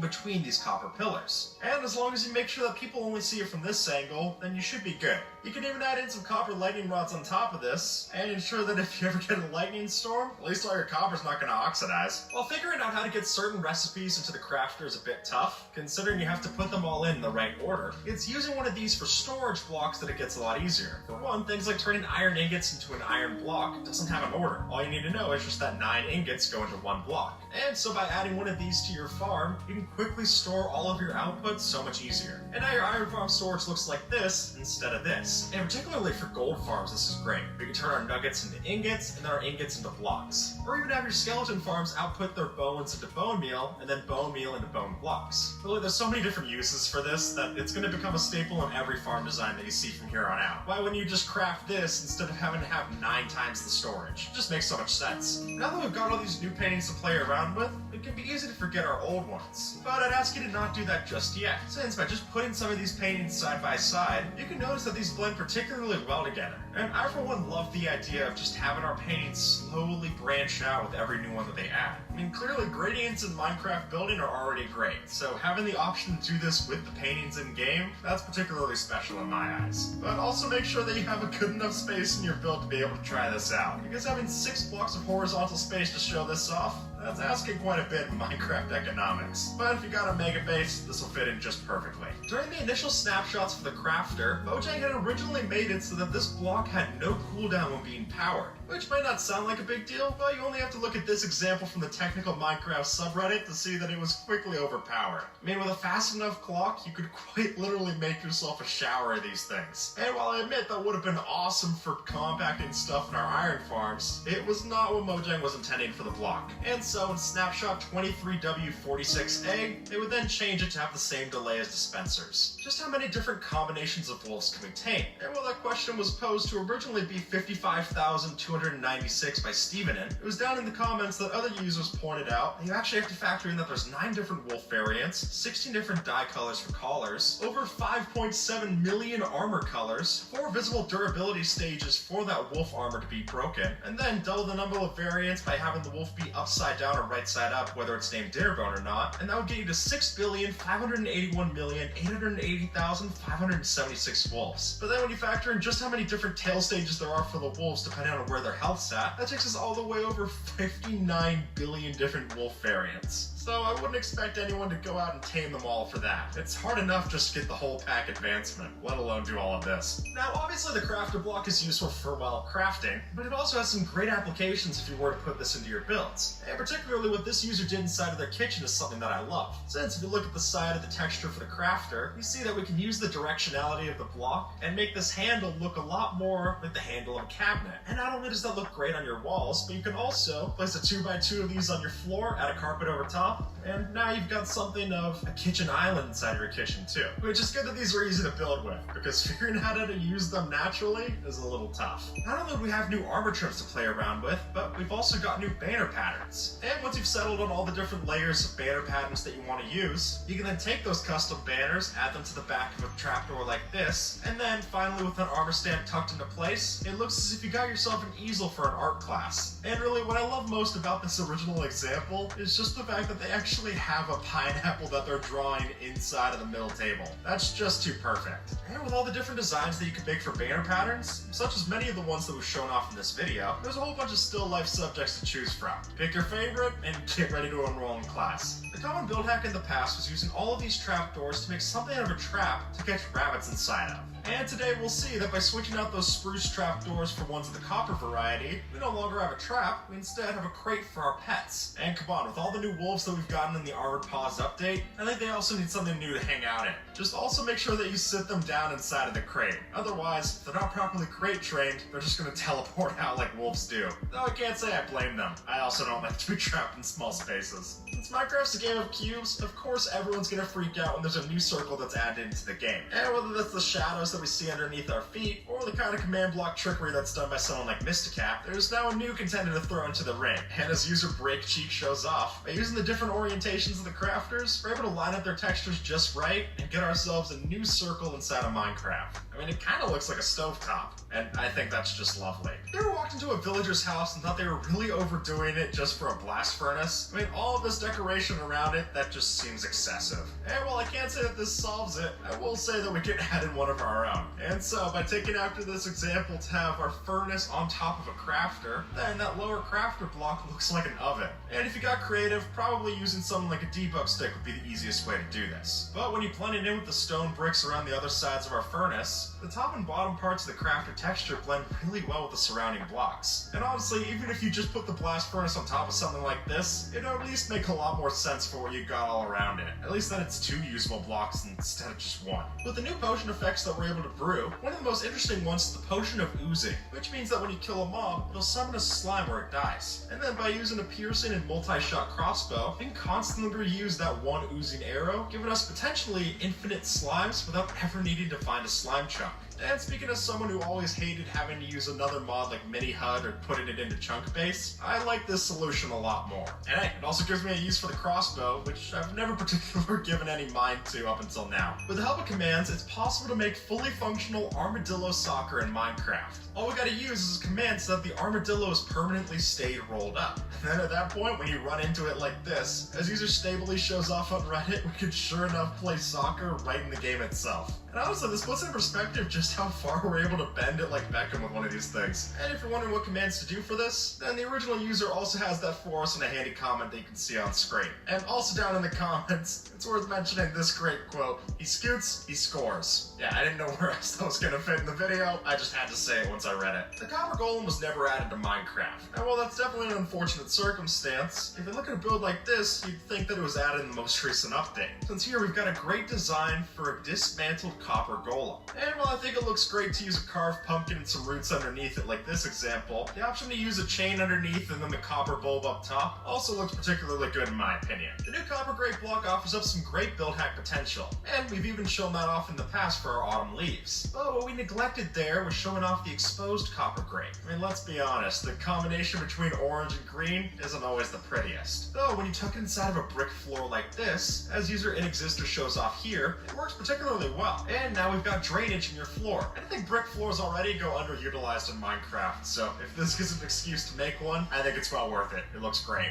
between these copper pillars. And as long as you make sure that people only see it from this angle, then you should be good. You can even add in some copper lightning rods on top of this, and ensure that if you ever get a lightning storm, at least all your copper's not going to oxidize. While figuring out how to get certain recipes into the crafter is a bit tough, considering you have to put them all in the right order, it's using one of these for storage blocks that it gets a lot easier. For one, things like turning iron ingots into an iron block doesn't have an order. All you need to know is just that 9 ingots go into one block. And so by adding one of these to your farm, you can quickly store all of your outputs so much easier. And now your iron farm storage looks like this instead of this. And particularly for gold farms, this is great. We can turn our nuggets into ingots, and then our ingots into blocks. Or even have your skeleton farms output their bones into bone meal, and then bone meal into bone blocks. Really, there's so many different uses for this that it's going to become a staple in every farm design that you see from here on out. Why wouldn't you just craft this instead of having to have 9 times the storage? It just makes so much sense. Now that we've got all these new paintings to play around with, it can be easy to forget our old ones. But I'd ask you to not do that just yet, since by just putting some of these paintings side by side, you can notice that these blend particularly well together. And I for one love the idea of just having our paintings slowly branch out with every new one that they add. I mean, clearly gradients in Minecraft building are already great, so having the option to do this with the paintings in game, that's particularly special in my eyes. But also make sure that you have a good enough space in your build to be able to try this out, because having 6 blocks of horizontal space to show this off, that's asking quite a bit in Minecraft economics. But if you got a mega base, this will fit in just perfectly. During the initial snapshots for the crafter, Mojang had originally made it so that this block had no cooldown when being powered, which might not sound like a big deal, but you only have to look at this example from the Technical Minecraft subreddit to see that it was quickly overpowered. I mean, with a fast enough clock, you could quite literally make yourself a shower of these things. And while I admit that would have been awesome for compacting stuff in our iron farms, it was not what Mojang was intending for the block. And so in Snapshot 23W46A, they would then change it to have the same delay as dispensers. Just how many different combinations of wolves can we tame? And while that question was posed to originally be 55,296 by Stevenin, it was down in the comments that other users pointed out that you actually have to factor in that there's 9 different wolf variants, 16 different dye colors for collars, over 5.7 million armor colors, 4 visible durability stages for that wolf armor to be broken, and then double the number of variants by having the wolf be upside down or right side up, whether it's named Dinnerbone or not, and that would get you to 6,581,880,576 wolves. But then when you factor in just how many different tail stages there are for the wolves depending on where their health's at, that takes us all the way over 59 billion different wolf variants. So I wouldn't expect anyone to go out and tame them all for that. It's hard enough just to get the whole pack advancement, let alone do all of this. Now obviously the crafter block is useful for, well, crafting, but it also has some great applications if you were to put this into your builds. And particularly what this user did inside of their kitchen is something that I love. Since if you look at the side of the texture for the crafter, you see that we can use the directionality of the block and make this handle look a lot more like the handle of a cabinet. And not only does that look great on your walls, but you can also place a 2x2 of these on your floor, add a carpet over top, and now you've got something of a kitchen island inside of your kitchen too. Which is good that these were easy to build with, because figuring out how to use them naturally is a little tough. Not only do we have new armor trims to play around with, but we've also got new banner patterns. And once you've settled on all the different layers of banner patterns that you want to use, you can then take those custom banners, add them to the back of a trapdoor like this, and then finally with an armor stand tucked into place, it looks as if you got yourself an easel for an art class. And really what I love most about this original example is just the fact that they actually have a pineapple that they're drawing inside of the middle table. That's just too perfect. And with all the different designs that you can make for banner patterns, such as many of the ones that we've shown off in this video, there's a whole bunch of still life subjects to choose from. Pick your favorite and get ready to enroll in class. The common build hack in the past was using all of these trapdoors to make something out of a trap to catch rabbits inside of. And today we'll see that by switching out those spruce trapdoors for ones of the copper variety, we no longer have a trap, we instead have a crate for our pets. And come on, with all the new wolves that we've gotten in the Armored Paws update, I think they also need something new to hang out in. Just also make sure that you sit them down inside of the crate. Otherwise, if they're not properly crate trained, they're just gonna teleport out like wolves do. Though I can't say I blame them. I also don't like to be trapped in small spaces. Since Minecraft's a game of cubes, of course everyone's gonna freak out when there's a new circle that's added into the game. And whether that's the shadows that we see underneath our feet, or the kind of command block trickery that's done by someone like Mysticat, there's now a new contender to throw into the ring. And as user Break Cheek shows off, by using the different orientations of the crafters, we're able to line up their textures just right and get ourselves a new circle inside of Minecraft. I mean, it kind of looks like a stovetop, and I think that's just lovely. You ever walked into a villager's house and thought they were really overdoing it just for a blast furnace? I mean, all of this decoration around it, that just seems excessive. And while I can't say that this solves it, I will say that we can add in one of our own. And so, by taking after this example to have our furnace on top of a crafter, then that lower crafter block looks like an oven. And if you got creative, probably using something like a debug stick would be the easiest way to do this. But when you blend it in with the stone bricks around the other sides of our furnace, the top and bottom parts of the crafter texture blend really well with the surrounding blocks. And honestly, even if you just put the blast furnace on top of something like this, it'd at least make a lot more sense for what you got all around it. At least then it's 2 usable blocks instead of just 1. With the new potion effects that we're able to brew, one of the most interesting ones is the potion of oozing, which means that when you kill a mob, it'll summon a slime where it dies. And then by using a piercing and multi-shot crossbow, we can constantly reuse that one oozing arrow, giving us potentially infinite slimes without ever needing to find a slime chunk. And speaking as someone who always hated having to use another mod like Mini HUD or putting it into chunk base, I like this solution a lot more. And hey, it also gives me a use for the crossbow, which I've never particularly given any mind to up until now. With the help of commands, it's possible to make fully functional armadillo soccer in Minecraft. All we gotta use is a command so that the armadillo is permanently stayed rolled up. And then at that point, when you run into it like this, as user stably shows off on Reddit, we could sure enough play soccer right in the game itself. And honestly, this puts in perspective just how far we're able to bend it like Beckham with one of these things. And if you're wondering what commands to do for this, then the original user also has that for us in a handy comment that you can see on screen. And also down in the comments, it's worth mentioning this great quote: "He scoots, he scores." Yeah, I didn't know where else that was gonna fit in the video, I just had to say it once I read it. The Copper Golem was never added to Minecraft. And while that's definitely an unfortunate circumstance, if you look at a build like this, you'd think that it was added in the most recent update. Since here we've got a great design for a dismantled Copper Golem. And while I think it looks great to use a carved pumpkin and some roots underneath it like this example, the option to use a chain underneath and then the copper bulb up top also looks particularly good in my opinion. The new Copper Grate block offers up some great build hack potential, and we've even shown that off in the past for our autumn leaves. But what we neglected there was showing off the exposed Copper Grate. I mean, let's be honest, the combination between orange and green isn't always the prettiest. Though when you tuck it inside of a brick floor like this, as user Inexister shows off here, it works particularly well. And now we've got drainage in your floor. And I think brick floors already go underutilized in Minecraft, so if this gives an excuse to make one, I think it's well worth it. It looks great.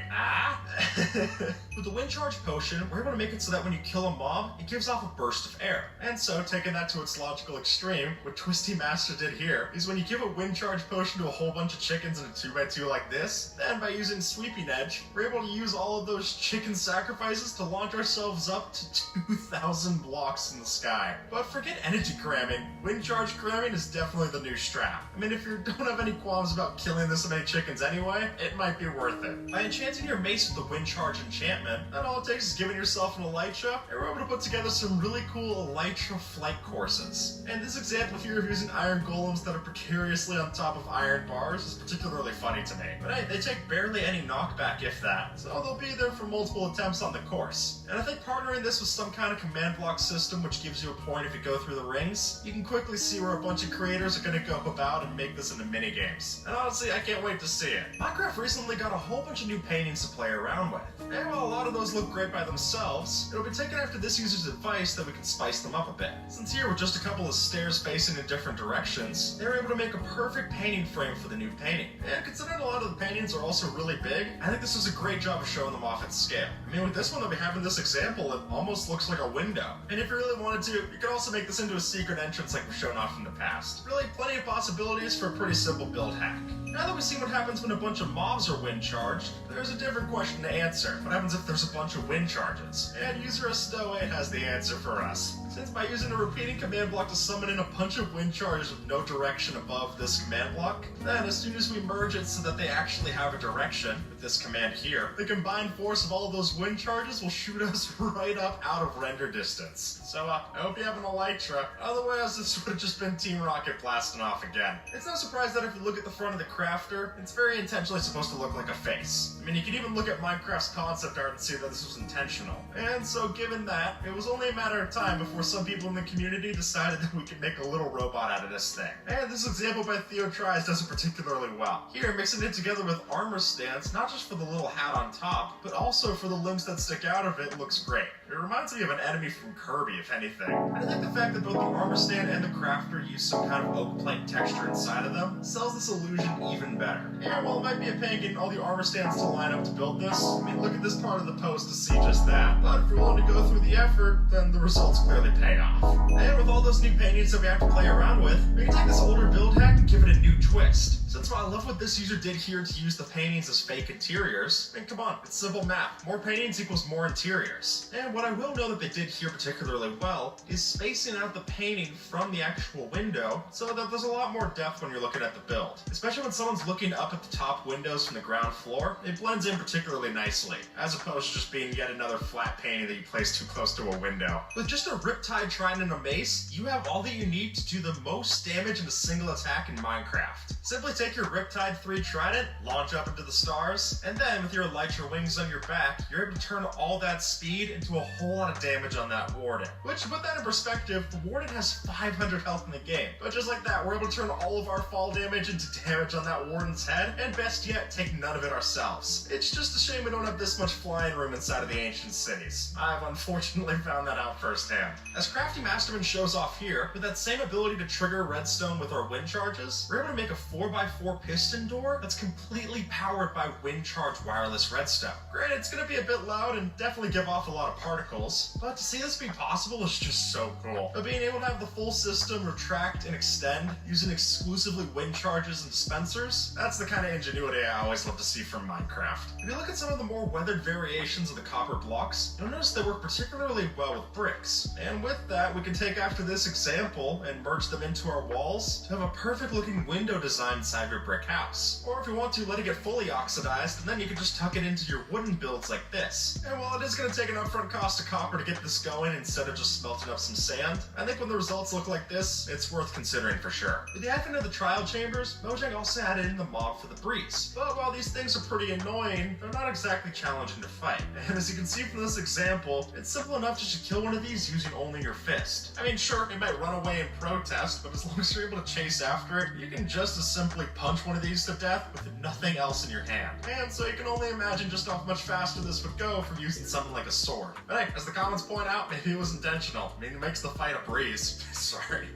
With the Wind Charge Potion, we're able to make it so that when you kill a mob, it gives off a burst of air. And so, taking that to its logical extreme, what Twisty Master did here is when you give a Wind Charge Potion to a whole bunch of chickens in a 2x2 like this, then by using Sweeping Edge, we're able to use all of those chicken sacrifices to launch ourselves up to 2,000 blocks in the sky. But forget energy cramming. Wind Charge cramming is definitely the new strap. I mean, if you don't have any qualms about killing this many chickens anyway, it might be worth it. By enchanting your mace with the Wind Charge enchantment, then all it takes is giving yourself an Elytra, and we're able to put together some really cool Elytra flight courses. And this example here of using iron golems that are precariously on top of iron bars is particularly funny to me. But hey, they take barely any knockback if that, so they'll be there for multiple attempts on the course. And I think partnering this with some kind of command block system which gives you a point if you go through the rings, you can quickly see where a bunch of creators are going to go about and make this into mini games. And honestly, I can't wait to see it. Minecraft recently got a whole bunch of new paintings to play around with. And while a lot of those look great by themselves, it'll be taken after this user's advice that we can spice them up a bit. Since here with just a couple of stairs facing in different directions, they were able to make a perfect painting frame for the new painting. And considering a lot of the paintings are also really big, I think this was a great job of showing them off at scale. I mean, with this one that we have in this example, it almost looks like a window. And if you really wanted to, you could also make this into a secret entrance like we've shown off in the past. Really, plenty of possibilities for a pretty simple build hack. Now that we've seen what happens when a bunch of mobs are wind charged, there's a different question to answer. What happens if there's a bunch of wind charges? And user Astoe has the answer for us. Since by using a repeating command block to summon in a bunch of wind charges with no direction above this command block, then as soon as we merge it so that they actually have a direction, with this command here, the combined force of all of those wind charges will shoot us right up out of render distance. So I hope you have an Elytra, otherwise this would have just been Team Rocket blasting off again. It's no surprise that if you look at the front of the crafter, it's very intentionally supposed to look like a face. I mean, you can even look at Minecraft's concept art and see that this was intentional. And so given that, it was only a matter of time before some people in the community decided that we could make a little robot out of this thing. And this example by Theo Tries does it particularly well. Here, mixing it together with armor stance, not just for the little hat on top, but also for the limbs that stick out of it, looks great. It reminds me of an enemy from Kirby, if anything. And I think the fact that both the armor stand and the crafter use some kind of oak plank texture inside of them sells this illusion even better. And while it might be a pain getting all the armor stands to line up to build this, I mean, look at this part of the post to see just that. But if you're willing to go through the effort, then the results clearly pay off. And with all those new paintings that we have to play around with, we can take this older build hack and give it a new twist. Since I love what this user did here to use the paintings as fake interiors, I mean, come on, it's simple math. More paintings equals more interiors. And what I will know that they did here particularly well is spacing out the painting from the actual window so that there's a lot more depth when you're looking at the build. Especially when someone's looking up at the top windows from the ground floor, it blends in particularly nicely, as opposed to just being yet another flat painting that you place too close to a window. With just a Riptide Trident and a mace, you have all that you need to do the most damage in a single attack in Minecraft. Simply take your Riptide 3 Trident, launch up into the stars, and then with your Elytra wings on your back, you're able to turn all that speed into a whole lot of damage on that Warden. Which, to put that in perspective, the Warden has 500 health in the game. But just like that, we're able to turn all of our fall damage into damage on that Warden's head, and best yet, take none of it ourselves. It's just a shame we don't have this much flying room inside of the ancient cities. I've unfortunately found that out firsthand. As Crafty Masterman shows off here, with that same ability to trigger redstone with our wind charges, we're able to make a 4x4 piston door that's completely powered by wind charge wireless redstone. Granted, it's gonna be a bit loud and definitely give off a lot of particles, but to see this be possible is just so cool. But being able to have the full system retract and extend using exclusively wind charges and dispensers, that's the kind of ingenuity I always love to see from Minecraft. If you look at some of the more weathered variations of the copper blocks, you'll notice they work particularly well with bricks. And with that, we can take after this example and merge them into our walls to have a perfect looking window design inside your brick house. Or if you want to, let it get fully oxidized, and then you can just tuck it into your wooden builds like this. And while it is going to take an upfront cost of copper to get this going instead of just smelting up some sand, I think when the results look like this, it's worth considering for sure. With the advent of the trial chambers, Mojang also added in the mob for the breeze. But while these things are pretty annoying, they're not exactly challenging to fight. And as you can see from this example, it's simple enough just to kill one of these using only your fist. I mean, sure, it might run away and protest, but as long as you're able to chase after it, you can just as simply punch one of these to death with nothing else in your hand. And so you can only imagine just how much faster this would go from using something like a sword. But hey, as the comments point out, maybe it was intentional. I mean, it makes the fight a breeze. Sorry.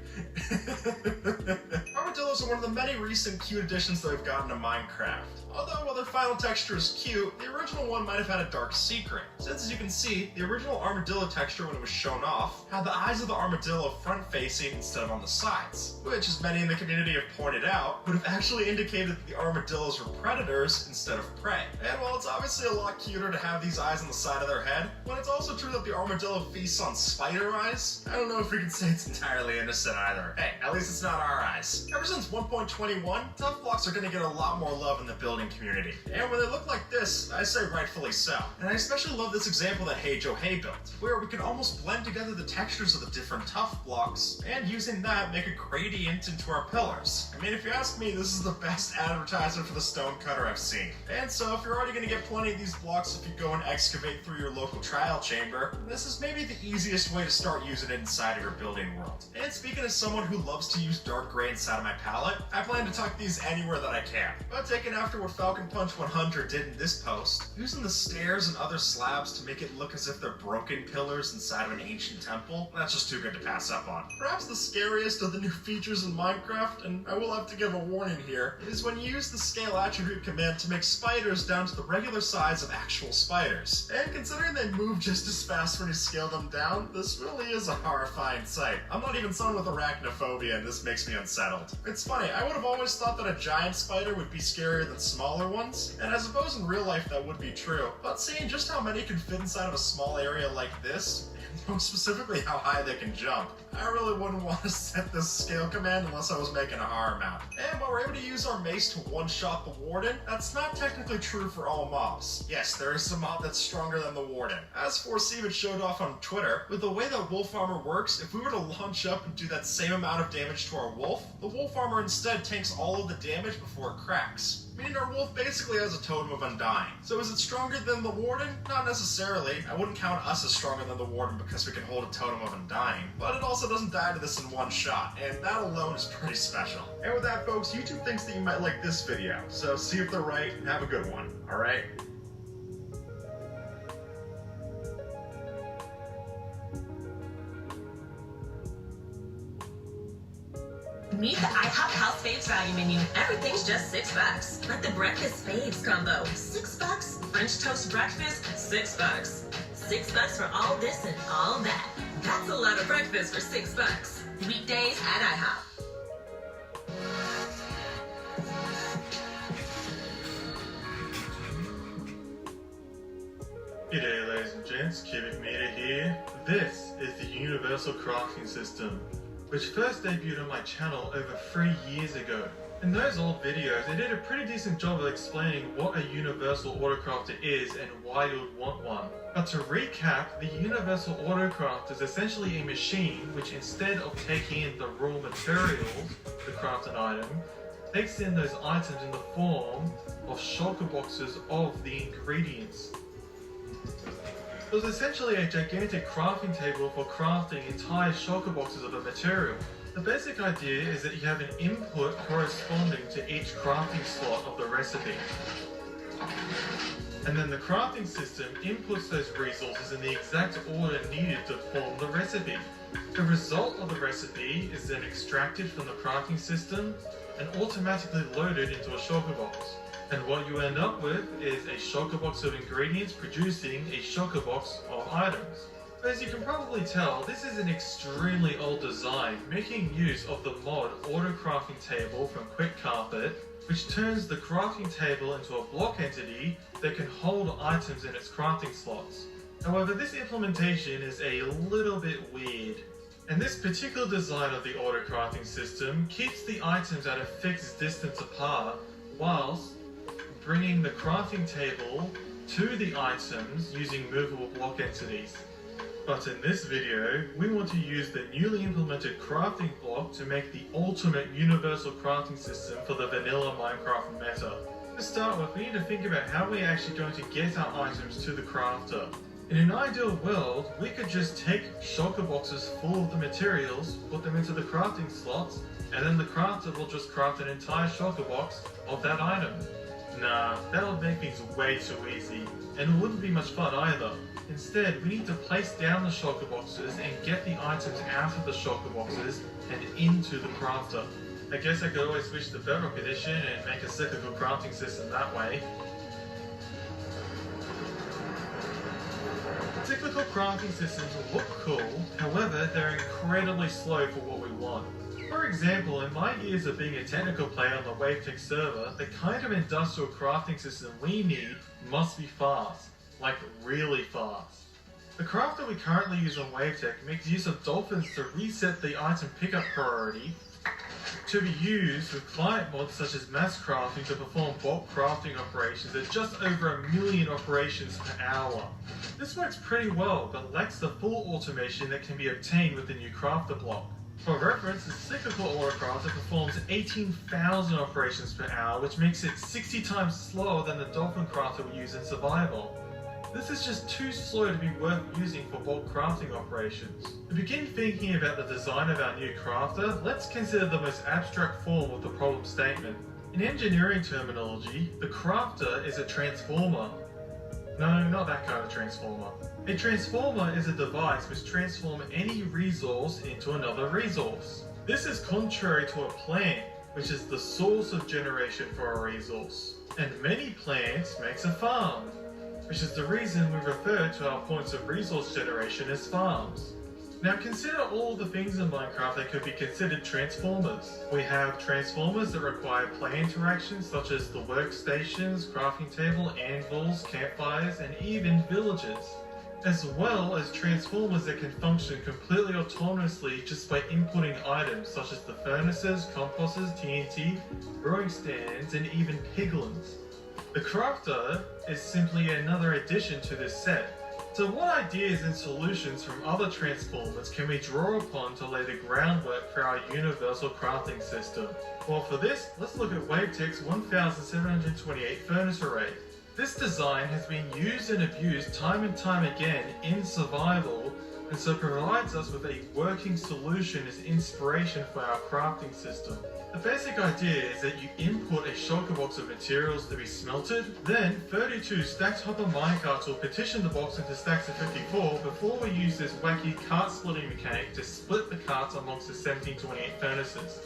Armadillos are one of the many recent cute additions that we've gotten to Minecraft. Although, while their final texture is cute, the original one might have had a dark secret. Since, as you can see, the original armadillo texture when it was shown off had the eyes of the armadillo front-facing instead of on the sides, which, as many in the community have pointed out, would have actually indicated that the armadillos were predators instead of prey. And while it's obviously a lot cuter to have these eyes on the side of their head, when it's also true that the armadillo feasts on spider eyes, I don't know if we can say it's entirely innocent either. Hey, at least it's not our eyes. Ever since 1.21, tough blocks are going to get a lot more love in the building community. And when they look like this, I say rightfully so. And I especially love this example that Hey Joe Hey built, where we can almost blend together the textures of the different tough blocks, and using that make a gradient into our pillars. I mean, if you ask me, this is the best advertisement for the stone cutter I've seen. And so if you're already going to get plenty of these blocks if you go and excavate through your local trial chamber, this is maybe the easiest way to start using it inside of your building world. And speaking as someone who loves to use dark gray inside of my palette, I plan to tuck these anywhere that I can. But taking after what Falcon Punch 100 did in this post, using the stairs and other slabs to make it look as if they're broken pillars inside of an ancient temple, that's just too good to pass up on. Perhaps the scariest of the new features in Minecraft, and I will have to give a warning here, is when you use the scale attribute command to make spiders down to the regular size of actual spiders. And considering they move just as fast when you scale them down, this really is a horrifying sight. I'm not even someone with arachnophobia, and this makes me unsettled. It's funny, I would have always thought that a giant spider would be scarier than smaller ones, and I suppose in real life that would be true, but seeing just how many can fit inside of a small area like this, and more specifically how high they can jump, I really wouldn't want to set this scale command unless I was making a horror map. And while we're able to use our mace to one-shot the Warden, that's not technically true for all mobs. Yes, there is a mob that's stronger than the Warden. As Forceivit showed off on Twitter, with the way that Wolf Armor works, if we were to launch up and do that same amount of damage to our wolf, the Wolf Armor instead tanks all of the damage before it cracks. Meander Wolf basically has a totem of undying. So is it stronger than the Warden? Not necessarily. I wouldn't count us as stronger than the Warden because we can hold a totem of undying. But it also doesn't die to this in one shot, and that alone is pretty special. And with that, folks, YouTube thinks that you might like this video. So see if they're right and have a good one, alright? Meet the IHOP House Faves value menu. Everything's just $6. Like the breakfast faves combo, $6. French toast breakfast, $6. $6 for all this and all that. That's a lot of breakfast for $6. Weekdays at IHOP. G'day ladies and gents, Cubic Meter here. This is the Universal Crafting System, which first debuted on my channel over 3 years ago. In those old videos, I did a pretty decent job of explaining what a Universal Autocrafter is and why you would want one. But to recap, the Universal Autocrafter is essentially a machine which, instead of taking in the raw materials to craft an item, takes in those items in the form of shulker boxes of the ingredients. It was essentially a gigantic crafting table for crafting entire shulker boxes of a material. The basic idea is that you have an input corresponding to each crafting slot of the recipe. And then the crafting system inputs those resources in the exact order needed to form the recipe. The result of the recipe is then extracted from the crafting system and automatically loaded into a shulker box. And what you end up with is a shulker box of ingredients producing a shulker box of items. As you can probably tell, this is an extremely old design, making use of the mod Auto Crafting Table from Quick Carpet, which turns the crafting table into a block entity that can hold items in its crafting slots. However, this implementation is a little bit weird. And this particular design of the auto crafting system keeps the items at a fixed distance apart, whilst bringing the crafting table to the items using movable block entities. But in this video, we want to use the newly implemented crafting block to make the ultimate universal crafting system for the vanilla Minecraft meta. To start with, we need to think about how we're actually going to get our items to the crafter. In an ideal world, we could just take shulker boxes full of the materials, put them into the crafting slots, and then the crafter will just craft an entire shulker box of that item. Nah, that would make things way too easy, and it wouldn't be much fun either. Instead, we need to place down the shulker boxes and get the items out of the shulker boxes and into the crafter. I guess I could always switch to Bedrock Edition and make a cyclical crafting system that way. Cyclical crafting systems look cool, however they're incredibly slow for what we want. For example, in my years of being a technical player on the Wavetech server, the kind of industrial crafting system we need must be fast. Like really fast. The crafter we currently use on Wavetech makes use of dolphins to reset the item pickup priority to be used with client mods such as mass crafting to perform bulk crafting operations at just over 1 million operations per hour. This works pretty well, but lacks the full automation that can be obtained with the new crafter block. For reference, the cyclical autocrafter performs 18,000 operations per hour, which makes it 60 times slower than the dolphin crafter we use in survival. This is just too slow to be worth using for bulk crafting operations. To begin thinking about the design of our new crafter, let's consider the most abstract form of the problem statement. In engineering terminology, the crafter is a transformer. No, not that kind of transformer. A transformer is a device which transforms any resource into another resource. This is contrary to a plant, which is the source of generation for a resource. And many plants makes a farm, which is the reason we refer to our points of resource generation as farms. Now consider all the things in Minecraft that could be considered transformers. We have transformers that require play interactions such as the workstations, crafting table, anvils, campfires, and even villages. As well as transformers that can function completely autonomously just by inputting items such as the furnaces, composters, TNT, brewing stands, and even piglins. The crafter is simply another addition to this set. So what ideas and solutions from other Transformers can we draw upon to lay the groundwork for our universal crafting system? Well, for this, let's look at Wavetech's 1728 furnace array. This design has been used and abused time and time again in survival, and so provides us with a working solution as inspiration for our crafting system. The basic idea is that you input a shulker box of materials to be smelted, then 32 stacked hopper minecarts will partition the box into stacks of 54 before we use this wacky cart splitting mechanic to split the carts amongst the 1728 furnaces.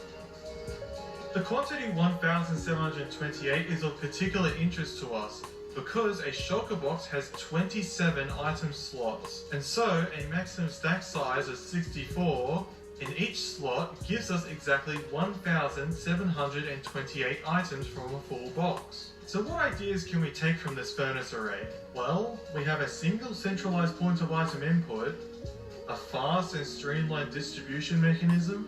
The quantity 1728 is of particular interest to us, because a shulker box has 27 item slots, and so a maximum stack size of 64 in each slot gives us exactly 1728 items from a full box. So what ideas can we take from this furnace array? Well, we have a single centralized point of item input, a fast and streamlined distribution mechanism,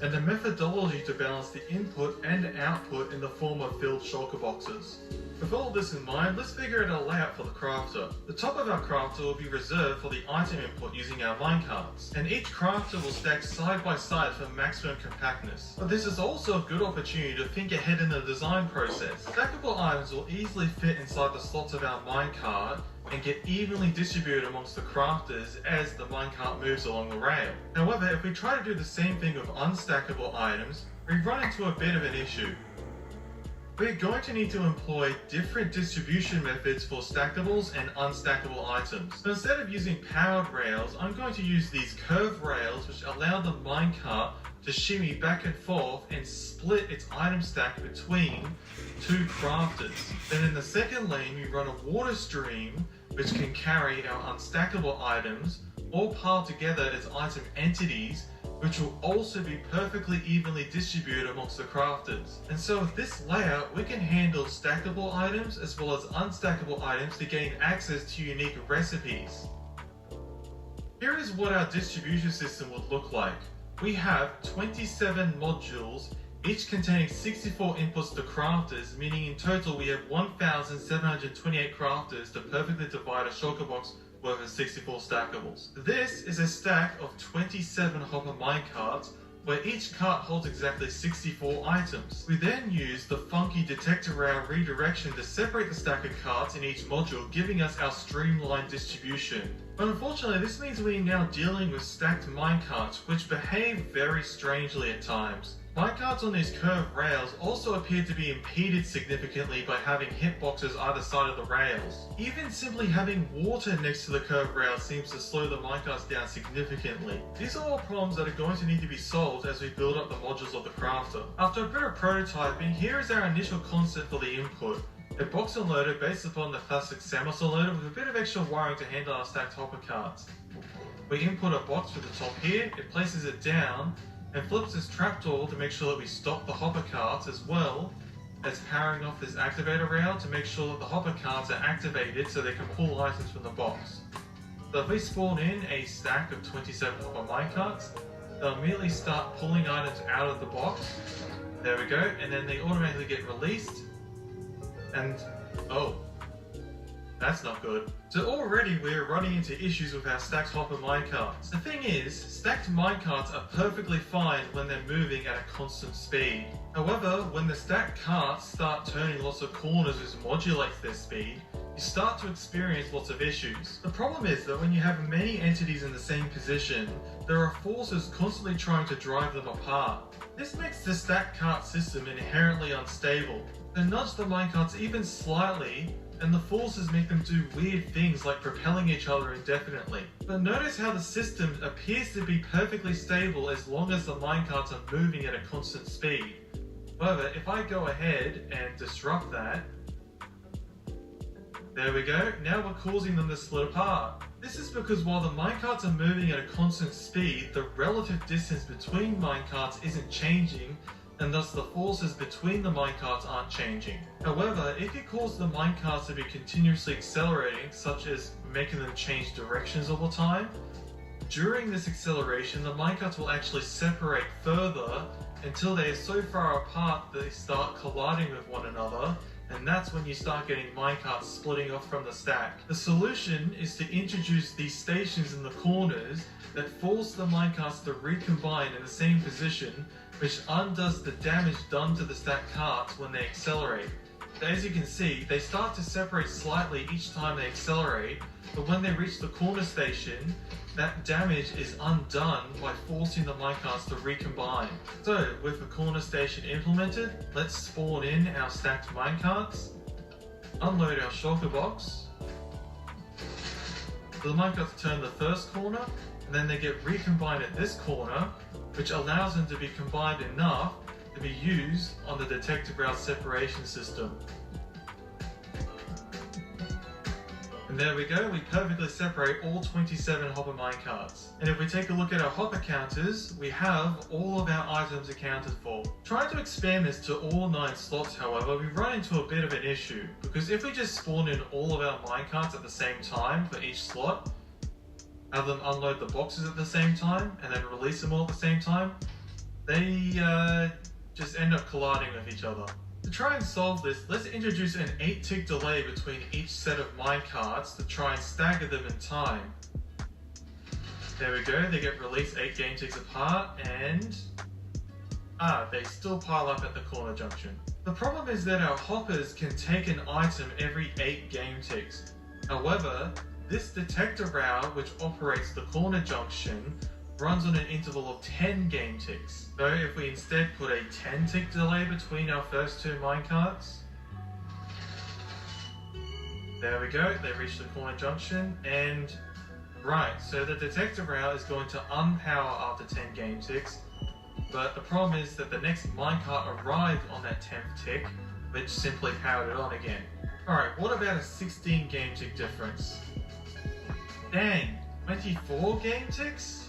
and a methodology to balance the input and output in the form of filled shulker boxes. With all this in mind, let's figure out a layout for the crafter. The top of our crafter will be reserved for the item input using our minecarts, and each crafter will stack side by side for maximum compactness. But this is also a good opportunity to think ahead in the design process. Stackable items will easily fit inside the slots of our minecart and get evenly distributed amongst the crafters as the minecart moves along the rail. However, if we try to do the same thing with unstackable items, we run into a bit of an issue. We're going to need to employ different distribution methods for stackables and unstackable items. So instead of using powered rails, I'm going to use these curved rails which allow the minecart to shimmy back and forth and split its item stack between two crafters. Then in the second lane we run a water stream which can carry our unstackable items all piled together as item entities, which will also be perfectly evenly distributed amongst the crafters. And so with this layout, we can handle stackable items as well as unstackable items to gain access to unique recipes. Here is what our distribution system would look like. We have 27 modules, each containing 64 inputs to crafters, meaning in total we have 1728 crafters to perfectly divide a shulker box worth of 64 stackables. This is a stack of 27 hopper minecarts, where each cart holds exactly 64 items. We then use the funky detector rail redirection to separate the stack of carts in each module, giving us our streamlined distribution. But unfortunately, this means we are now dealing with stacked minecarts, which behave very strangely at times. Minecarts on these curved rails also appear to be impeded significantly by having hitboxes either side of the rails. Even simply having water next to the curved rails seems to slow the minecarts down significantly. These are all problems that are going to need to be solved as we build up the modules of the crafter. After a bit of prototyping, here is our initial concept for the input. A box unloader based upon the classic Samus unloader with a bit of extra wiring to handle our stacked hopper carts. We input a box through the top here, it places it down, and flips this trapdoor to make sure that we stop the hopper carts, as well as powering off this activator rail to make sure that the hopper carts are activated so they can pull items from the box. So if we spawn in a stack of 27 hopper minecarts, they'll immediately start pulling items out of the box. There we go, and then they automatically get released. And oh, that's not good. So already we're running into issues with our stacked hopper minecarts. The thing is, stacked minecarts are perfectly fine when they're moving at a constant speed. However, when the stacked carts start turning lots of corners which modulates their speed, you start to experience lots of issues. The problem is that when you have many entities in the same position, there are forces constantly trying to drive them apart. This makes the stacked cart system inherently unstable. They nudge the minecarts even slightly, and the forces make them do weird things like propelling each other indefinitely. But notice how the system appears to be perfectly stable as long as the minecarts are moving at a constant speed. However, if I go ahead and disrupt that, there we go, now we're causing them to split apart. This is because while the minecarts are moving at a constant speed, the relative distance between minecarts isn't changing, and thus the forces between the minecarts aren't changing. However, if you cause the minecarts to be continuously accelerating, such as making them change directions all the time, during this acceleration the minecarts will actually separate further until they are so far apart that they start colliding with one another, and that's when you start getting minecarts splitting off from the stack. The solution is to introduce these stations in the corners that force the minecarts to recombine in the same position, which undoes the damage done to the stacked carts when they accelerate. As you can see, they start to separate slightly each time they accelerate, but when they reach the corner station, that damage is undone by forcing the minecarts to recombine. So, with the corner station implemented, let's spawn in our stacked minecarts, unload our shulker box. So the minecarts turn the first corner, and then they get recombined at this corner, which allows them to be combined enough to be used on the detective route separation system. And there we go, we perfectly separate all 27 hopper minecarts. And if we take a look at our hopper counters, we have all of our items accounted for. Trying to expand this to all 9 slots, however, we run into a bit of an issue, because if we just spawn in all of our minecarts at the same time for each slot, have them unload the boxes at the same time, and then release them all at the same time, they just end up colliding with each other. To try and solve this, let's introduce an 8-tick delay between each set of minecarts to try and stagger them in time. There we go, they get released 8 game ticks apart, and they still pile up at the corner junction. The problem is that our hoppers can take an item every 8 game ticks. However, this detector route, which operates the corner junction, runs on an interval of 10 game ticks. So if we instead put a 10-tick delay between our first 2 minecarts, there we go, they reach the corner junction, and right, so the detector route is going to unpower after 10 game ticks, but the problem is that the next minecart arrived on that 10th tick, which simply powered it on again. Alright, what about a 16 game tick difference? Dang, 24 game ticks?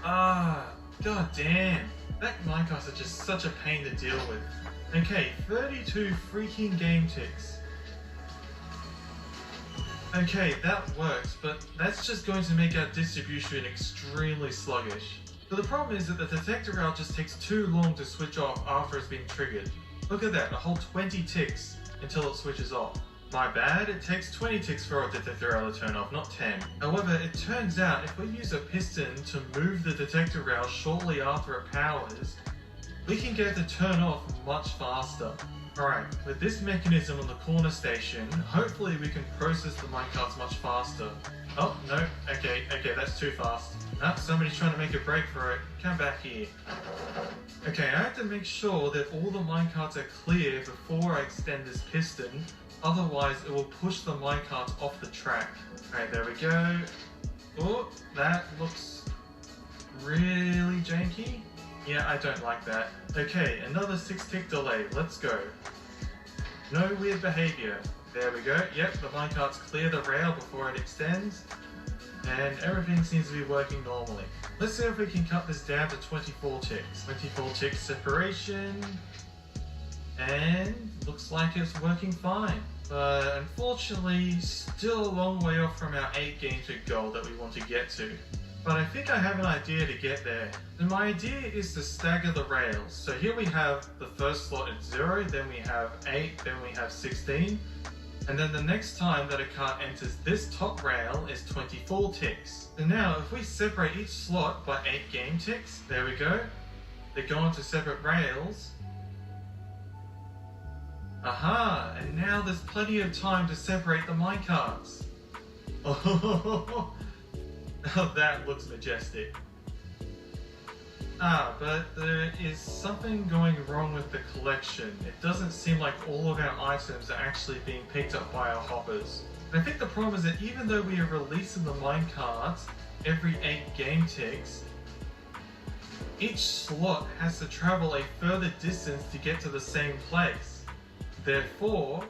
God damn. That minecarts are just such a pain to deal with. Okay, 32 freaking game ticks. Okay, that works, but that's just going to make our distribution extremely sluggish. But the problem is that the detector route just takes too long to switch off after it's been triggered. Look at that, a whole 20 ticks until it switches off. My bad, it takes 20 ticks for a detector rail to turn off, not 10. However, it turns out if we use a piston to move the detector rail shortly after it powers, we can get it to turn off much faster. Alright, with this mechanism on the corner station, hopefully we can process the minecarts much faster. Oh, no, okay, that's too fast. Somebody's trying to make a break for it. Come back here. Okay, I have to make sure that all the minecarts are clear before I extend this piston. Otherwise, it will push the minecarts off the track. Alright, there we go. Oh, that looks really janky. Yeah, I don't like that. Okay, another 6-tick delay. Let's go. No weird behavior. There we go. Yep, the minecarts clear the rail before it extends. And everything seems to be working normally. Let's see if we can cut this down to 24 ticks. 24 tick separation. And looks like it's working fine. But unfortunately, still a long way off from our 8 game tick goal that we want to get to. But I think I have an idea to get there. And my idea is to stagger the rails. So here we have the first slot at 0, then we have 8, then we have 16. And then the next time that a cart enters this top rail is 24 ticks. And now if we separate each slot by 8 game ticks, there we go. They go onto separate rails. Aha! And now there's plenty of time to separate the minecarts. Oh, that looks majestic. But there is something going wrong with the collection. It doesn't seem like all of our items are actually being picked up by our hoppers. And I think the problem is that even though we are releasing the minecarts every 8 game ticks, each slot has to travel a further distance to get to the same place. Therefore,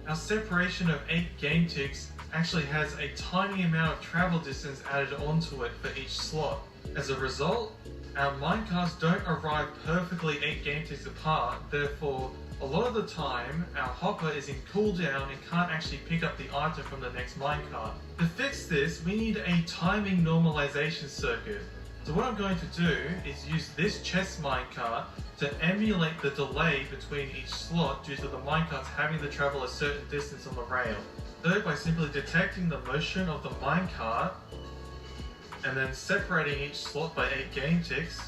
our separation of 8 game ticks actually has a tiny amount of travel distance added onto it for each slot. As a result, our minecarts don't arrive perfectly 8 game ticks apart, therefore a lot of the time our hopper is in cooldown and can't actually pick up the item from the next minecart. To fix this, we need a timing normalization circuit. So what I'm going to do is use this chest minecart to emulate the delay between each slot due to the minecarts having to travel a certain distance on the rail. So by simply detecting the motion of the minecart and then separating each slot by 8 game ticks,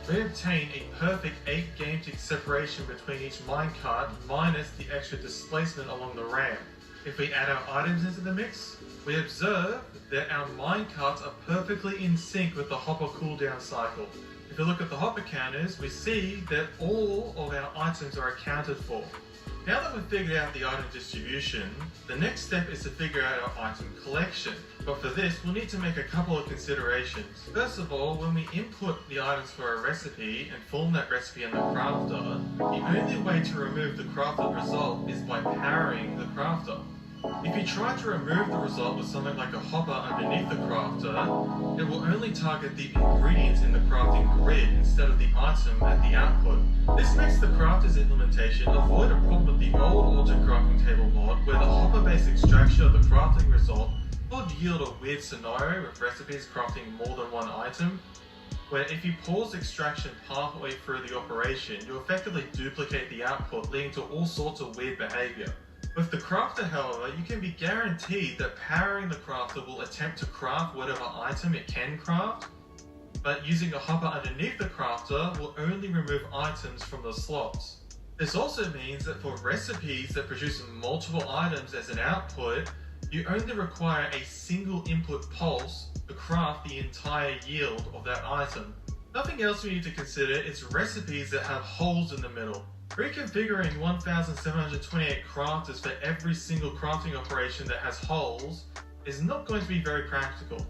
we obtain a perfect 8 game tick separation between each minecart minus the extra displacement along the ramp. If we add our items into the mix, we observe that our minecarts are perfectly in sync with the hopper cooldown cycle. If we look at the hopper counters, we see that all of our items are accounted for. Now that we've figured out the item distribution, the next step is to figure out our item collection. But for this, we'll need to make a couple of considerations. First of all, when we input the items for a recipe and form that recipe in the crafter, the only way to remove the crafted result is by powering the crafter. If you try to remove the result with something like a hopper underneath the crafter, it will only target the ingredients in the crafting grid instead of the item at the output. This makes the crafter's implementation avoid a problem with the old auto crafting table mod where the hopper-based extraction of the crafting result would yield a weird scenario with recipes crafting more than one item, where if you pause extraction halfway through the operation, you effectively duplicate the output, leading to all sorts of weird behavior. With the crafter, however, you can be guaranteed that powering the crafter will attempt to craft whatever item it can craft, but using a hopper underneath the crafter will only remove items from the slots. This also means that for recipes that produce multiple items as an output, you only require a single input pulse to craft the entire yield of that item. Nothing else we need to consider is recipes that have holes in the middle. Reconfiguring 1728 crafters for every single crafting operation that has holes is not going to be very practical.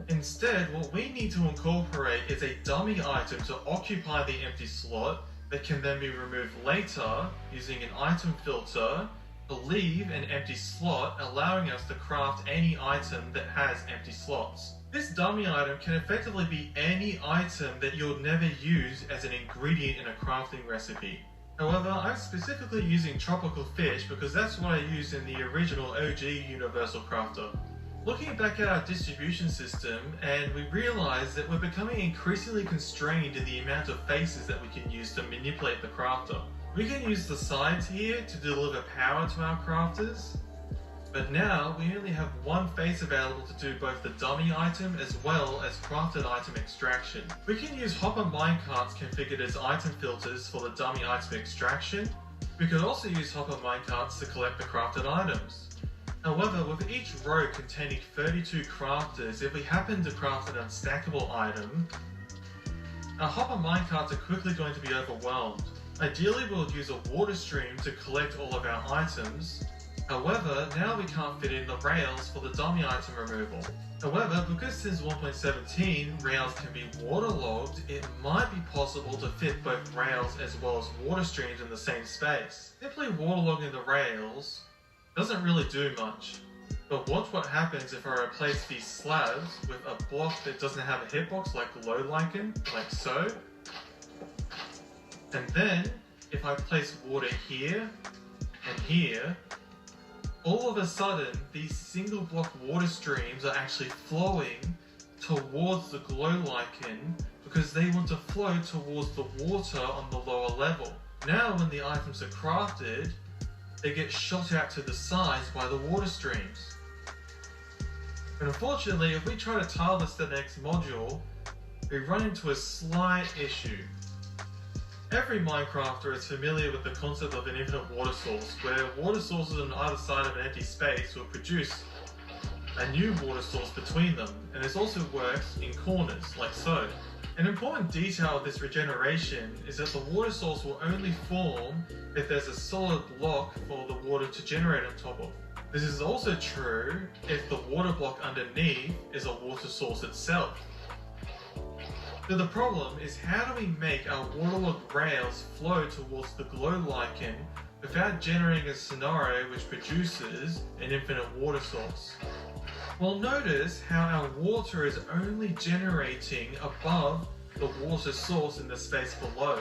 Instead, what we need to incorporate is a dummy item to occupy the empty slot that can then be removed later using an item filter to leave an empty slot, allowing us to craft any item that has empty slots. This dummy item can effectively be any item that you'll never use as an ingredient in a crafting recipe. However, I'm specifically using tropical fish because that's what I used in the original OG Universal Crafter. Looking back at our distribution system, and we realize that we're becoming increasingly constrained in the amount of faces that we can use to manipulate the crafter. We can use the sides here to deliver power to our crafters, but now we only have one face available to do both the dummy item as well as crafted item extraction. We can use hopper minecarts configured as item filters for the dummy item extraction. We could also use hopper minecarts to collect the crafted items. However, with each row containing 32 crafters, if we happen to craft an unstackable item, our hopper minecarts are quickly going to be overwhelmed. Ideally, we'll use a water stream to collect all of our items. However, now we can't fit in the rails for the dummy item removal. However, because since 1.17 rails can be waterlogged, it might be possible to fit both rails as well as water streams in the same space. Simply waterlogging the rails doesn't really do much. But watch what happens if I replace these slabs with a block that doesn't have a hitbox like low lichen, like so. And then, if I place water here and here, all of a sudden, these single block water streams are actually flowing towards the glow lichen because they want to flow towards the water on the lower level. Now when the items are crafted, they get shot out to the sides by the water streams. And unfortunately, if we try to tile this to the next module, we run into a slight issue. Every Minecrafter is familiar with the concept of an infinite water source, where water sources on either side of an empty space will produce a new water source between them, and this also works in corners, like so. An important detail of this regeneration is that the water source will only form if there's a solid block for the water to generate on top of. This is also true if the water block underneath is a water source itself. So the problem is, how do we make our waterlogged rails flow towards the glow lichen without generating a scenario which produces an infinite water source? Well, notice how our water is only generating above the water source in the space below.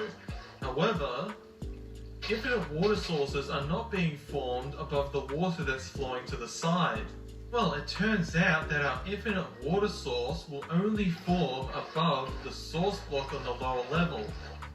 However, infinite water sources are not being formed above the water that's flowing to the side. Well, it turns out that our infinite water source will only form above the source block on the lower level.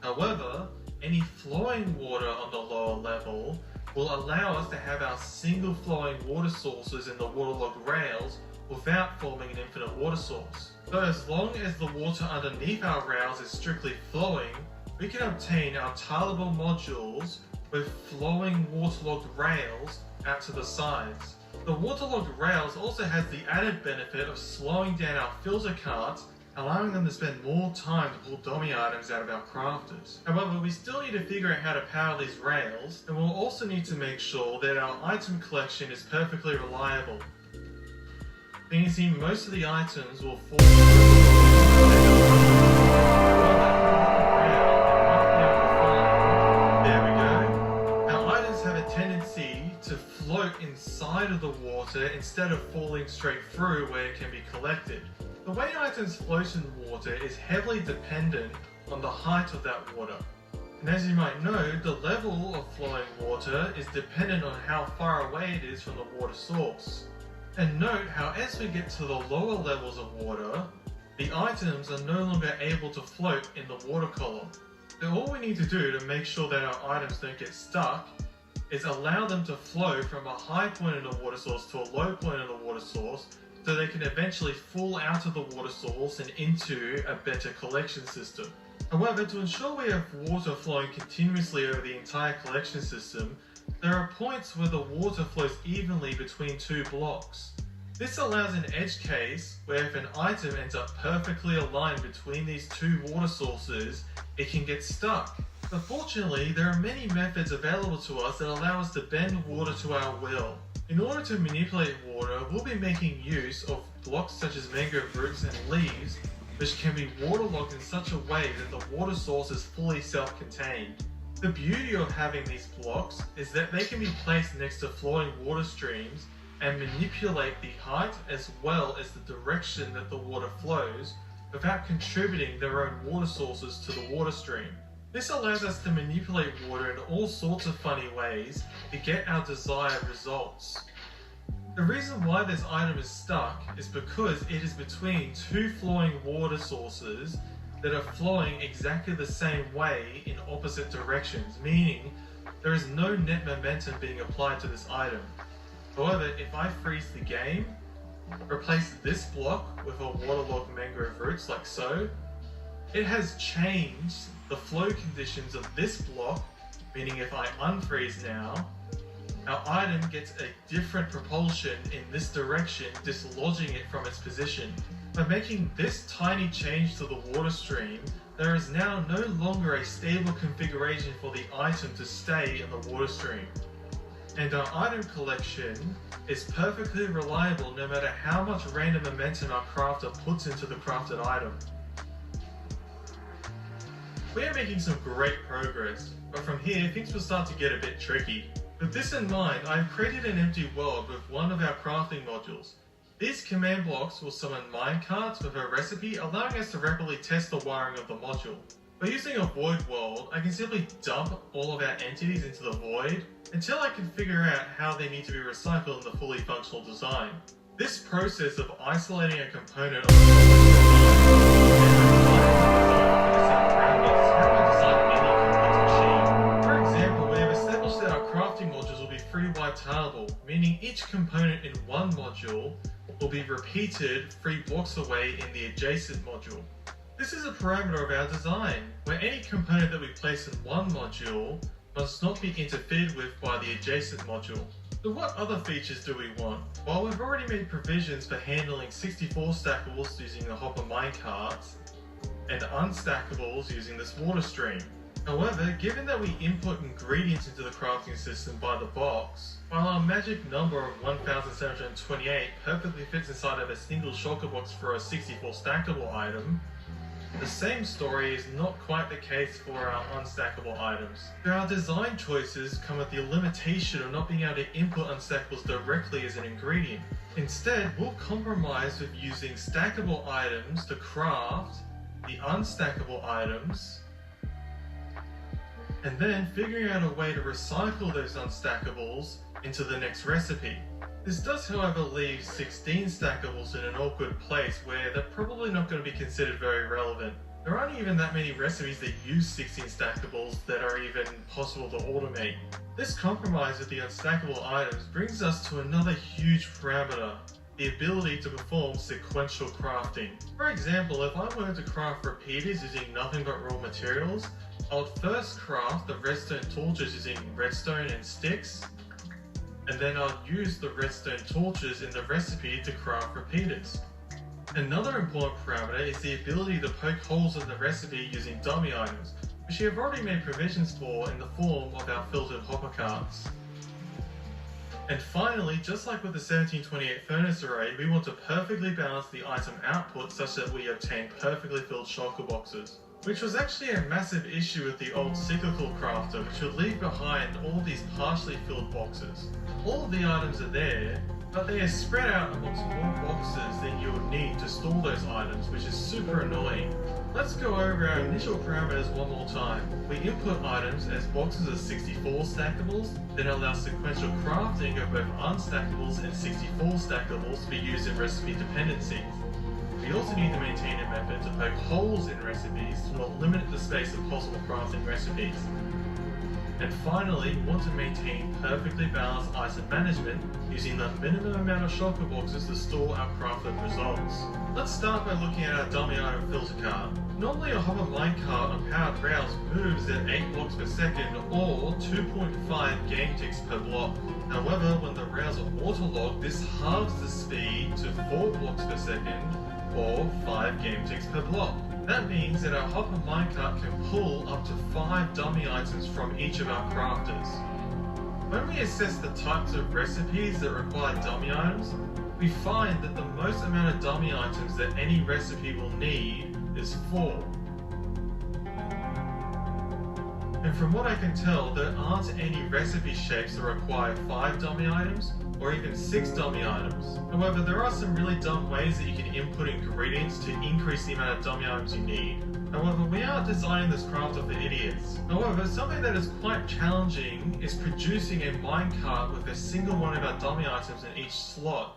However, any flowing water on the lower level will allow us to have our single flowing water sources in the waterlogged rails without forming an infinite water source. So as long as the water underneath our rails is strictly flowing, we can obtain our tileable modules with flowing waterlogged rails out to the sides. The waterlogged rails also has the added benefit of slowing down our filter carts, allowing them to spend more time to pull dummy items out of our crafters. However, we still need to figure out how to power these rails, and we'll also need to make sure that our item collection is perfectly reliable. You can see most of the items will fall There we go. Our items have a tendency to float inside of the water instead of falling straight through where it can be collected. The way items float in water is heavily dependent on the height of that water. And as you might know, the level of flowing water is dependent on how far away it is from the water source. And note how as we get to the lower levels of water, the items are no longer able to float in the water column. So all we need to do to make sure that our items don't get stuck is allow them to flow from a high point in the water source to a low point in the water source so they can eventually fall out of the water source and into a better collection system. However, to ensure we have water flowing continuously over the entire collection system, there are points where the water flows evenly between two blocks. This allows an edge case where if an item ends up perfectly aligned between these two water sources, it can get stuck. But fortunately, there are many methods available to us that allow us to bend water to our will. In order to manipulate water, we'll be making use of blocks such as mangrove roots and leaves, which can be waterlogged in such a way that the water source is fully self-contained. The beauty of having these blocks is that they can be placed next to flowing water streams and manipulate the height as well as the direction that the water flows without contributing their own water sources to the water stream. This allows us to manipulate water in all sorts of funny ways to get our desired results. The reason why this item is stuck is because it is between two flowing water sources that are flowing exactly the same way in opposite directions, meaning there is no net momentum being applied to this item. However, if I freeze the game, replace this block with a waterlogged mangrove roots like so, it has changed the flow conditions of this block, meaning if I unfreeze now, our item gets a different propulsion in this direction, dislodging it from its position. By making this tiny change to the water stream, there is now no longer a stable configuration for the item to stay in the water stream. And our item collection is perfectly reliable no matter how much random momentum our crafter puts into the crafted item. We are making some great progress, but from here things will start to get a bit tricky. With this in mind, I have created an empty world with one of our crafting modules. These command blocks will summon minecarts with a recipe, allowing us to rapidly test the wiring of the module. By using a void world, I can simply dump all of our entities into the void until I can figure out how they need to be recycled in the fully functional design. This process of isolating a component of tileable, meaning each component in one module will be repeated 3 blocks away in the adjacent module. This is a parameter of our design, where any component that we place in one module must not be interfered with by the adjacent module. So what other features do we want? Well, we've already made provisions for handling 64 stackables using the hopper minecarts and unstackables using this water stream. However, given that we input ingredients into the crafting system by the box, while our magic number of 1728 perfectly fits inside of a single shulker box for a 64 stackable item, the same story is not quite the case for our unstackable items. So our design choices come with the limitation of not being able to input unstackables directly as an ingredient. Instead, we'll compromise with using stackable items to craft the unstackable items, and then figuring out a way to recycle those unstackables into the next recipe. This does, however, leave 16 stackables in an awkward place where they're probably not going to be considered very relevant. There aren't even that many recipes that use 16 stackables that are even possible to automate. This compromise with the unstackable items brings us to another huge parameter, the ability to perform sequential crafting. For example, if I wanted to craft repeaters using nothing but raw materials, I would first craft the redstone torches using redstone and sticks, and then I'll use the redstone torches in the recipe to craft repeaters. Another important parameter is the ability to poke holes in the recipe using dummy items, which we have already made provisions for in the form of our filtered hopper carts. And finally, just like with the 1728 furnace array, we want to perfectly balance the item output such that we obtain perfectly filled shulker boxes, which was actually a massive issue with the old cyclical crafter, which would leave behind all these partially filled boxes. All of the items are there, but they are spread out amongst more boxes than you would need to store those items, which is super annoying. Let's go over our initial parameters one more time. We input items as boxes of 64 stackables, then allow sequential crafting of both unstackables and 64 stackables to be used in recipe dependencies. We also need to maintain a method to poke holes in recipes to not limit the space of possible crafting recipes. And finally, we want to maintain perfectly balanced item management using the minimum amount of shulker boxes to store our crafted results. Let's start by looking at our dummy item filter cart. Normally a hopper minecart on powered rails moves at 8 blocks per second or 2.5 game ticks per block. However, when the rails are autologged, this halves the speed to 4 blocks per second or 5 game ticks per block. That means that our hopper minecart can pull up to 5 dummy items from each of our crafters. When we assess the types of recipes that require dummy items, we find that the most amount of dummy items that any recipe will need is 4. And from what I can tell, there aren't any recipe shapes that require 5 dummy items, or even 6 dummy items. However, there are some really dumb ways that you can input ingredients to increase the amount of dummy items you need. However, we aren't designing this crafter for idiots. However, something that is quite challenging is producing a minecart with a single one of our dummy items in each slot.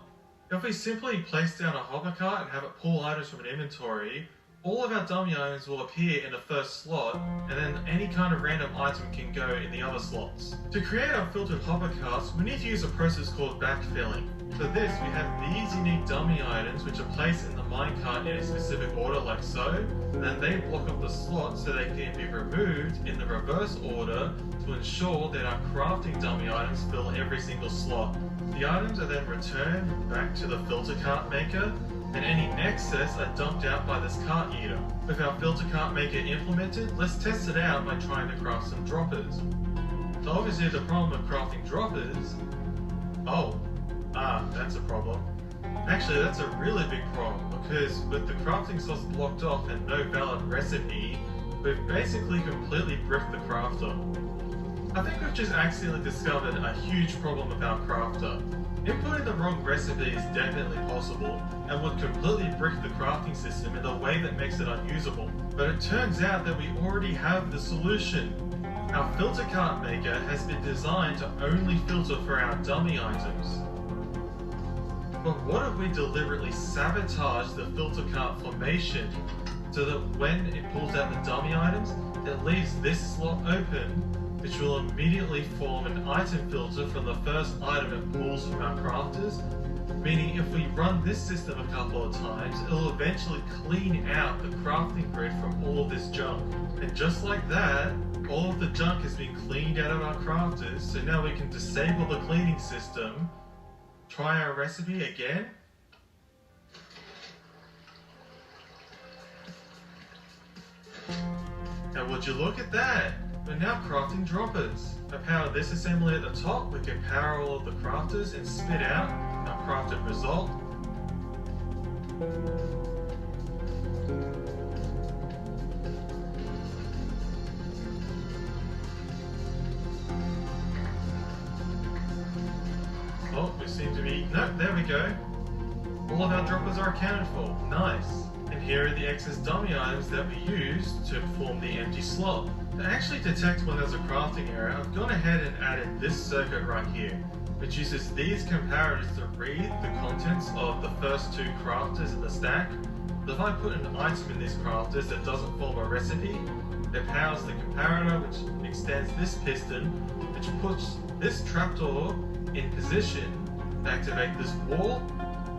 If we simply place down a hopper cart and have it pull items from an inventory, all of our dummy items will appear in the first slot, and then any kind of random item can go in the other slots. To create our filtered hopper carts, we need to use a process called backfilling. For this, we have these unique dummy items which are placed in the minecart in a specific order like so, and then they block up the slots so they can be removed in the reverse order to ensure that our crafting dummy items fill every single slot. The items are then returned back to the filter cart maker, and any excess are dumped out by this cart eater. With our filter cart maker implemented, let's test it out by trying to craft some droppers. So obviously the problem with crafting droppers... that's a problem. Actually, that's a really big problem, because with the crafting slots blocked off and no valid recipe, we've basically completely bricked the crafter. I think we've just accidentally discovered a huge problem with our crafter. Inputting the wrong recipe is definitely possible, and would completely brick the crafting system in a way that makes it unusable. But it turns out that we already have the solution. Our filter cart maker has been designed to only filter for our dummy items. But what if we deliberately sabotage the filter cart formation so that when it pulls out the dummy items, it leaves this slot open, which will immediately form an item filter from the first item it pulls from our crafters, meaning if we run this system a couple of times, it'll eventually clean out the crafting grid from all of this junk. And just like that, all of the junk has been cleaned out of our crafters, so now we can disable the cleaning system, try our recipe again, and would you look at that? We're now crafting droppers. I power this assembly at the top, we can power all of the crafters and spit out our crafted result. Oh, we seem to be... No, there we go. All of our droppers are accounted for. Nice. And here are the excess dummy items that we used to form the empty slot. To actually detect when there's a crafting error, I've gone ahead and added this circuit right here. which uses these comparators to read the contents of the first two crafters in the stack. But if I put an item in these crafters that doesn't follow a recipe, it powers the comparator, which extends this piston, which puts this trapdoor in position to activate this wall,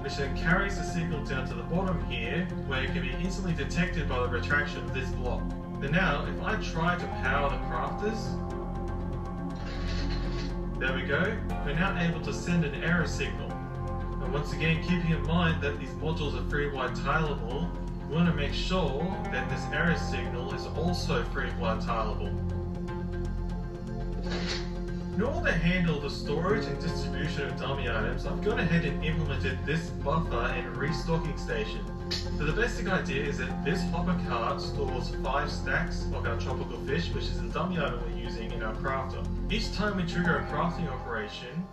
which then carries the signal down to the bottom here, where it can be instantly detected by the retraction of this block. And now, if I try to power the crafters, there we go, we're now able to send an error signal. And once again, keeping in mind that these modules are free-wide tileable, we want to make sure that this error signal is also free-wide tileable. In order to handle the storage and distribution of dummy items, I've gone ahead and implemented this buffer and restocking station. So the basic idea is that this hopper cart stores 5 stacks of our tropical fish, which is the dummy item we're using in our crafter. Each time we trigger a crafting operation,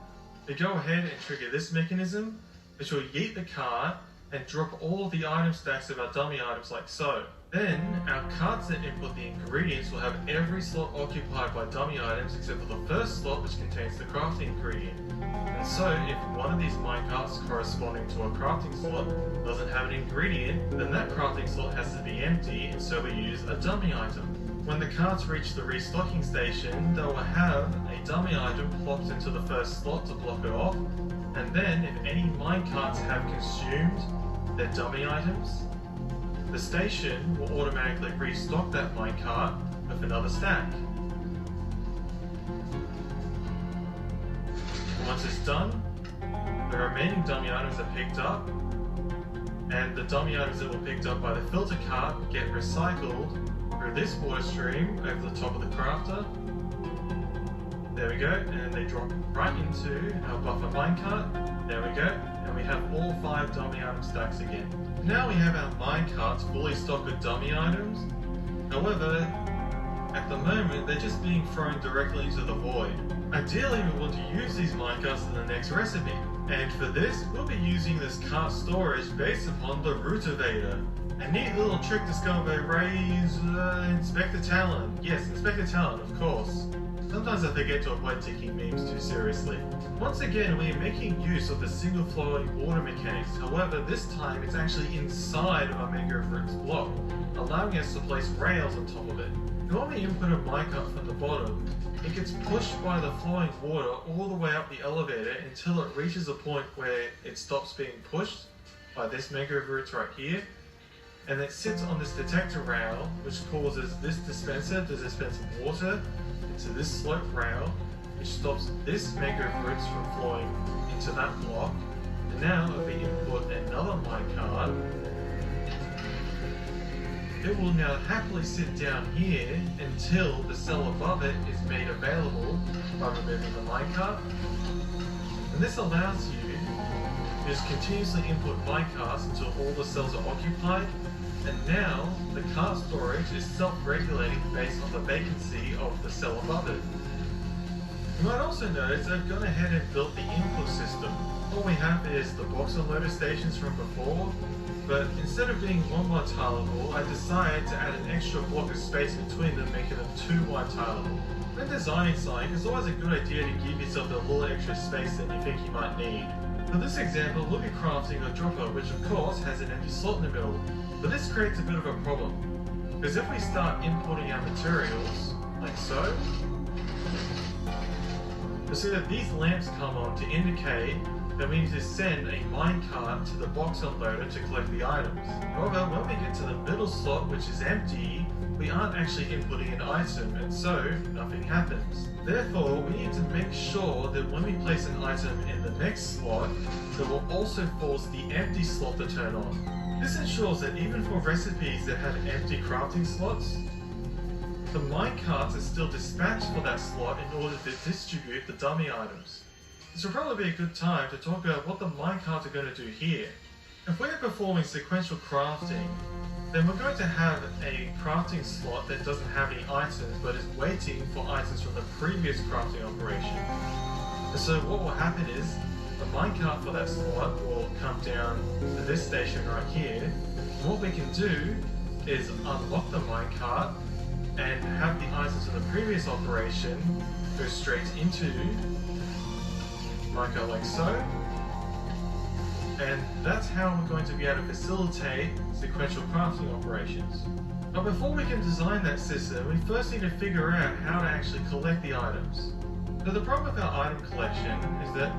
we go ahead and trigger this mechanism, which will yeet the cart and drop all of the item stacks of our dummy items like so. Then, our carts that input the ingredients will have every slot occupied by dummy items except for the first slot, which contains the crafting ingredient. And so, if one of these minecarts corresponding to a crafting slot doesn't have an ingredient, then that crafting slot has to be empty, and so we use a dummy item. When the carts reach the restocking station, they will have a dummy item plopped into the first slot to block it off, and then if any minecarts have consumed their dummy items, the station will automatically restock that minecart with another stack. Once it's done, the remaining dummy items are picked up, and the dummy items that were picked up by the filter cart get recycled through this water stream over the top of the crafter. There we go, and they drop right into our buffer minecart. There we go, and we have all 5 dummy item stacks again. Now we have our minecarts fully stocked with dummy items. However, at the moment, they're just being thrown directly into the void. Ideally, we want to use these minecarts in the next recipe. And for this, we'll be using this cart storage based upon the Rootivator. A neat little trick discovered by Ray's Inspector Talon. Yes, Inspector Talon, of course. Sometimes I forget to avoid taking memes too seriously. Once again, we are making use of the single flowing water mechanics. However, this time it's actually inside of our mangrove roots block, allowing us to place rails on top of it. And when we input a minecart from the bottom, it gets pushed by the flowing water all the way up the elevator until it reaches a point where it stops being pushed by this mangrove roots right here. And it sits on this detector rail, which causes this dispenser to dispense water into this slope rail, which stops this mangrove roots from flowing into that block. And now if we input another minecart, it will now happily sit down here until the cell above it is made available by removing the minecart. And this allows you to just continuously input minecarts until all the cells are occupied. And now the cart storage is self-regulating based on the vacancy of the cell above it. You might also notice I've gone ahead and built the input system. All we have is the box unloader stations from before, but instead of being 1 wide tileable, I decided to add an extra block of space between them, making them 2 wide tileable. When designing something, it's always a good idea to give yourself a little extra space than you think you might need. For this example, we'll be crafting a dropper, which of course has an empty slot in the middle. But this creates a bit of a problem, because if we start inputting our materials, like so, you'll see that these lamps come on to indicate that we need to send a minecart to the box unloader to collect the items. However, when we get to the middle slot, which is empty, we aren't actually inputting an item, and so nothing happens. Therefore, we need to make sure that when we place an item in the next slot, that will also force the empty slot to turn on. This ensures that even for recipes that have empty crafting slots, the minecarts are still dispatched for that slot in order to distribute the dummy items. This will probably be a good time to talk about what the minecarts are going to do here. If we're performing sequential crafting, then we're going to have a crafting slot that doesn't have any items but is waiting for items from the previous crafting operation. And so what will happen is, the minecart for that slot will come down to this station right here. And what we can do is unlock the minecart and have the items from the previous operation go straight into minecart like so. And that's how we're going to be able to facilitate sequential crafting operations. But before we can design that system, we first need to figure out how to actually collect the items. So the problem with our item collection is that...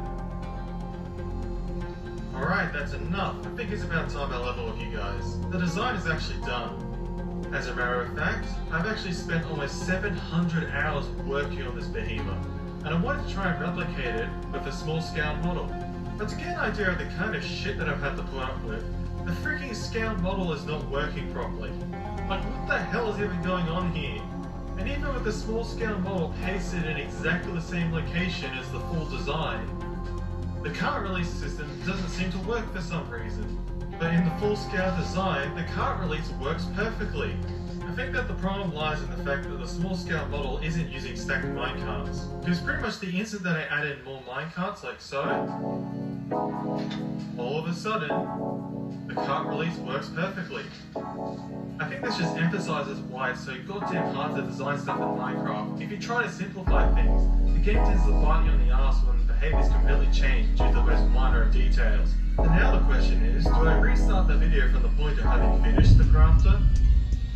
Alright, that's enough. I think it's about time I level with you guys. The design is actually done. As a matter of fact, I've actually spent almost 700 hours working on this behemoth, and I wanted to try and replicate it with a small scale model. But to get an idea of the kind of shit that I've had to put up with, the freaking scale model is not working properly. Like, what the hell is even going on here? And even with the small scale model pasted in exactly the same location as the full design, the cart release system doesn't seem to work for some reason. But in the full scale design, the cart release works perfectly. I think that the problem lies in the fact that the small scale model isn't using stacked minecarts. Because pretty much the instant that I added more minecarts like so, all of a sudden, the cart release works perfectly. I think this just emphasizes why it's so goddamn hard to design stuff in Minecraft. If you try to simplify things, the game tends to bite you on the ass when behaviors completely change due to the most minor of details. And now the question is, do I restart the video from the point of having finished the crafter?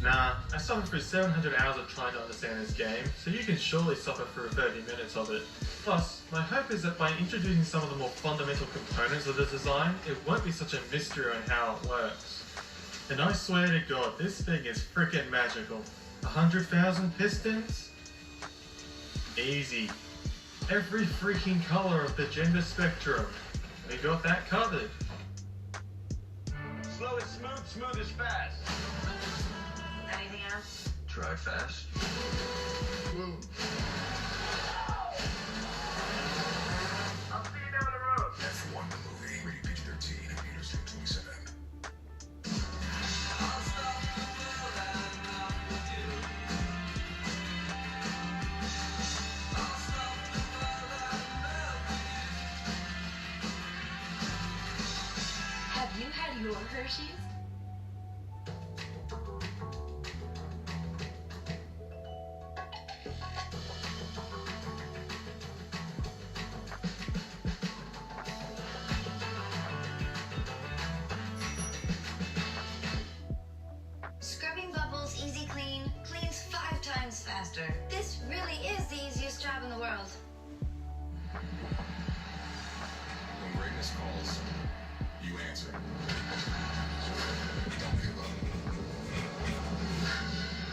Nah, I suffered through 700 hours of trying to understand this game, so you can surely suffer through 30 minutes of it. Plus, my hope is that by introducing some of the more fundamental components of the design, it won't be such a mystery on how it works. And I swear to God, this thing is freaking magical. 100,000 pistons? Easy. Every freaking color of the gender spectrum. We got that covered. Slow is smooth, smooth is fast. Anything else? Try fast. I'll see you down the road. F1 the movie, rated PG-13 and Peters 27. Have you had your Hershey's? Scrubbing Bubbles Easy Clean cleans 5 times faster. This really is the easiest job in the world. When greatness calls, you answer. You don't give up.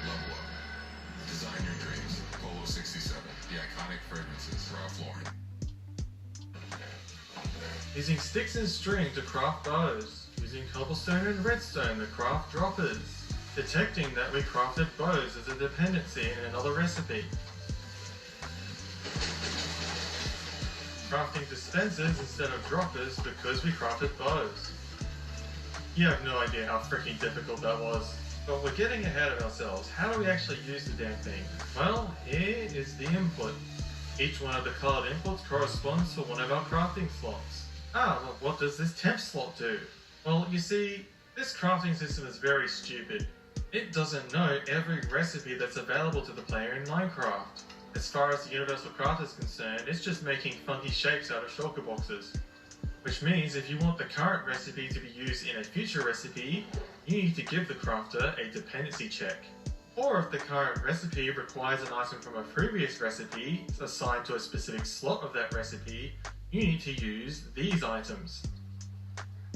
Level up. Design your dreams. Polo 67. The iconic fragrances. Ralph Lauren. Using sticks and string to craft bows. Using cobblestone and redstone to craft droppers. Detecting that we crafted bows as a dependency in another recipe. Crafting dispensers instead of droppers because we crafted bows. You have no idea how freaking difficult that was. But we're getting ahead of ourselves. How do we actually use the damn thing? Well, here is the input. Each one of the colored inputs corresponds to one of our crafting slots. Well, what does this temp slot do? Well, you see, this crafting system is very stupid. It doesn't know every recipe that's available to the player in Minecraft. As far as the Universal Craft is concerned, it's just making funky shapes out of shulker boxes. Which means if you want the current recipe to be used in a future recipe, you need to give the crafter a dependency check. Or if the current recipe requires an item from a previous recipe assigned to a specific slot of that recipe, you need to use these items.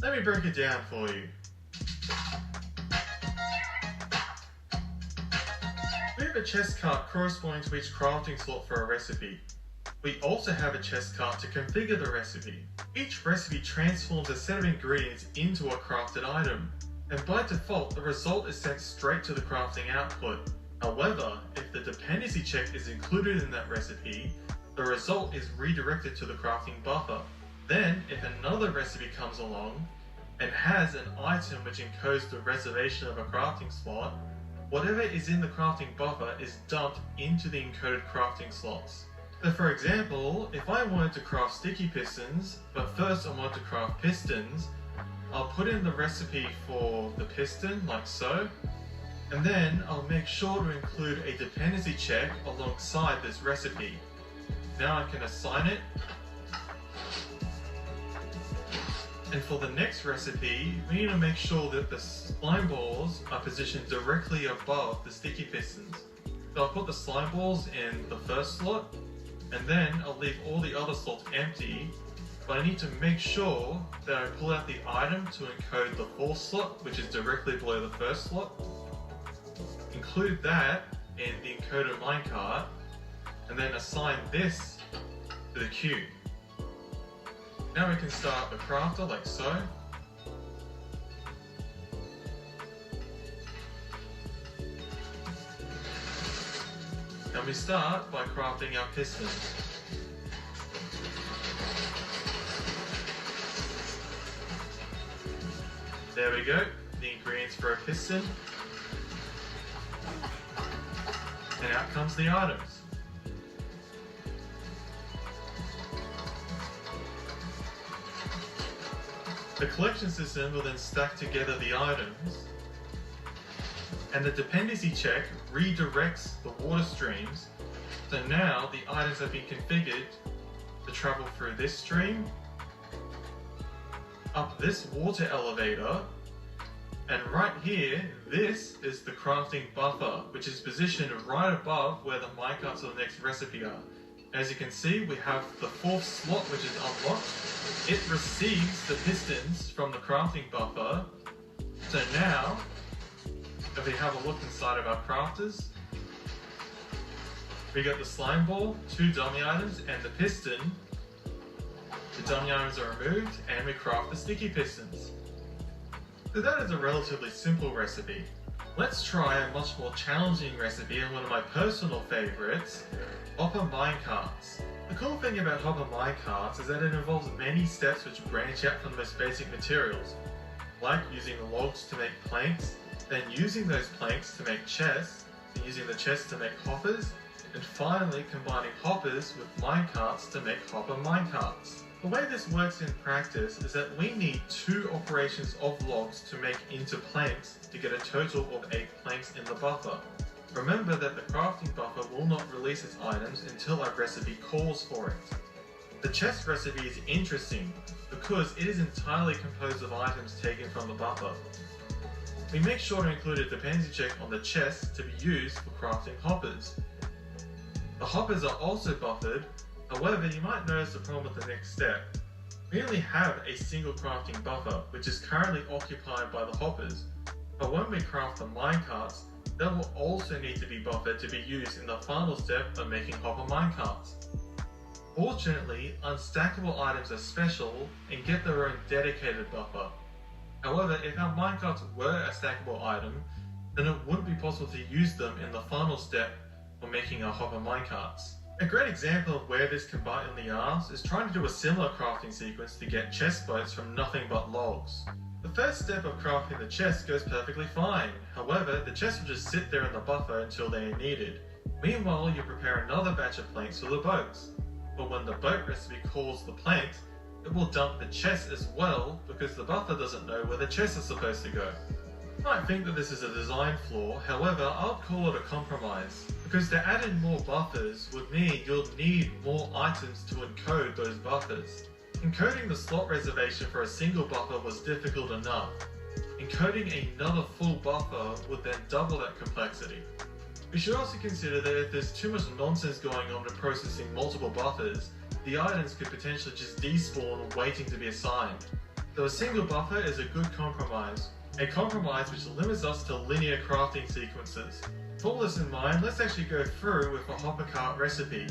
Let me break it down for you. We have a chest cart corresponding to each crafting slot for a recipe. We also have a chest cart to configure the recipe. Each recipe transforms a set of ingredients into a crafted item, and by default the result is sent straight to the crafting output. However, if the dependency check is included in that recipe, the result is redirected to the crafting buffer. Then, if another recipe comes along and has an item which encodes the reservation of a crafting slot, whatever is in the crafting buffer is dumped into the encoded crafting slots. So for example, if I wanted to craft sticky pistons, but first I want to craft pistons, I'll put in the recipe for the piston, like so, and then I'll make sure to include a dependency check alongside this recipe. Now I can assign it And for the next recipe, we need to make sure that the slime balls are positioned directly above the sticky pistons. So I'll put the slime balls in the first slot, and then I'll leave all the other slots empty, but I need to make sure that I pull out the item to encode the fourth slot, which is directly below the first slot. Include that in the encoded minecart, and then assign this to the queue. Now we can start the crafter like so. And we start by crafting our pistons. There we go, the ingredients for a piston. And out comes the items. The collection system will then stack together the items, and the dependency check redirects the water streams, so now the items have been configured to travel through this stream, up this water elevator, and right here, this is the crafting buffer, which is positioned right above where the minecarts of the next recipe are. As you can see, we have the fourth slot, which is unlocked. It receives the pistons from the crafting buffer. So now, if we have a look inside of our crafters, we got the slime ball, 2 dummy items, and the piston. The dummy items are removed, and we craft the sticky pistons. So that is a relatively simple recipe. Let's try a much more challenging recipe and one of my personal favorites, hopper minecarts. The cool thing about hopper minecarts is that it involves many steps which branch out from the most basic materials, like using logs to make planks, then using those planks to make chests, and using the chests to make hoppers, and finally combining hoppers with minecarts to make hopper minecarts. The way this works in practice is that we need 2 operations of logs to make into planks to get a total of 8 planks in the buffer. Remember that the crafting buffer will not release its items until our recipe calls for it. The chest recipe is interesting because it is entirely composed of items taken from the buffer. We make sure to include a dependency check on the chest to be used for crafting hoppers. The hoppers are also buffered. However, you might notice a problem with the next step. We only have a single crafting buffer, which is currently occupied by the hoppers, but when we craft the minecarts, they will also need to be buffered to be used in the final step of making hopper minecarts. Fortunately, unstackable items are special and get their own dedicated buffer. However, if our minecarts were a stackable item, then it wouldn't be possible to use them in the final step of making our hopper minecarts. A great example of where this can bite in the arse is trying to do a similar crafting sequence to get chest boats from nothing but logs. The first step of crafting the chest goes perfectly fine, however the chest will just sit there in the buffer until they are needed. Meanwhile, you prepare another batch of planks for the boats, but when the boat recipe calls the planks, it will dump the chest as well because the buffer doesn't know where the chest is supposed to go. You might think that this is a design flaw, however I would call it a compromise, because to add in more buffers would mean you'll need more items to encode those buffers. Encoding the slot reservation for a single buffer was difficult enough. Encoding another full buffer would then double that complexity. We should also consider that if there's too much nonsense going on with processing multiple buffers, the items could potentially just despawn waiting to be assigned. So a single buffer is a good compromise. A compromise which limits us to linear crafting sequences. With all this in mind, let's actually go through with a hopper cart recipe.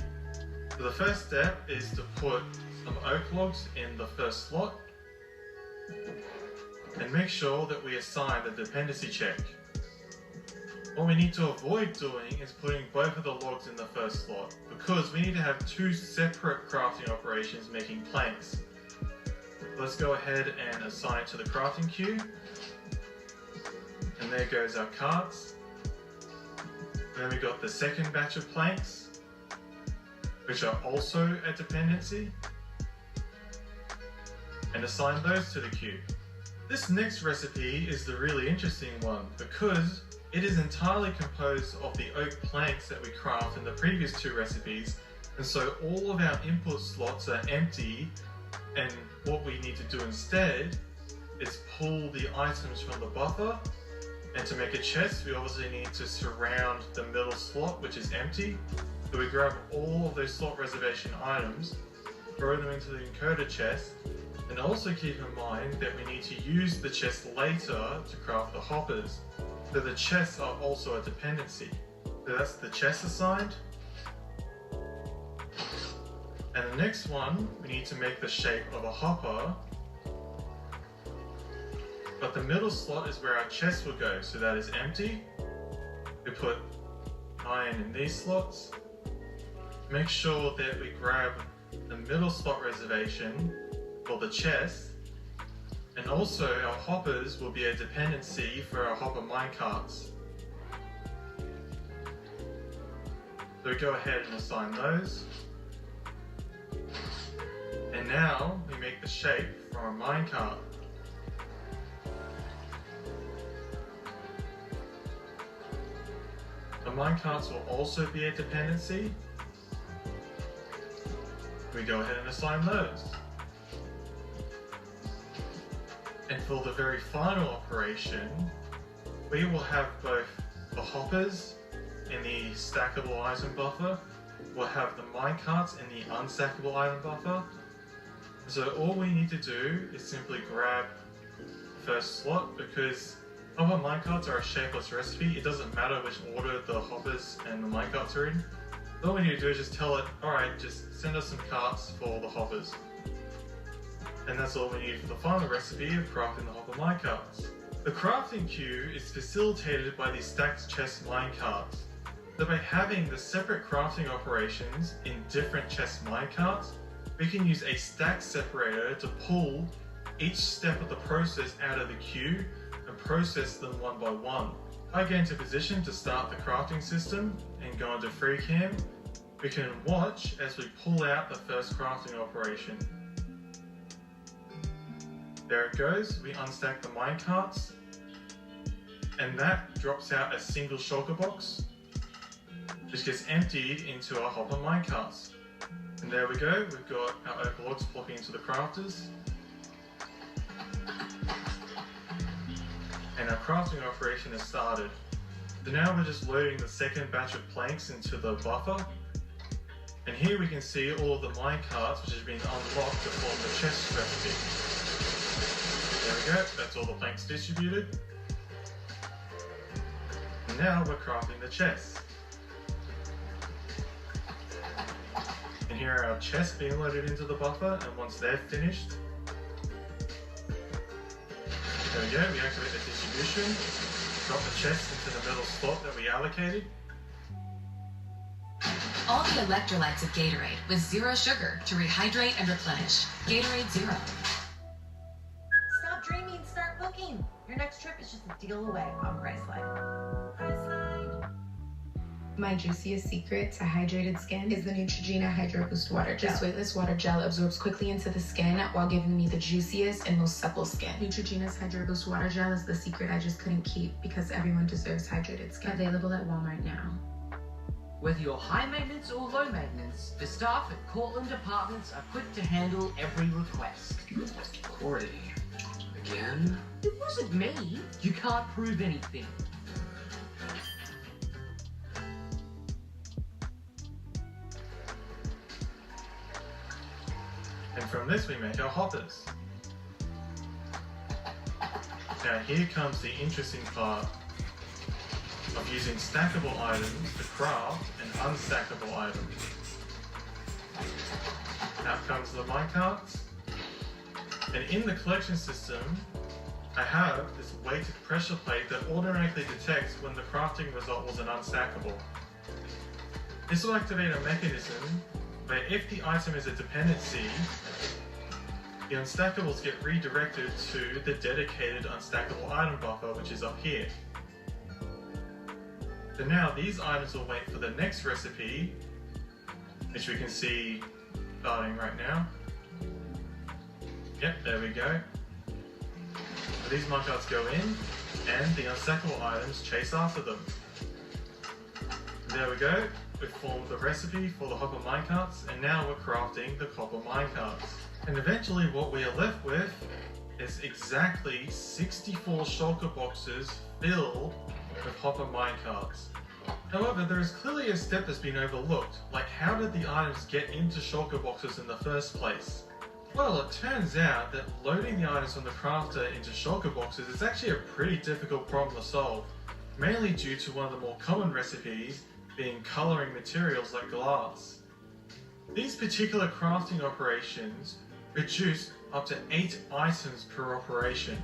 So the first step is to put some oak logs in the first slot and make sure that we assign the dependency check. What we need to avoid doing is putting both of the logs in the first slot because we need to have 2 separate crafting operations making planks. Let's go ahead and assign it to the crafting queue. And there goes our carts. Then we got the second batch of planks, which are also a dependency, and assign those to the queue. This next recipe is the really interesting one because it is entirely composed of the oak planks that we craft in the previous 2 recipes, and so all of our input slots are empty And what we need to do instead is pull the items from the buffer, and to make a chest we obviously need to surround the middle slot, which is empty. So we grab all of those slot reservation items, throw them into the encoder chest, and also keep in mind that we need to use the chest later to craft the hoppers. So the chests are also a dependency. So that's the chest assigned. And the next one, we need to make the shape of a hopper. But the middle slot is where our chest will go, so that is empty. We put iron in these slots. Make sure that we grab the middle slot reservation for the chest. And also our hoppers will be a dependency for our hopper minecarts. So we go ahead and assign those. And now we make the shape for our minecart. The minecarts will also be a dependency. We go ahead and assign those. And for the very final operation, we will have both the hoppers in the stackable item buffer. We'll have the minecarts in the unstackable item buffer. So all we need to do is simply grab the first slot, because hopper minecarts are a shapeless recipe. It doesn't matter which order the hoppers and the minecarts are in. All we need to do is just tell it, alright, just send us some carts for the hoppers. And that's all we need for the final recipe of crafting the hopper minecarts. The crafting queue is facilitated by the stacked chest minecarts. So by having the separate crafting operations in different chest minecarts, we can use a stack separator to pull each step of the process out of the queue and process them one by one. If I get into position to start the crafting system and go into free cam, we can watch as we pull out the first crafting operation. There it goes, we unstack the minecarts, and that drops out a single shulker box, which gets emptied into our hopper minecarts. And there we go, we've got our overlords plopping into the crafters. And our crafting operation has started. So now we're just loading the second batch of planks into the buffer. And here we can see all of the minecarts which have been unlocked to form the chest recipe. There we go, that's all the planks distributed. And now we're crafting the chests. And here are our chests being loaded into the buffer, and once they're finished, there we go, we activate the distribution, drop the chest into the middle slot that we allocated. All the electrolytes of Gatorade with zero sugar to rehydrate and replenish. Gatorade Zero. Stop dreaming, start booking. Your next trip is just a deal away on Priceline. Priceline. My juiciest secret to hydrated skin is the Neutrogena Hydro Boost Water Gel. This weightless water gel absorbs quickly into the skin while giving me the juiciest and most supple skin. Neutrogena's Hydro Boost Water Gel is the secret I just couldn't keep because everyone deserves hydrated skin. Available at Walmart now. Whether you're high maintenance or low maintenance, the staff at Cortland Apartments are quick to handle every request. Cordy. Again? It wasn't me. You can't prove anything. And from this we make our hoppers. Now here comes the interesting part of using stackable items to craft and unstackable items. Out comes the minecarts. And in the collection system, I have this weighted pressure plate that automatically detects when the crafting result was an unstackable. This will activate a mechanism where if the item is a dependency, the unstackables get redirected to the dedicated unstackable item buffer, which is up here. So now these items will wait for the next recipe, which we can see starting right now. Yep, there we go. So these minecarts go in, and the unstackable items chase after them. There we go. We've formed the recipe for the hopper minecarts, and now we're crafting the copper minecarts. And eventually what we are left with is exactly 64 shulker boxes filled with hopper minecarts. However, there is clearly a step that's been overlooked, like how did the items get into shulker boxes in the first place? Well, it turns out that loading the items from the crafter into shulker boxes is actually a pretty difficult problem to solve, mainly due to one of the more common recipes being colouring materials like glass. These particular crafting operations produce up to 8 items per operation.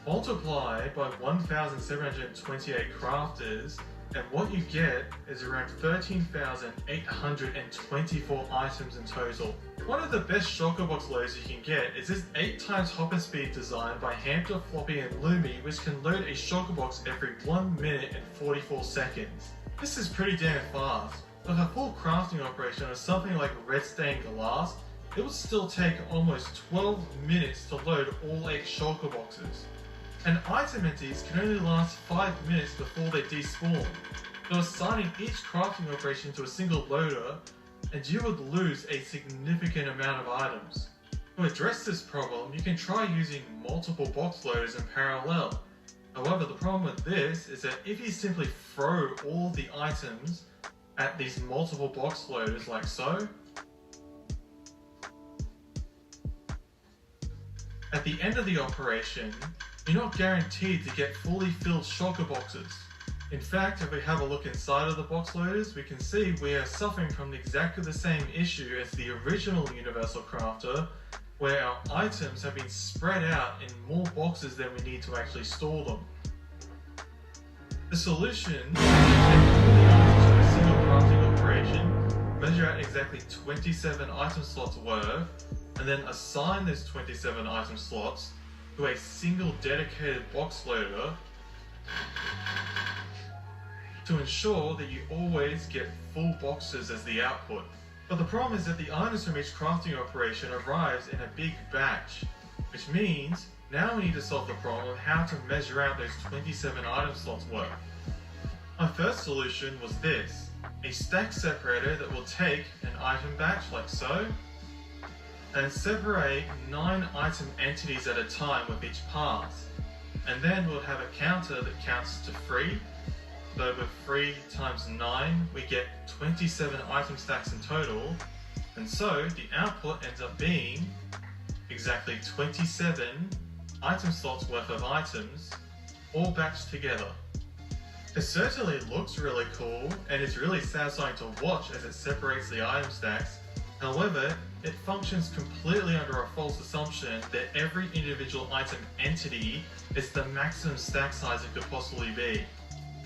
Multiply by 1,728 crafters, and what you get is around 13,824 items in total. One of the best shulker box loaders you can get is this 8x hopper speed design by Hampton, Floppy and Lumi, which can load a shulker box every 1 minute and 44 seconds. This is pretty damn fast. With a full crafting operation on something like red stained glass, it would still take almost 12 minutes to load all 8 shulker boxes. And item empties can only last 5 minutes before they despawn, so assigning each crafting operation to a single loader, and you would lose a significant amount of items. To address this problem, you can try using multiple box loaders in parallel. However, the problem with this is that if you simply throw all the items at these multiple box loaders like so, at the end of the operation, you're not guaranteed to get fully filled shulker boxes. In fact, if we have a look inside of the box loaders, we can see we are suffering from exactly the same issue as the original Universal Crafter, where our items have been spread out in more boxes than we need to actually store them. The solution is to take all the items from a single crafting operation, measure out exactly 27 item slots worth, and then assign those 27 item slots to a single dedicated box loader to ensure that you always get full boxes as the output. But the problem is that the items from each crafting operation arrives in a big batch, which means now we need to solve the problem of how to measure out those 27 item slots worth. My first solution was this, a stack separator that will take an item batch like so, and separate 9 item entities at a time with each pass. And then we'll have a counter that counts to 3. So with 3 times 9, we get 27 item stacks in total. And so the output ends up being exactly 27 item slots worth of items, all batched together. It certainly looks really cool, and it's really satisfying to watch as it separates the item stacks. However, it functions completely under a false assumption that every individual item entity is the maximum stack size it could possibly be.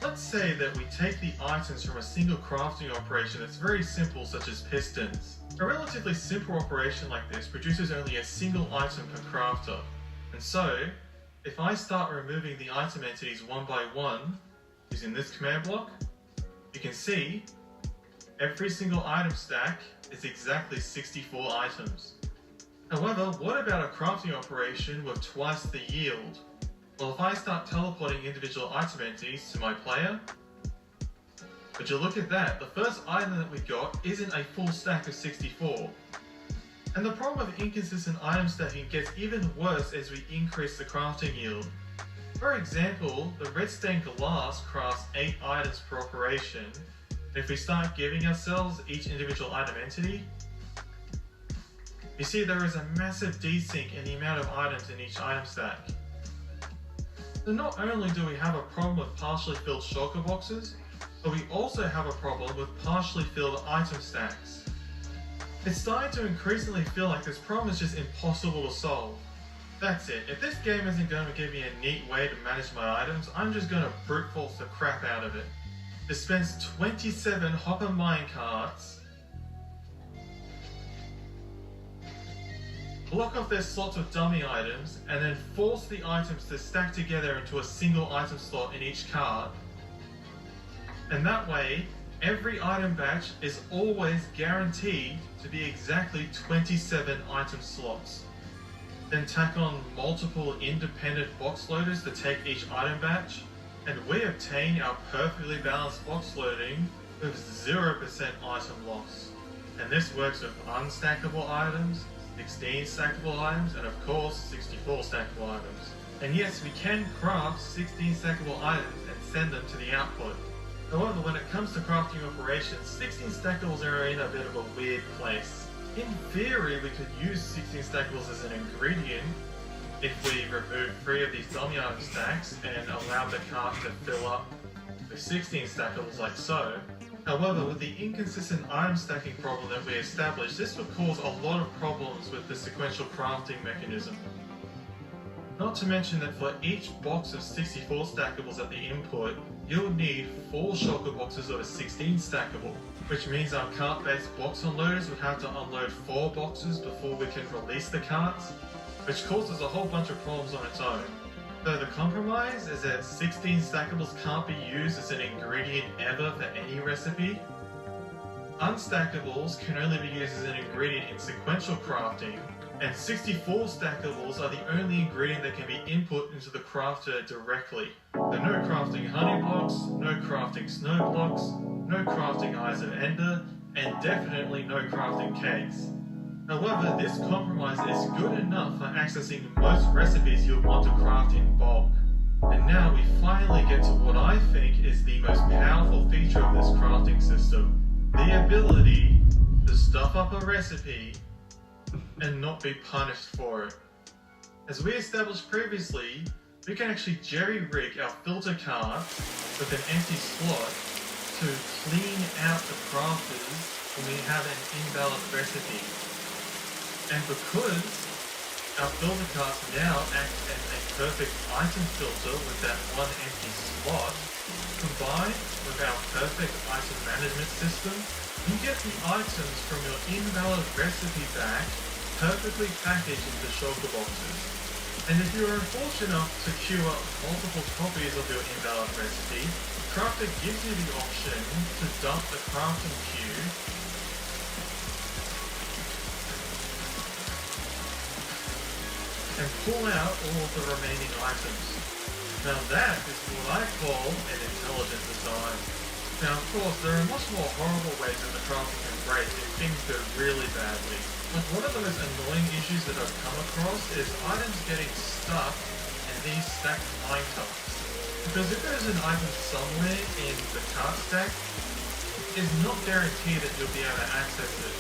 Let's say that we take the items from a single crafting operation that's very simple, such as pistons. A relatively simple operation like this produces only a single item per crafter. And so, if I start removing the item entities one by one, using this command block, you can see every single item stack is exactly 64 items. However, what about a crafting operation with twice the yield? Well, if I start teleporting individual item entities to my player, but you look at that, the first item that we got isn't a full stack of 64. And the problem with inconsistent item stacking gets even worse as we increase the crafting yield. For example, the red stained glass crafts 8 items per operation. If we start giving ourselves each individual item entity, you see there is a massive desync in the amount of items in each item stack. So not only do we have a problem with partially filled shulker boxes, but we also have a problem with partially filled item stacks. It's starting to increasingly feel like this problem is just impossible to solve. That's it, if this game isn't going to give me a neat way to manage my items, I'm just going to brute force the crap out of it. Dispense 27 hopper minecarts, block off their slots with dummy items, and then force the items to stack together into a single item slot in each cart. And that way, every item batch is always guaranteed to be exactly 27 item slots. Then tack on multiple independent box loaders to take each item batch, and we obtain our perfectly balanced box loading with 0% item loss. And this works with unstackable items, 16 stackable items, and of course 64 stackable items. And yes, we can craft 16 stackable items and send them to the output. However, when it comes to crafting operations, 16 stackables are in a bit of a weird place. In theory, we could use 16 stackables as an ingredient if we remove 3 of these dummy item stacks and allow the cart to fill up with 16 stackables like so. However, with the inconsistent item stacking problem that we established, this would cause a lot of problems with the sequential crafting mechanism. Not to mention that for each box of 64 stackables at the input, you'll need 4 shulker boxes of a 16 stackable, which means our cart-based box unloaders would have to unload 4 boxes before we can release the carts, which causes a whole bunch of problems on its own. So the compromise is that 16 stackables can't be used as an ingredient ever for any recipe. Unstackables can only be used as an ingredient in sequential crafting, and 64 stackables are the only ingredient that can be input into the crafter directly. So no crafting honey blocks, no crafting snow blocks, no crafting eyes of ender, and definitely no crafting cakes. However, this compromise is good enough for accessing most recipes you'll want to craft in bulk. And now we finally get to what I think is the most powerful feature of this crafting system: the ability to stuff up a recipe and not be punished for it. As we established previously, we can actually jerry-rig our filter cart with an empty slot to clean out the crafters when we have an invalid recipe. And because our filter carts now act as a perfect item filter with that one empty slot, combined with our perfect item management system, you get the items from your invalid recipe back perfectly packaged into shulker boxes. And if you are unfortunate enough to queue up multiple copies of your invalid recipe, Crafter gives you the option to dump the crafting queue and pull out all of the remaining items. Now that is what I call an intelligent design. Now of course, there are much more horrible ways that the crafting can break if things go really badly. Like one of the most annoying issues that I've come across is items getting stuck in these stacked mine carts. Because if there's an item somewhere in the cart stack, it's not guaranteed that you'll be able to access it.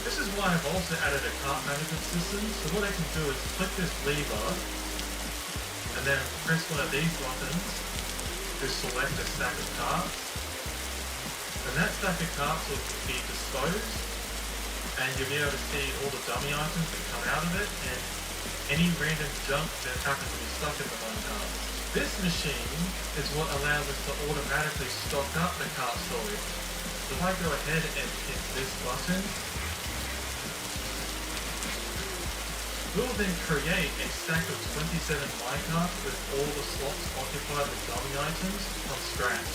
This is why I've also added a cart management system, so what I can do is click this lever, and then press one of these buttons to select a stack of carts, and that stack of carts will be disposed, and you'll be able to see all the dummy items that come out of it, and any random junk that happens to be stuck in the mine cart. This machine is what allows us to automatically stock up the cart storage. So if I go ahead and hit this button, we'll then create a stack of 27 minecarts with all the slots occupied with dummy items from scratch.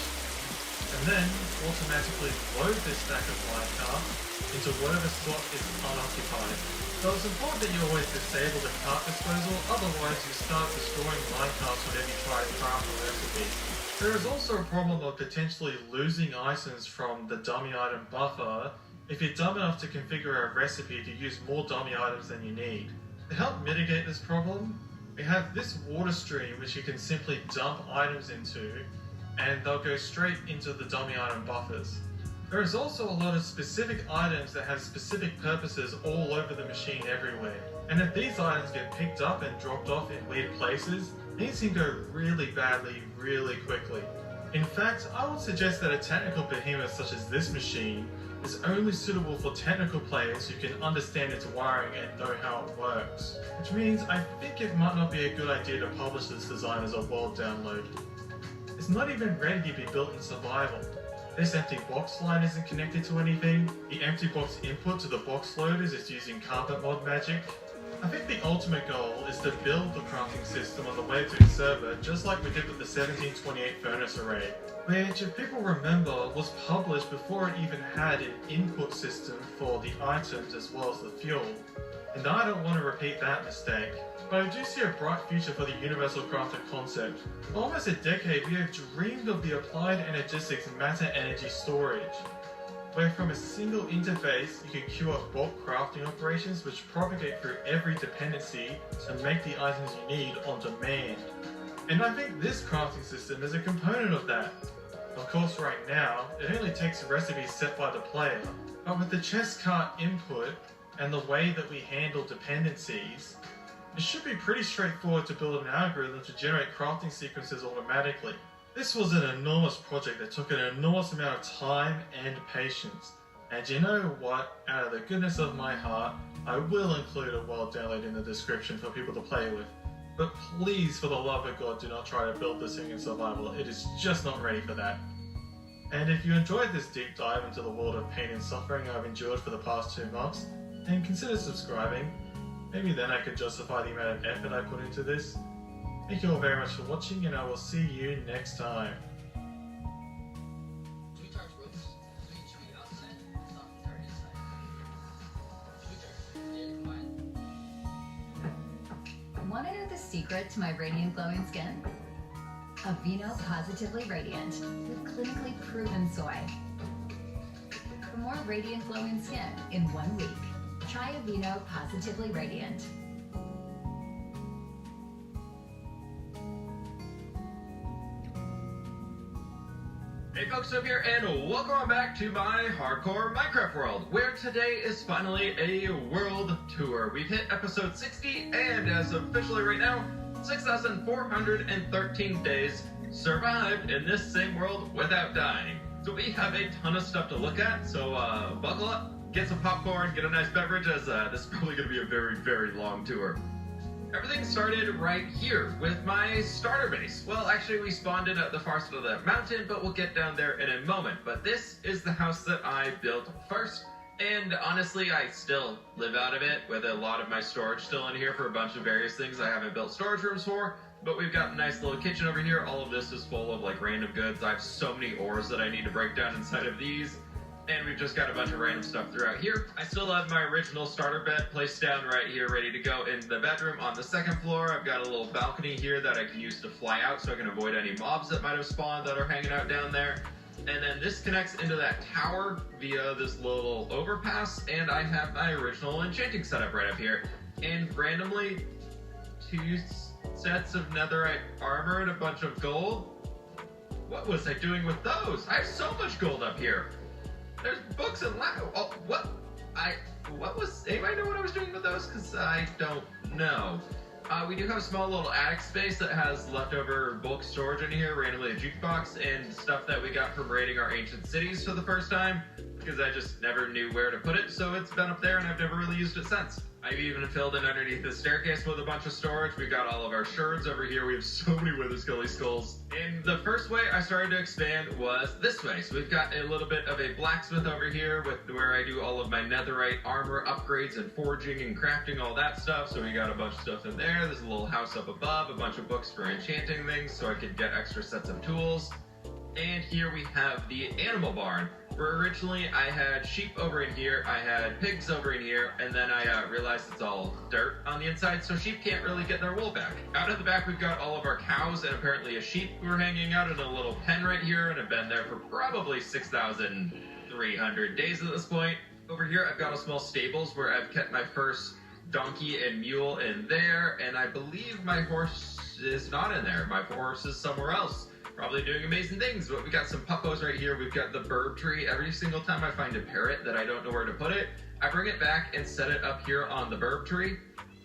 And then automatically load this stack of minecarts into whatever slot is unoccupied. So it's important that you always disable the cart disposal, otherwise you start destroying minecarts whenever you try to craft a recipe. There is also a problem of potentially losing items from the dummy item buffer if you're dumb enough to configure a recipe to use more dummy items than you need. To help mitigate this problem, we have this water stream which you can simply dump items into, and they'll go straight into the dummy item buffers. There is also a lot of specific items that have specific purposes all over the machine everywhere. And if these items get picked up and dropped off in weird places, things can go really badly really quickly. In fact, I would suggest that a technical behemoth such as this machine is only suitable for technical players who can understand its wiring and know how it works. Which means I think it might not be a good idea to publish this design as a world download. It's not even ready to be built in survival. This empty box line isn't connected to anything. The empty box input to the box loaders is using carpet mod magic. I think the ultimate goal is to build the crafting system on the Wave 2 server just like we did with the 1728 furnace array, which, if people remember, was published before it even had an input system for the items as well as the fuel. And I don't want to repeat that mistake. But I do see a bright future for the Universal Crafter concept. For almost a decade, we have dreamed of the applied energistics matter energy storage. where from a single interface you can queue up bulk crafting operations which propagate through every dependency to make the items you need on demand. And I think this crafting system is a component of that. Of course right now, it only takes recipes set by the player, but with the chest cart input and the way that we handle dependencies, it should be pretty straightforward to build an algorithm to generate crafting sequences automatically. This was an enormous project that took an enormous amount of time and patience. And you know what? Out of the goodness of my heart, I will include a world download in the description for people to play with. But please, for the love of God, do not try to build this thing in survival. It is just not ready for that. And if you enjoyed this deep dive into the world of pain and suffering I've endured for the past 2 months, then consider subscribing. Maybe then I could justify the amount of effort I put into this. Thank you all very much for watching, and I will see you next time. Want to know the secret to my radiant glowing skin? Aveeno Positively Radiant with clinically proven soy. For more radiant glowing skin in 1 week, try Aveeno Positively Radiant. Hey folks, I'm here and welcome on back to my hardcore Minecraft world, where today is finally a world tour. We've hit episode 60 and as of officially right now, 6,413 days survived in this same world without dying. So we have a ton of stuff to look at, so buckle up, get some popcorn, get a nice beverage, as this is probably going to be a very, very long tour. Everything started right here with my starter base. Well, actually we spawned in at the far side of the mountain, but we'll get down there in a moment. But this is the house that I built first, and honestly I still live out of it, with a lot of my storage still in here for a bunch of various things I haven't built storage rooms for. But we've got a nice little kitchen over here. All of this is full of like random goods. I have so many ores that I need to break down inside of these. And we've just got a bunch of random stuff throughout here. I still have my original starter bed placed down right here, ready to go in the bedroom. On the second floor, I've got a little balcony here that I can use to fly out so I can avoid any mobs that might have spawned that are hanging out down there. And then this connects into that tower via this little overpass, and I have my original enchanting setup right up here. And randomly, 2 sets of netherite armor and a bunch of gold. What was I doing with those? I have so much gold up here. There's books and oh, what? Anybody know what I was doing with those? Because I don't know. We do have a small little attic space that has leftover bulk storage in here, randomly a jukebox, and stuff that we got from raiding our ancient cities for the first time, because I just never knew where to put it, so it's been up there and I've never really used it since. I've even filled in underneath the staircase with a bunch of storage. We got all of our sherds over here. We have so many Wither Skelly skulls. And the first way I started to expand was this way. So we've got a little bit of a blacksmith over here with where I do all of my netherite armor upgrades and forging and crafting, all that stuff. So we got a bunch of stuff in there. There's a little house up above, a bunch of books for enchanting things so I could get extra sets of tools. And here we have the animal barn, where originally I had sheep over in here, I had pigs over in here, and then I realized it's all dirt on the inside, so sheep can't really get their wool back. Out of the back we've got all of our cows and apparently a sheep who are hanging out in a little pen right here, and have been there for probably 6,300 days at this point. Over here I've got a small stables where I've kept my first donkey and mule in there, and I believe my horse is not in there. My horse is somewhere else, probably doing amazing things. But we got some puppos right here. We've got the burb tree. Every single time I find a parrot that I don't know where to put it, I bring it back and set it up here on the burb tree,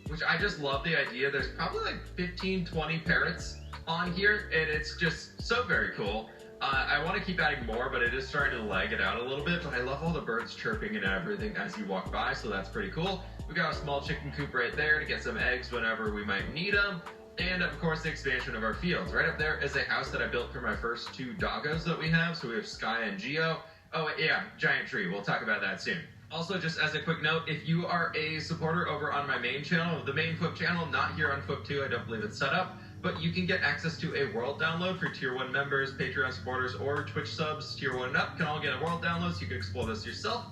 which I just love the idea. There's probably like 15-20 parrots on here, and it's just so very cool. I want to keep adding more, but it is starting to lag it out a little bit, but I love all the birds chirping and everything as you walk by, so that's pretty cool. We got a small chicken coop right there to get some eggs whenever we might need them. And of course the expansion of our fields. Right up there is a house that I built for my first 2 doggos that we have. So we have Sky and Geo. Oh yeah, giant tree. We'll talk about that soon. Also, just as a quick note, if you are a supporter over on my main channel, the main FWIP channel, not here on FWIP 2, I don't believe it's set up, but you can get access to a world download for Tier 1 members, Patreon supporters, or Twitch subs. Tier 1 and up can all get a world download so you can explore this yourself.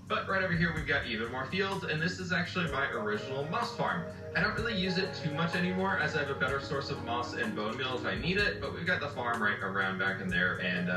But right over here we've got even more fields, and this is actually my original moss farm. I don't really use it too much anymore as I have a better source of moss and bone meal if I need it, but we've got the farm right around back in there, and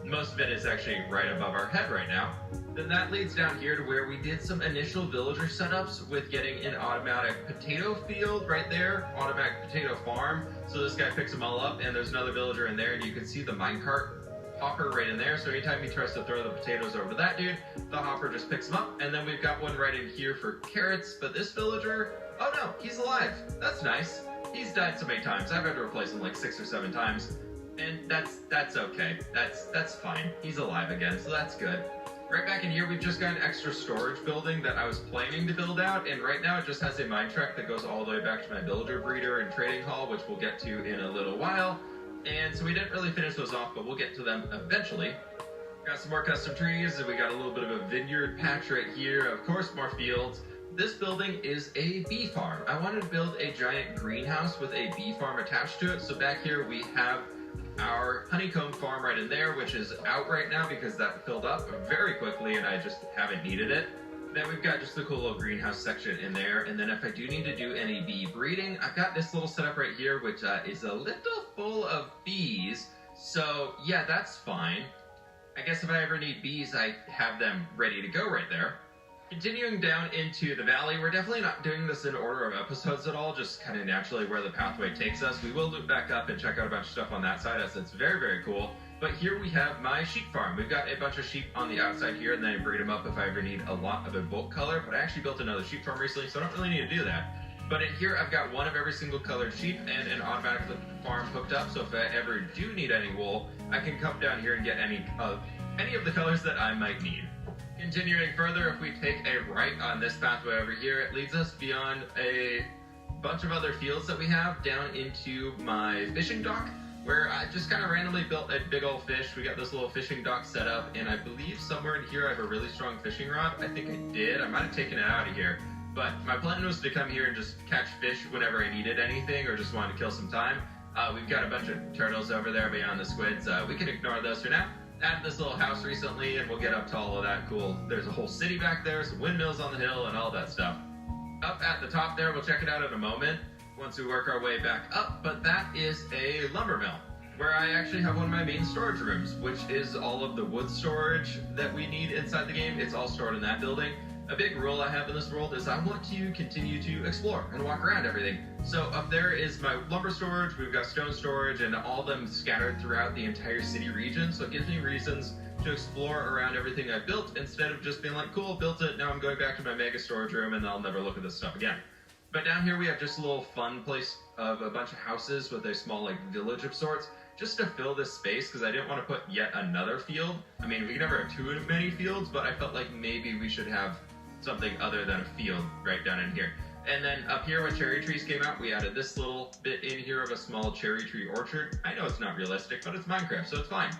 most of it is actually right above our head right now. Then that leads down here to where we did some initial villager setups with getting an automatic potato field right there, automatic potato farm. So this guy picks them all up, and there's another villager in there, and you can see the minecart hopper right in there. So anytime he tries to throw the potatoes over to that dude, the hopper just picks them up. And then we've got one right in here for carrots, but this villager, oh no, he's alive. That's nice. He's died so many times. I've had to replace him like 6 or 7 times. And that's okay. That's fine. He's alive again, so that's good. Right back in here, we've just got an extra storage building that I was planning to build out, and right now it just has a mine track that goes all the way back to my villager breeder and trading hall, which we'll get to in a little while. And so we didn't really finish those off, but we'll get to them eventually. Got some more custom trees, and we got a little bit of a vineyard patch right here. Of course, more fields. This building is a bee farm. I wanted to build a giant greenhouse with a bee farm attached to it. So back here we have our honeycomb farm right in there, which is out right now because that filled up very quickly and I just haven't needed it. Then we've got just the cool little greenhouse section in there. And then if I do need to do any bee breeding, I've got this little setup right here, which is a little full of bees. So yeah, that's fine. I guess if I ever need bees, I have them ready to go right there. Continuing down into the valley, we're definitely not doing this in order of episodes at all, just kind of naturally where the pathway takes us. We will loop back up and check out a bunch of stuff on that side, as it's very, very cool. But here we have my sheep farm. We've got a bunch of sheep on the outside here, and then I breed them up if I ever need a lot of a bulk color. But I actually built another sheep farm recently, so I don't really need to do that. But in here, I've got one of every single colored sheep and an automatic farm hooked up, so if I ever do need any wool, I can come down here and get any of the colors that I might need. Continuing further, if we take a right on this pathway over here, it leads us beyond a bunch of other fields that we have down into my fishing dock, where I just kind of randomly built a big old fish. We got this little fishing dock set up, and I believe somewhere in here I have a really strong fishing rod. I think I did. I might have taken it out of here. But my plan was to come here and just catch fish whenever I needed anything or just wanted to kill some time. We've got a bunch of turtles over there beyond the squids. We can ignore those for now. Added this little house recently, and we'll get up to all of that cool. There's a whole city back there, some windmills on the hill, and all that stuff. Up at the top there, we'll check it out in a moment once we work our way back up, but that is a lumber mill, where I actually have one of my main storage rooms, which is all of the wood storage that we need inside the game. It's all stored in that building. A big rule I have in this world is I want to continue to explore and walk around everything. So up there is my lumber storage, we've got stone storage, and all of them scattered throughout the entire city region. So it gives me reasons to explore around everything I built instead of just being like, cool, built it, now I'm going back to my mega storage room and I'll never look at this stuff again. But down here we have just a little fun place of a bunch of houses with a small like village of sorts, just to fill this space because I didn't want to put yet another field. I mean, we can never have too many fields, but I felt like maybe we should have something other than a field right down in here. And then up here when cherry trees came out, we added this little bit in here of a small cherry tree orchard. I know it's not realistic, but it's Minecraft, so it's fine.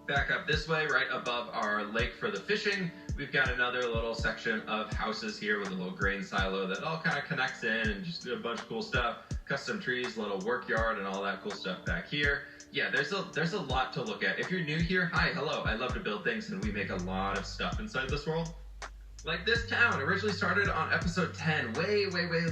Back up this way, right above our lake for the fishing, we've got another little section of houses here with a little grain silo that all kind of connects in and just a bunch of cool stuff. Custom trees, little work yard, and all that cool stuff back here. Yeah, there's a lot to look at. If you're new here, hi, hello. I love to build things, and we make a lot of stuff inside this world. Like this town, originally started on episode 10, way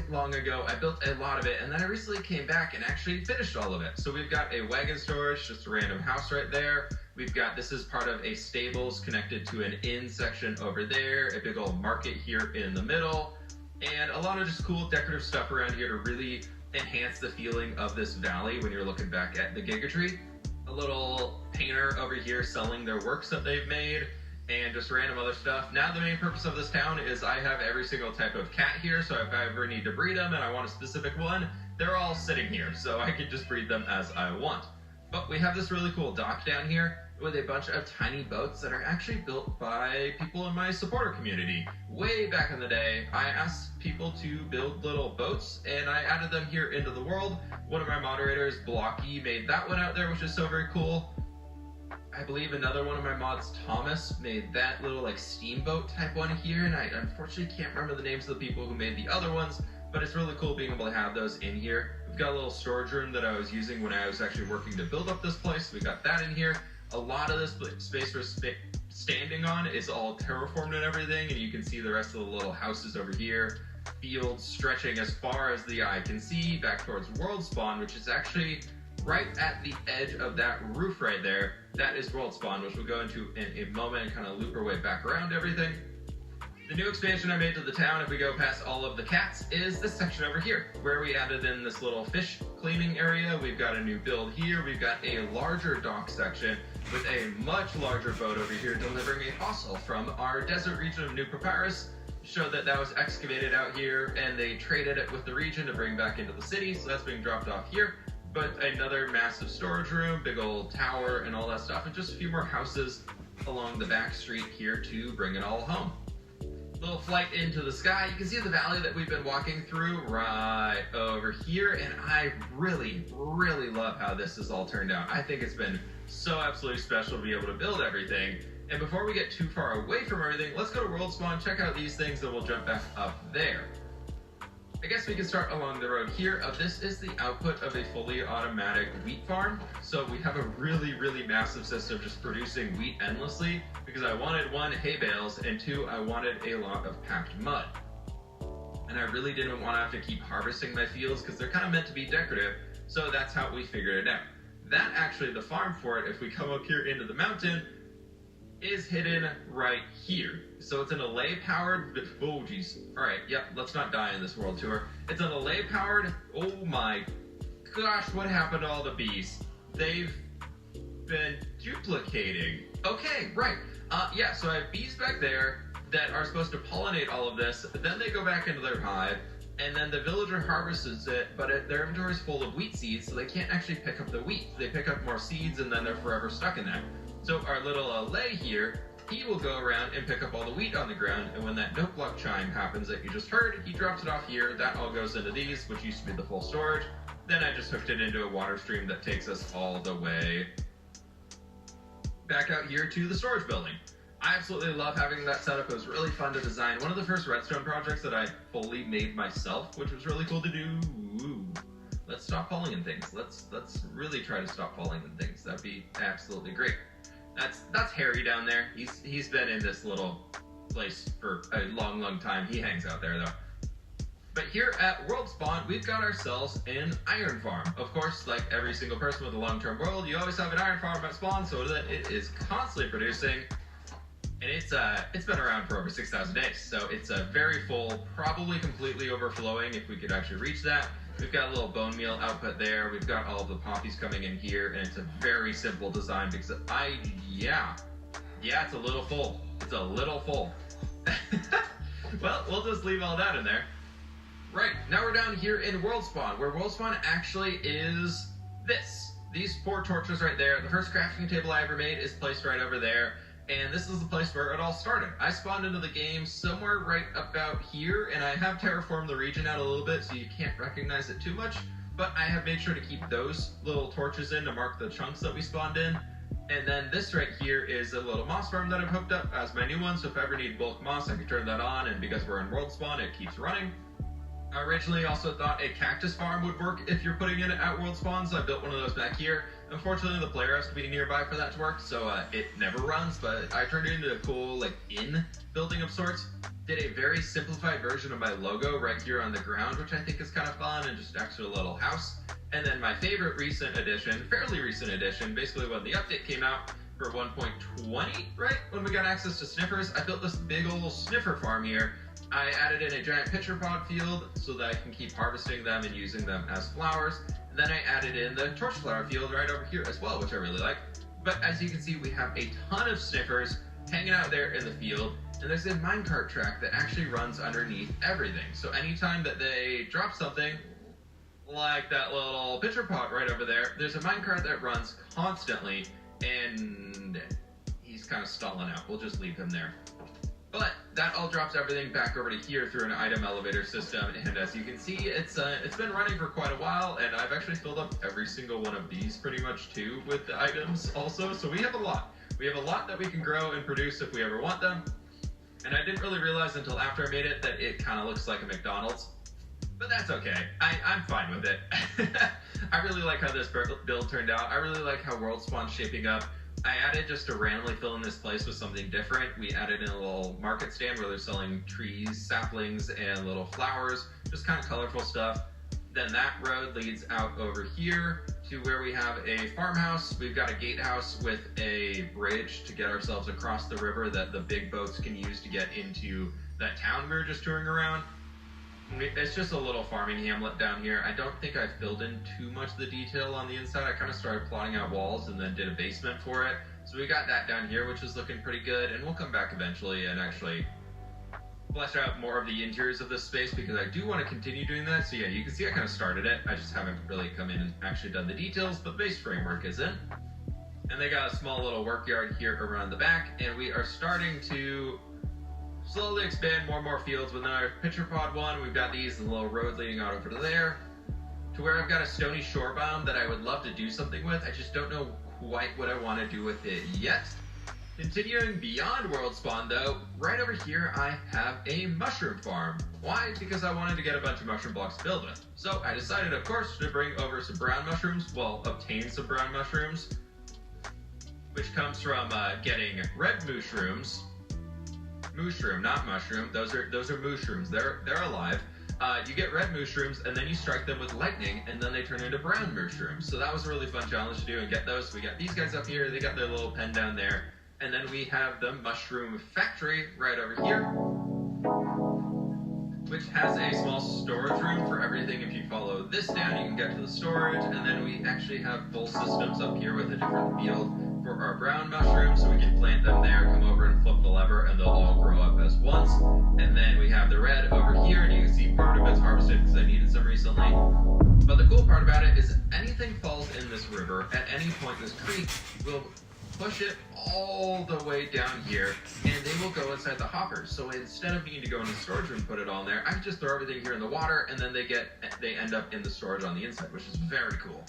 long ago. I built a lot of it, and then I recently came back and actually finished all of it. So we've got a wagon storage, just a random house right there. We've got, this is part of a stables connected to an inn section over there, a big old market here in the middle, and a lot of just cool decorative stuff around here to really enhance the feeling of this valley when you're looking back at the Giga Tree. A little painter over here selling their works that they've made, and just random other stuff. Now the main purpose of this town is I have every single type of cat here, so if I ever need to breed them and I want a specific one, they're all sitting here, so I can just breed them as I want. But we have this really cool dock down here with a bunch of tiny boats that are actually built by people in my supporter community. Way back in the day, I asked people to build little boats, and I added them here into the world. One of my moderators, Blocky, made that one out there, which is so very cool. I believe another one of my mods, Thomas, made that little like steamboat type one here, and I unfortunately can't remember the names of the people who made the other ones, but it's really cool being able to have those in here. We've got a little storage room that I was using when I was actually working to build up this place. We got that in here. A lot of this space we're standing on is all terraformed and everything, and you can see the rest of the little houses over here. Fields stretching as far as the eye can see back towards World Spawn, which is actually right at the edge of that roof right there, that is World Spawn, which we'll go into in a moment and kind of loop our way back around everything. The new expansion I made to the town, if we go past all of the cats, is this section over here, where we added in this little fish cleaning area. We've got a new build here. We've got a larger dock section with a much larger boat over here delivering a fossil from our desert region of New Papyrus. Showed that that was excavated out here, and they traded it with the region to bring back into the city, so that's being dropped off here. But another massive storage room, big old tower, and all that stuff, and just a few more houses along the back street here to bring it all home. Little flight into the sky. You can see the valley that we've been walking through right over here, and I really, really love how this has all turned out. I think it's been so absolutely special to be able to build everything. And before we get too far away from everything, let's go to World Spawn, check out these things, and we'll jump back up there. I guess we can start along the road here. This is the output of a fully automatic wheat farm. So we have a really, really massive system just producing wheat endlessly because I wanted 1, hay bales, and 2, I wanted a lot of packed mud. And I really didn't want to have to keep harvesting my fields because they're kind of meant to be decorative. So that's how we figured it out. That actually, the farm for it, if we come up here into the mountain, is hidden right here. So it's an Allay powered, oh geez. All right, yep, let's not die in this world tour. It's an Allay powered, oh my gosh, what happened to all the bees? They've been duplicating. Okay, right. Yeah, so I have bees back there that are supposed to pollinate all of this. Then they go back into their hive, and then the villager harvests it, but their inventory is full of wheat seeds, so they can't actually pick up the wheat. They pick up more seeds, and then they're forever stuck in that. So our little Allay here, he will go around and pick up all the wheat on the ground, and when that note block chime happens that you just heard, he drops it off here. That all goes into these, which used to be the full storage. Then I just hooked it into a water stream that takes us all the way back out here to the storage building. I absolutely love having that setup. It was really fun to design. One of the first redstone projects that I fully made myself, which was really cool to do. Ooh. Let's stop falling in things. Let's really try to stop falling in things. That'd be absolutely great. That's Harry down there. He's been in this little place for a long, long time. He hangs out there though. But here at World Spawn, we've got ourselves an iron farm. Of course, like every single person with a long-term world, you always have an iron farm at spawn so that it is constantly producing. And it's been around for over 6,000 days, so it's very full, probably completely overflowing if we could actually reach that. We've got a little bone meal output there. We've got all of the poppies coming in here, and it's a very simple design because yeah, it's a little full. It's a little full. Well, we'll just leave all that in there. Right, now we're down here in World Spawn, where World Spawn actually is this. These 4 torches right there. The first crafting table I ever made is placed right over there. And this is the place where it all started. I spawned into the game somewhere right about here, and I have terraformed the region out a little bit so you can't recognize it too much, but I have made sure to keep those little torches in to mark the chunks that we spawned in. And then this right here is a little moss farm that I've hooked up as my new one, so if I ever need bulk moss, I can turn that on, and because we're in World Spawn, it keeps running. I originally also thought a cactus farm would work if you're putting it at World Spawn, so I built one of those back here. Unfortunately, the player has to be nearby for that to work, so it never runs, but I turned it into a cool, like, inn building of sorts. Did a very simplified version of my logo right here on the ground, which I think is kind of fun, and just extra little house. And then my favorite recent addition, fairly recent addition, basically when the update came out for 1.20, right? When we got access to sniffers, I built this big old sniffer farm here. I added in a giant pitcher pod field so that I can keep harvesting them and using them as flowers. And then I added in the torch flower field right over here as well, which I really like. But as you can see, we have a ton of sniffers hanging out there in the field. And there's a minecart track that actually runs underneath everything. So anytime that they drop something, like that little pitcher pot right over there, there's a minecart that runs constantly, and he's kind of stalling out. We'll just leave him there. But that all drops everything back over to here through an item elevator system, and as you can see, it's been running for quite a while, and I've actually filled up every single one of these pretty much too with the items also, so we have a lot. We have a lot that we can grow and produce if we ever want them, and I didn't really realize until after I made it that it kind of looks like a McDonald's, but that's okay. I'm fine with it. I really like how this build turned out. I really like how World Spawn's shaping up. I added, just to randomly fill in this place with something different, we added in a little market stand where they're selling trees, saplings, and little flowers, just kind of colorful stuff. Then that road leads out over here to where we have a farmhouse. We've got a gatehouse with a bridge to get ourselves across the river that the big boats can use to get into that town we were just touring around. It's just a little farming hamlet down here. I don't think I filled in too much of the detail on the inside. I kind of started plotting out walls and then did a basement for it. So we got that down here, which is looking pretty good, and we'll come back eventually and actually flesh out more of the interiors of this space because I do want to continue doing that. So yeah, you can see I kind of started it. I just haven't really come in and actually done the details, but base framework is in. And they got a small little work yard here around the back, and we are starting to slowly expand more and more fields. With our pitcher pod one, we've got these and a little road leading out over to there, to where I've got a stony shore biome that I would love to do something with. I just don't know quite what I want to do with it yet. Continuing beyond World Spawn though, right over here I have a mushroom farm. Why? Because I wanted to get a bunch of mushroom blocks to build with. So I decided, of course, to bring over some brown mushrooms, well, obtain some brown mushrooms, which comes from getting red mushrooms. Mushroom, not mushroom. Those are mushrooms. They're alive. You get red mushrooms, and then you strike them with lightning, and then they turn into brown mushrooms. So that was a really fun challenge to do and get those. So we got these guys up here. They got their little pen down there. And then we have the mushroom factory right over here, which has a small storage room for everything. If you follow this down, you can get to the storage. And then we actually have full systems up here with a different field for our brown mushrooms, so we can plant them there, come over and flip the lever, and they'll all grow up as once. And then we have the red over here, and you can see part of it's harvested because I needed some recently. But the cool part about it is if anything falls in this river at any point in this creek, we'll push it all the way down here, and they will go inside the hoppers. So instead of needing to go in the storage room and put it all in there, I can just throw everything here in the water, and then they end up in the storage on the inside, which is very cool.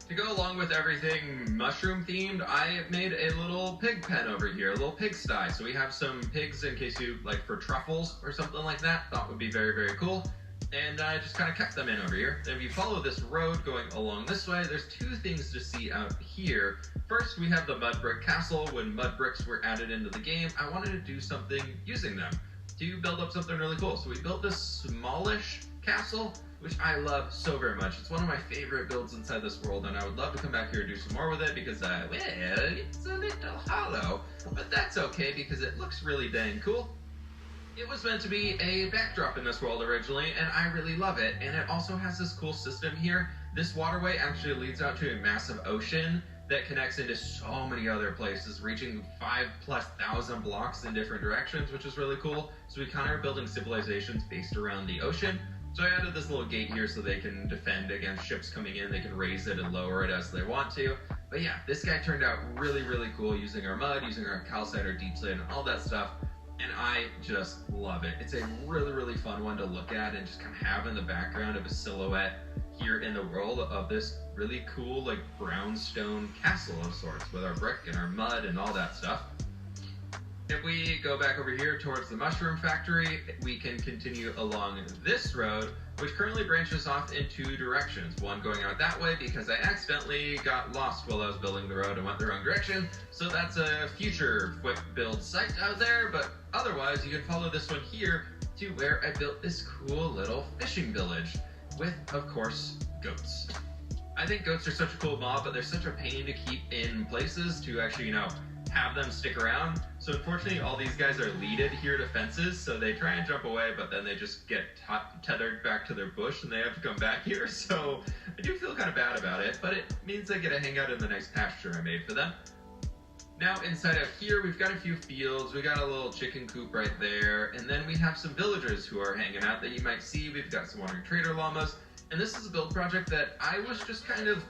To go along with everything mushroom themed, I have made a little pig pen over here, a little pigsty. So we have some pigs in case you like for truffles or something like that. Thought would be very, very cool. And I just kind of kept them in over here. And if you follow this road going along this way, there's two things to see out here. First, we have the mud brick castle. When mud bricks were added into the game, I wanted to do something using them to build up something really cool. So we built this smallish castle, which I love so very much. It's one of my favorite builds inside this world, and I would love to come back here and do some more with it because, well, it's a little hollow. But that's okay because it looks really dang cool. It was meant to be a backdrop in this world originally, and I really love it. And it also has this cool system here. This waterway actually leads out to a massive ocean that connects into so many other places, reaching 5,000+ blocks in different directions, which is really cool. So we kind of are building civilizations based around the ocean. So I added this little gate here so they can defend against ships coming in. They can raise it and lower it as they want to. But yeah, this guy turned out really, really cool using our mud, using our calcite, our deep slate, and all that stuff. And I just love it. It's a really, really fun one to look at and just kind of have in the background of a silhouette here in the world of this really cool, like, brownstone castle of sorts with our brick and our mud and all that stuff. If we go back over here towards the mushroom factory, we can continue along this road, which currently branches off in two directions. One going out that way because I accidentally got lost while I was building the road and went the wrong direction. So that's a future quick build site out there, but otherwise you can follow this one here to where I built this cool little fishing village with, of course, goats. I think goats are such a cool mob, but they're such a pain to keep in places to actually, have them stick around. So unfortunately, all these guys are leaded here to fences, so they try and jump away, but then they just get tethered back to their bush and they have to come back here. So I do feel kind of bad about it, but it means I get to hang out in the nice pasture I made for them. Now inside of here, we've got a few fields. We got a little chicken coop right there, and then we have some villagers who are hanging out that you might see. We've got some wandering trader llamas, and this is a build project that I was just kind of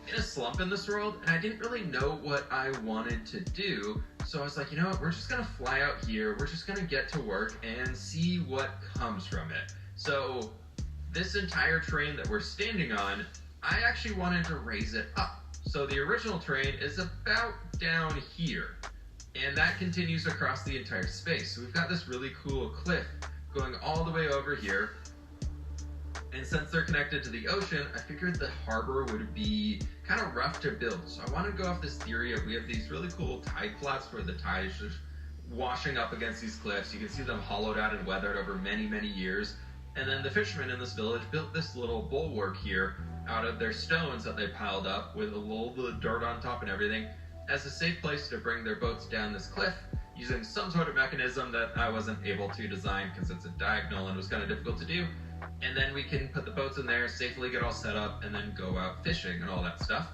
in a slump in this world, and I didn't really know what I wanted to do. So I was like, you know what, we're just gonna fly out here, we're just gonna get to work and see what comes from it. So this entire train that we're standing on, I actually wanted to raise it up. So the original train is about down here, and that continues across the entire space. So we've got this really cool cliff going all the way over here. And since they're connected to the ocean, I figured the harbor would be kind of rough to build. So I wanted to go off this theory of we have these really cool tide flats where the tide is just washing up against these cliffs. You can see them hollowed out and weathered over many, many years. And then the fishermen in this village built this little bulwark here out of their stones that they piled up with all the dirt on top and everything as a safe place to bring their boats down this cliff using some sort of mechanism that I wasn't able to design because it's a diagonal and was kind of difficult to do. And then we can put the boats in there, safely get all set up, and then go out fishing and all that stuff.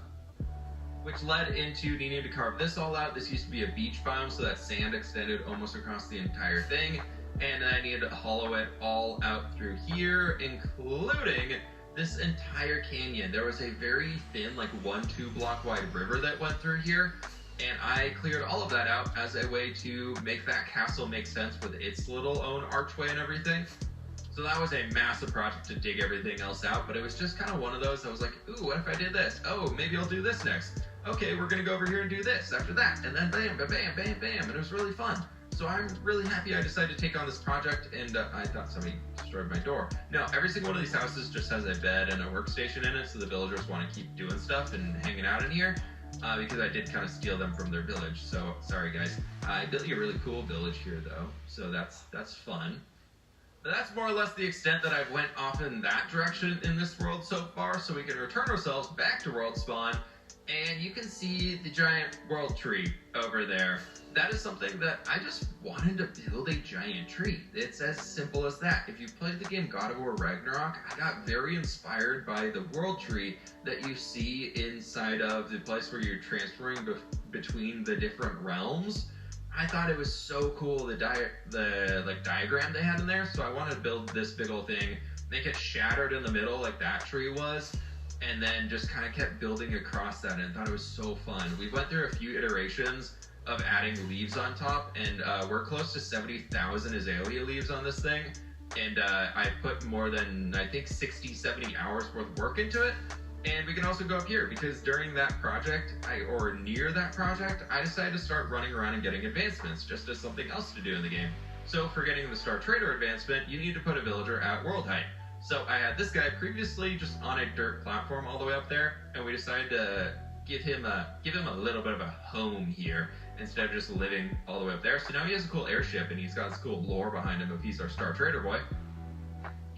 Which led into needing to carve this all out. This used to be a beach biome, so that sand extended almost across the entire thing. And I needed to hollow it all out through here, including this entire canyon. There was a very thin, like 1-2 block wide river that went through here. And I cleared all of that out as a way to make that castle make sense with its little own archway and everything. So that was a massive project to dig everything else out, but it was just kind of one of those. I was like, ooh, what if I did this? Oh, maybe I'll do this next. Okay, we're gonna go over here and do this after that. And then bam, bam, bam, bam, bam. And it was really fun. So I'm really happy I decided to take on this project, and I thought somebody destroyed my door. No, every single one of these houses just has a bed and a workstation in it, so the villagers want to keep doing stuff and hanging out in here, because I did kind of steal them from their village. So sorry guys. I built you a really cool village here though, so that's fun. But that's more or less the extent that I've went off in that direction in this world so far, so we can return ourselves back to World Spawn, and you can see the giant world tree over there. That is something that I just wanted to build a giant tree. It's as simple as that. If you played the game God of War Ragnarok, I got very inspired by the world tree that you see inside of the place where you're transferring between the different realms. I thought it was so cool, the diagram they had in there, so I wanted to build this big old thing, make it shattered in the middle like that tree was, and then just kind of kept building across that, and thought it was so fun. We went through a few iterations of adding leaves on top, and we're close to 70,000 azalea leaves on this thing, and I put more than, I think, 60-70 hours worth of work into it. And we can also go up here, because during that project, or near that project, I decided to start running around and getting advancements, just as something else to do in the game. So for getting the Star Trader advancement, you need to put a villager at world height. So I had this guy previously just on a dirt platform all the way up there, and we decided to give him a little bit of a home here, instead of just living all the way up there. So now he has a cool airship, and he's got this cool lore behind him if he's our Star Trader boy.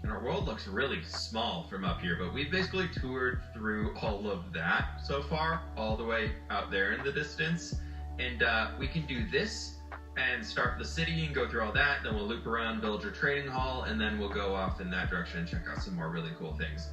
And our world looks really small from up here, but we've basically toured through all of that so far, all the way out there in the distance. And we can do this and start the city and go through all that, then we'll loop around Villager Trading Hall, and then we'll go off in that direction and check out some more really cool things.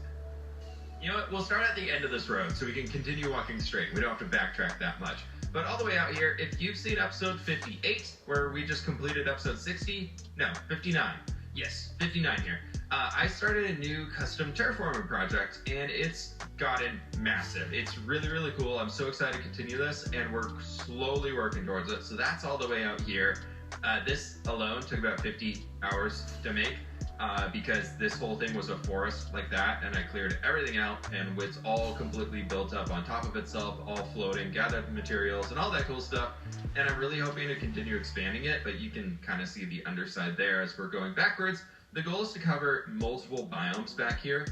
You know what, we'll start at the end of this road so we can continue walking straight. We don't have to backtrack that much. But all the way out here, if you've seen episode 58, where we just completed episode 60, no, 59. Yes, 59 here. I started a new custom terraforming project, and it's gotten massive. It's really, really cool. I'm so excited to continue this, and we're slowly working towards it. So that's all the way out here. This alone took about 50 hours to make, because this whole thing was a forest like that, and I cleared everything out, and it's all completely built up on top of itself, all floating, gathered materials, and all that cool stuff. And I'm really hoping to continue expanding it, but you can kind of see the underside there as we're going backwards. The goal is to cover multiple biomes back here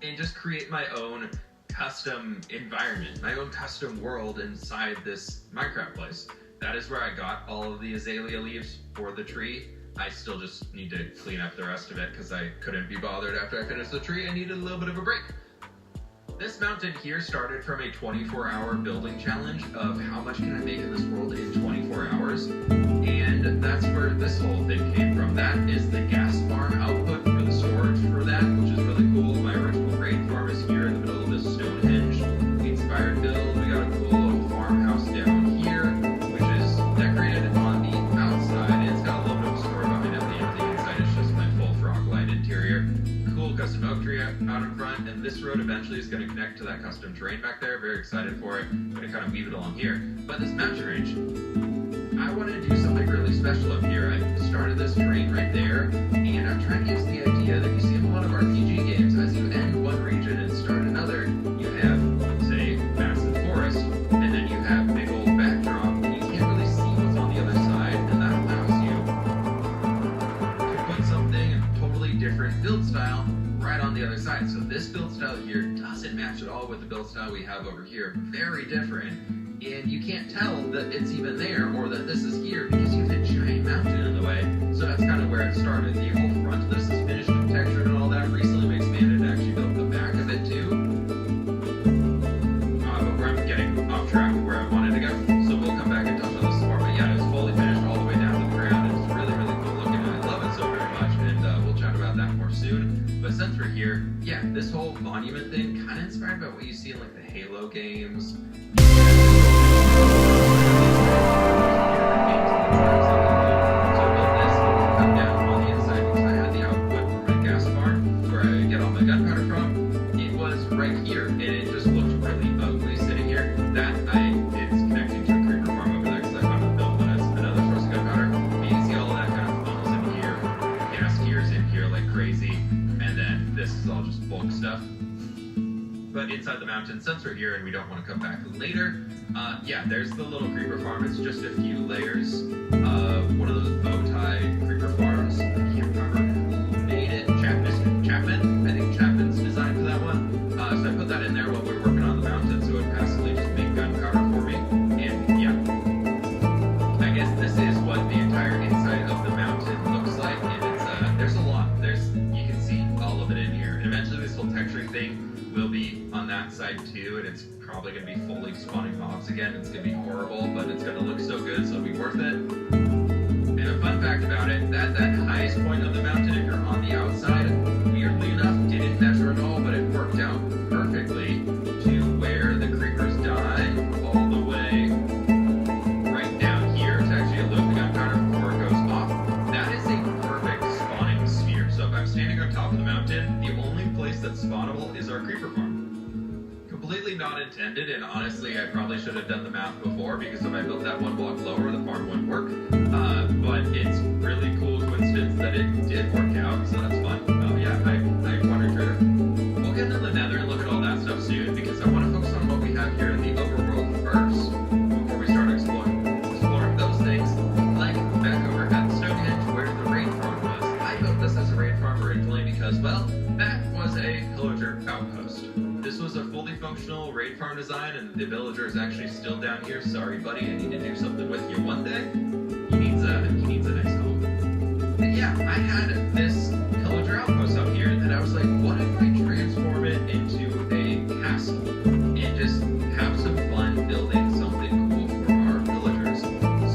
and just create my own custom environment, my own custom world inside this Minecraft place. That is where I got all of the azalea leaves for the tree. I still just need to clean up the rest of it because I couldn't be bothered after I finished the tree. I needed a little bit of a break. This mountain here started from a 24-hour building challenge of how much can I make in this world in 24 hours. And that's where this whole thing came from. That is the gas farm output for the storage for that, which is really cool. My original rain farm is here in the middle of this Stonehenge inspired build. We got a cool little farmhouse down here, which is decorated on the outside. And it's got a little bit of a story behind everything. The inside is just my full frog light interior. Cool custom oak tree out in front, and this road eventually is going to connect to that custom terrain back there. Very excited for it. I'm going to kind of weave it along here. But this mountain range, I want to do something really special up here. I started this terrain right there, and I'm trying to use the idea that you see in a lot of RPG games. As you end one region and start another, you have, say, massive forest, and then you have big old backdrop, and you can't really see what's on the other side, and that allows you to put something in a totally different build style right on the other side. So this build style here doesn't match at all with the build style we have over here. Very different. And you can't tell that it's even there or that this is here because you have a giant mountain in the way. So that's kind of where it started. The whole front of this is finished about what you see in like the Halo games. Gunpowder from, it was right here, and it just looked really ugly sitting here. It's connecting to a creeper farm over there because I found a built one as another source of gunpowder. But you can see all of that kind of funnels in here, gas gears in here like crazy, and then this is all just bulk stuff. But inside the mountain, since we're here and we don't want to come back later, yeah, there's the little creeper farm. It's just a few layers of one of those bow tie creeper farms. I can't remember who made it. Chapman? I think Chapman's design for that one. So I put that in there while we were working on the mountain, so it would passively just make gunpowder for me. And yeah, I guess this is what the entire inside of the mountain looks like. And it's there's a lot. You can see all of it in here. And eventually this whole texturing thing will be on that side too, and it's probably going to be fully spawning mobs again. It's going to be horrible, but it's going to look so good, so it'll be worth it. And a fun fact about it, that highest point of the mountain, if you're on the outside, weirdly enough, didn't measure at all, but it worked out perfectly to where the creepers die all the way right down here to actually illuminate the gunpowder before it goes off. That is a perfect spawning sphere. So if I'm standing on top of the mountain, the only place that's spawnable is our creeper farm. Completely not intended, and honestly, I probably should have done the math before, because if I built that one block lower, the farm wouldn't work. But it's really cool coincidence that it did work out, so that's fun. Yeah, I wonder, Trader. We'll get into the nether and look at all that stuff soon, because I want to focus on what we have here in the overworld first, before we start exploring those things. Like back over at Stonehenge, where the raid farm was. I built this as a raid farm originally because, well, that was a pillager outpost. This was a fully functional raid farm design, and the villager is actually still down here. Sorry, buddy, I need to do something with you one day. He needs a nice home. And yeah, I had this pillager outpost up here that I was like, what if I transform it into a castle and just have some fun building something cool for our villagers?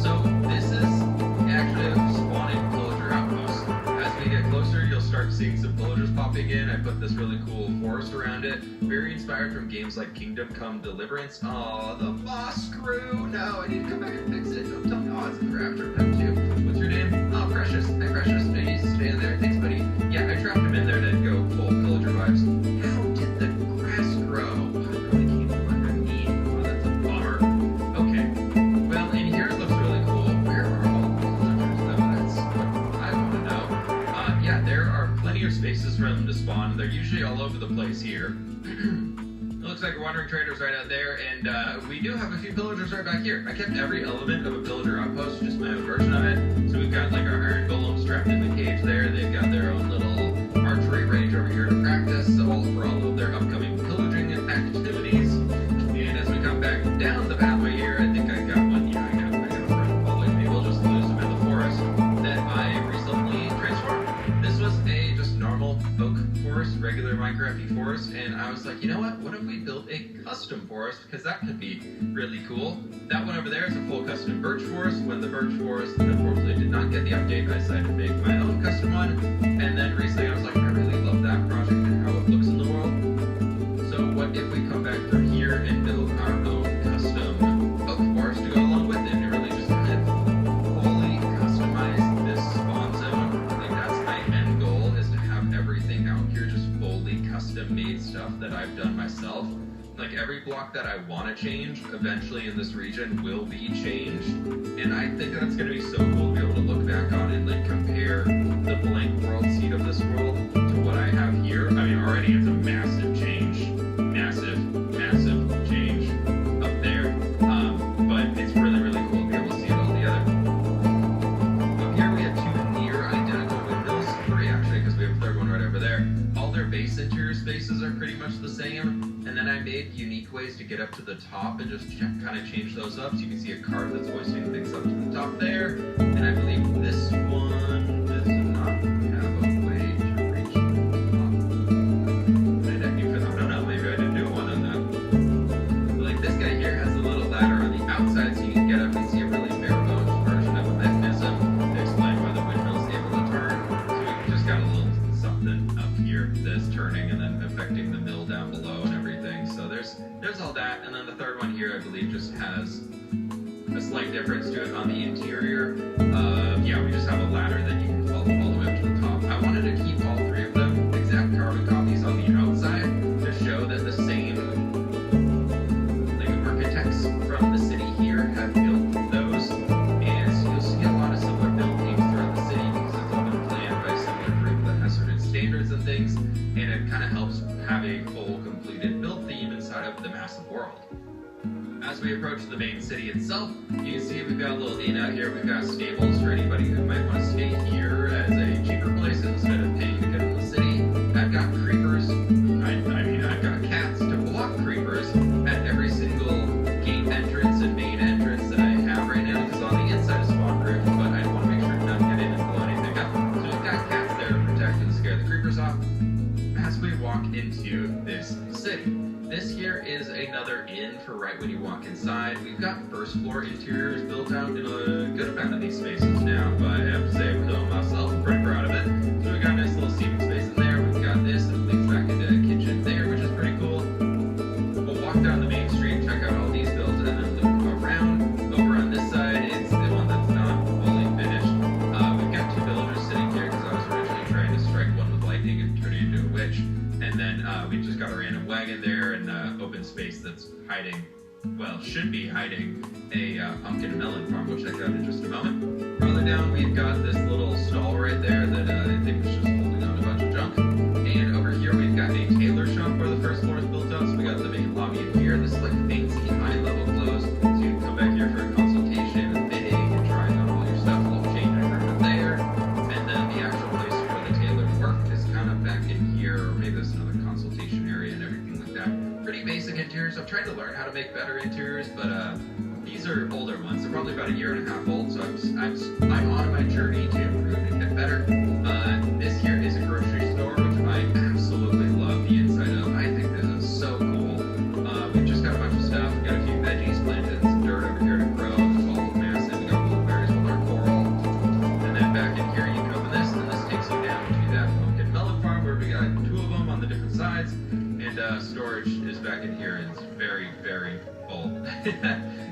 So this is actually a spawning pillager outpost. As we get closer, you'll start seeing some villagers popping in. I put this really cool forest around it. Very inspired from games like Kingdom Come Deliverance. Oh, the boss screw! No, I need to come back and fix it. Don't tell me. Oh, it's the crafter pet too. What's your name? Oh, Precious. Hi, Precious. He's staying there. Thanks, buddy. Yeah, I trapped him in there to go full pillager vibes. How did the grass grow? Oh, it probably came from underneath. Oh, that's a bummer. Okay. Well, in here it looks really cool. Where are all the villagers, though? That's what I want to know. Yeah, there are plenty of spaces for them to spawn. They're usually all over the place here. It looks like we're wandering traders right out there, and we do have a few pillagers right back here. I kept every element of a pillager outpost, just my own version of it. So we've got like our iron golems trapped in the cage there. They've got their own little archery range over here to practice, all for all of their upcoming pillaging activities. And as we come back down the pathway here, I think I got one. Yeah, I got a friend following me. We'll just lose them in the forest that I recently transformed. This was a just normal oak forest, regular Minecrafty forest, and I was like, you know what if we built a custom forest, because that could be really cool. That one over there is a full custom birch forest. When the birch forest unfortunately did not get the update, I decided to make my own custom one, and then recently I was like, I really love that project and how it looks in the world. So what if we come back through here and build our own custom oak forest to go along with it, and really just kind of fully customize this spawn zone? I think that's my end goal, is to have everything out here just fully custom made stuff that I've done myself. Like every block that I want to change eventually in this region will be changed, and I think that's going to be so cool to be able to look back on and like compare the blank world seed of this world to what I have here. I mean, already it's a massive change, massive change up there, but it's really cool to be able to see it all together. Up here we have two near identical windows, three actually, because we have a third one right over there. All their base interior spaces are pretty much the same. And then I made unique ways to get up to the top and just kind of change those up. So you can see a card that's hoisting things up to the top there. And I believe this one does not have a way to reach the top. I don't know, maybe I didn't do one on that. But like this guy here has a little ladder on the outside so you can get up and see a really bare bones version of a mechanism to explain why the windmill is able to turn. So we just got a little something up here that's turning and then affecting the mill down below and everything. So And then the third one here, I believe, just has a slight difference to it on the interior. Yeah, we just have a ladder that you can follow all the way up to the top. I wanted to keep all three of them exact carbon copies on the outside to show that the same architects from the city here have built those. And so you'll see a lot of similar build themes throughout the city because it's all been planned by a similar group that has certain standards and things. And it kind of helps have a full completed build theme inside of the massive world. As we approach the main city itself, you can see we've got a little inn out here. We've got stables for anybody who might want to stay here as a cheaper place instead of paying to get in the city. I've got creepers. I've got cats to block creepers at every single gate entrance and main entrance that I have right now. Because on the inside is spawn proof, but I want to make sure none get in and blow anything up. So we've got cats there to protect and scare the creepers off as we walk into this city. This here is another inn for right when you walk inside. We've got first floor interiors built out in a good amount of these spaces now, but I have to say I'm feeling myself, I'm pretty proud of it. So we've got a nice little seating space in there. We've got this that leads back into a kitchen there, which is pretty cool. We'll walk down the main street, check out all these builds, and then loop around. Over on this side, it's the one that's not fully finished. We've got two villagers sitting here because I was originally trying to strike one with lightning and turn it into a witch. And then we just got a random wagon there and open space that's hiding, well, should be hiding a pumpkin and melon farm. We'll check it out in just a moment. Further down, we've got this little stall right there that I think was just holding on a bunch of junk. And over here, we've got a tailor shop where the first floor is built out. So we got the main lobby in here. This is like fancy high-level clothes. So you can come back here for a consultation and fitting and trying on all your stuff. A little change over there. And then the actual place for the tailor to work is kind of back in here, or maybe there's another consultation area and everything like that. Pretty basic interiors. I'm trying to learn how to make better interiors, but these are older ones. They're probably about a year and a half old, so I'm on my journey to improve and get better. This here is a grocery store, which I absolutely love the inside of. I think this is so cool. We've just got a bunch of stuff. We've got a few veggies planted, some dirt over here to grow. It's all massive. We got blueberries with our coral. And then back in here, you can open this, and this takes you down to that pumpkin melon farm where we got two of them on the different sides. And storage is back in here, and it's very, very full.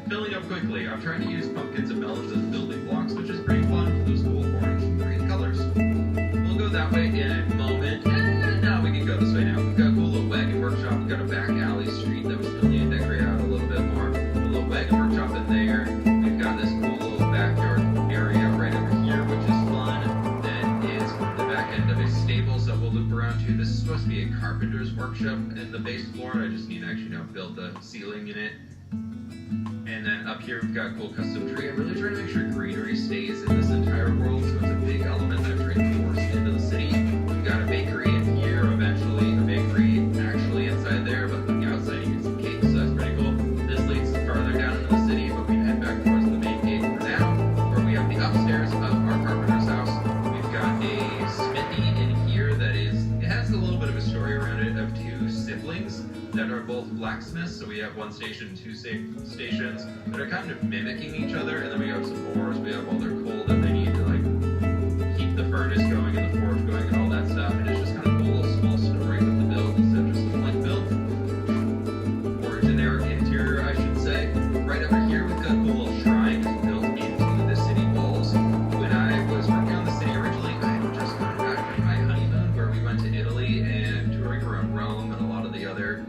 Filling up quickly. I'm trying to use pumpkins and melons as building blocks, which is pretty fun for those cool orange and green colors. We'll go that way in a moment. And now we can go this way now. We've got a cool little wagon workshop. We've got a back alley street that we still need to decorate out a little bit more. A little wagon workshop in there. We've got this cool little backyard area right over here, which is fun. That is the back end of a stables that we'll loop around to. This is supposed to be a carpenter's workshop in the base floor. I just need to actually now build the ceiling in it. And then up here we've got a cool custom tree. I'm really trying to make sure greenery stays in this entire world, so it's a big element that I'm trying to force into the city. We've got a bakery in here, eventually a bakery actually inside there, but on the outside you can see cakes, so that's pretty cool. This leads farther down into the city, but we head back towards the main gate for now, where we have the upstairs of our carpenter's house. We've got a smithy in here that it has a little bit of a story around it of two siblings that are both blacksmiths. So we have one station, two stations that are kind of mimicking each other, and then we have some ores. We have all their coal that they need to like keep the furnace going and the forge going and all that stuff. And it's just kind of cool little small story with the build instead of just a blank build. Or generic interior, I should say. Right over here, we've got cool little shrines built into the city walls. When I was working on the city originally, I had just gotten back from my honeymoon where we went to Italy and touring around Rome and a lot of the other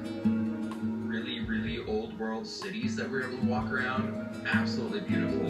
really old world cities that we were able to walk around. Absolutely beautiful.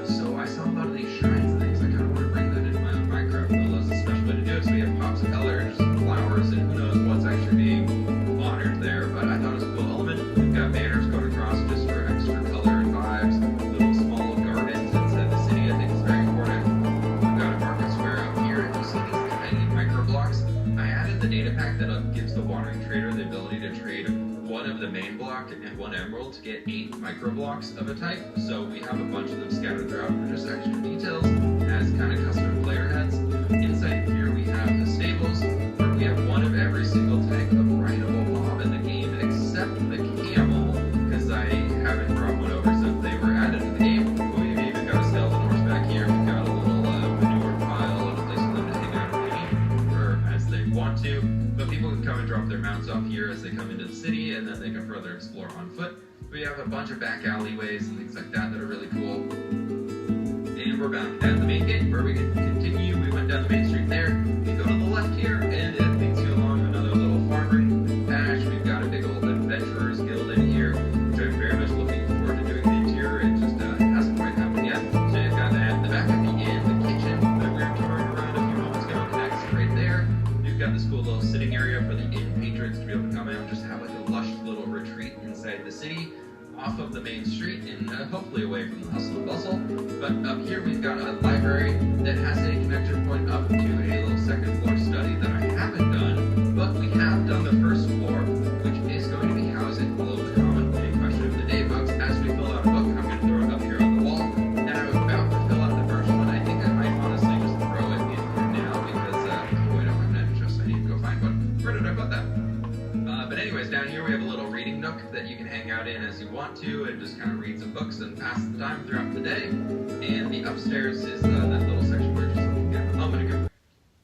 So I saw a lot of these shrines and things. I kind of want to bring that into my own Minecraft build. That's a special way to do it. So we have pops of color, just flowers, and who knows what's actually being honored there. But I thought it was a cool element. We've got banners going across just for extra color and vibes. Little small gardens inside the city I think is very important. We've got a market square out here. And you see these tiny micro blocks. I added the data pack that gives the wandering trader the ability to trade one of the main block and one emerald to get 8 micro blocks of a type. So we have a bunch of them scattered throughout for just extra details as kind of custom player heads. Inside here we have the stables where we have one of every single type of rideable mob in the game except the camel, because I haven't brought one over since they were added to the game. We've even got a skeleton horse back here. We've got a little manure pile and a place for them to hang out or as they want to. But people can come and drop their mounts off here as they come into the city, and then they can further explore on foot. We have a bunch of back alleyways and things like that that are really cool. And we're back at the main gate where we can continue. We went down the main street there. We go to the left here, and it leads you along another little farming patch. We've got a big old adventurers guild in here, which I'm very much looking forward to doing the interior. It just hasn't quite happened yet. So you've got at the back of the inn, the kitchen that we were touring around a few moments ago connects right there. You've got this cool little sitting area for the inn patrons to be able to come in and just have like a lush little retreat inside the city, off of the main street, and hopefully away from the hustle and bustle. But up here we've got a library that has a connection point up to a little second floor study that I haven't done, but we have done the first floor, which is going to be housing all of the common and question of the day books. As we fill out a book, I'm going to throw it up here on the wall, and I'm about to fill out the first one. I think I might honestly just throw it in here now because I don't have an interest. I need to go find one. Where did I put that? But anyways, down here we have a little reading nook that you can hang out in as you want to and just kind of read some books and pass the time throughout the day. And the upstairs is that little section we were just looking at a moment ago.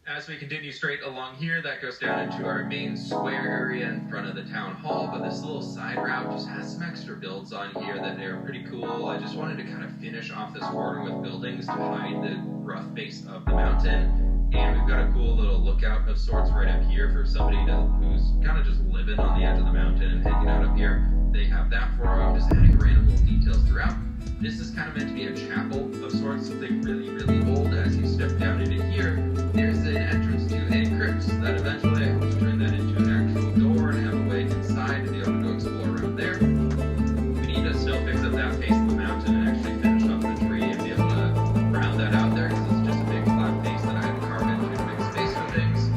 As we continue straight along here, that goes down into our main square area in front of the town hall, but this little side route just has some extra builds on here that are pretty cool. I just wanted to kind of finish off this border with buildings to hide the rough base of the mountain. And we've got a cool little lookout of sorts right up here for somebody who's kind of just living on the edge of the mountain and hanging out up here. They have that for them, just adding random little details throughout. This is kind of meant to be a chapel of sorts, something really, really old. As you step down into here, there's an entrance to a crypt that eventually I hope to turn that into an actual door and have a way inside to be able to go explore around there. We need to still fix up that face of the mountain and actually finish up the tree and be able to round that out there because it's just a big flat face that I had to carve into to make space for things.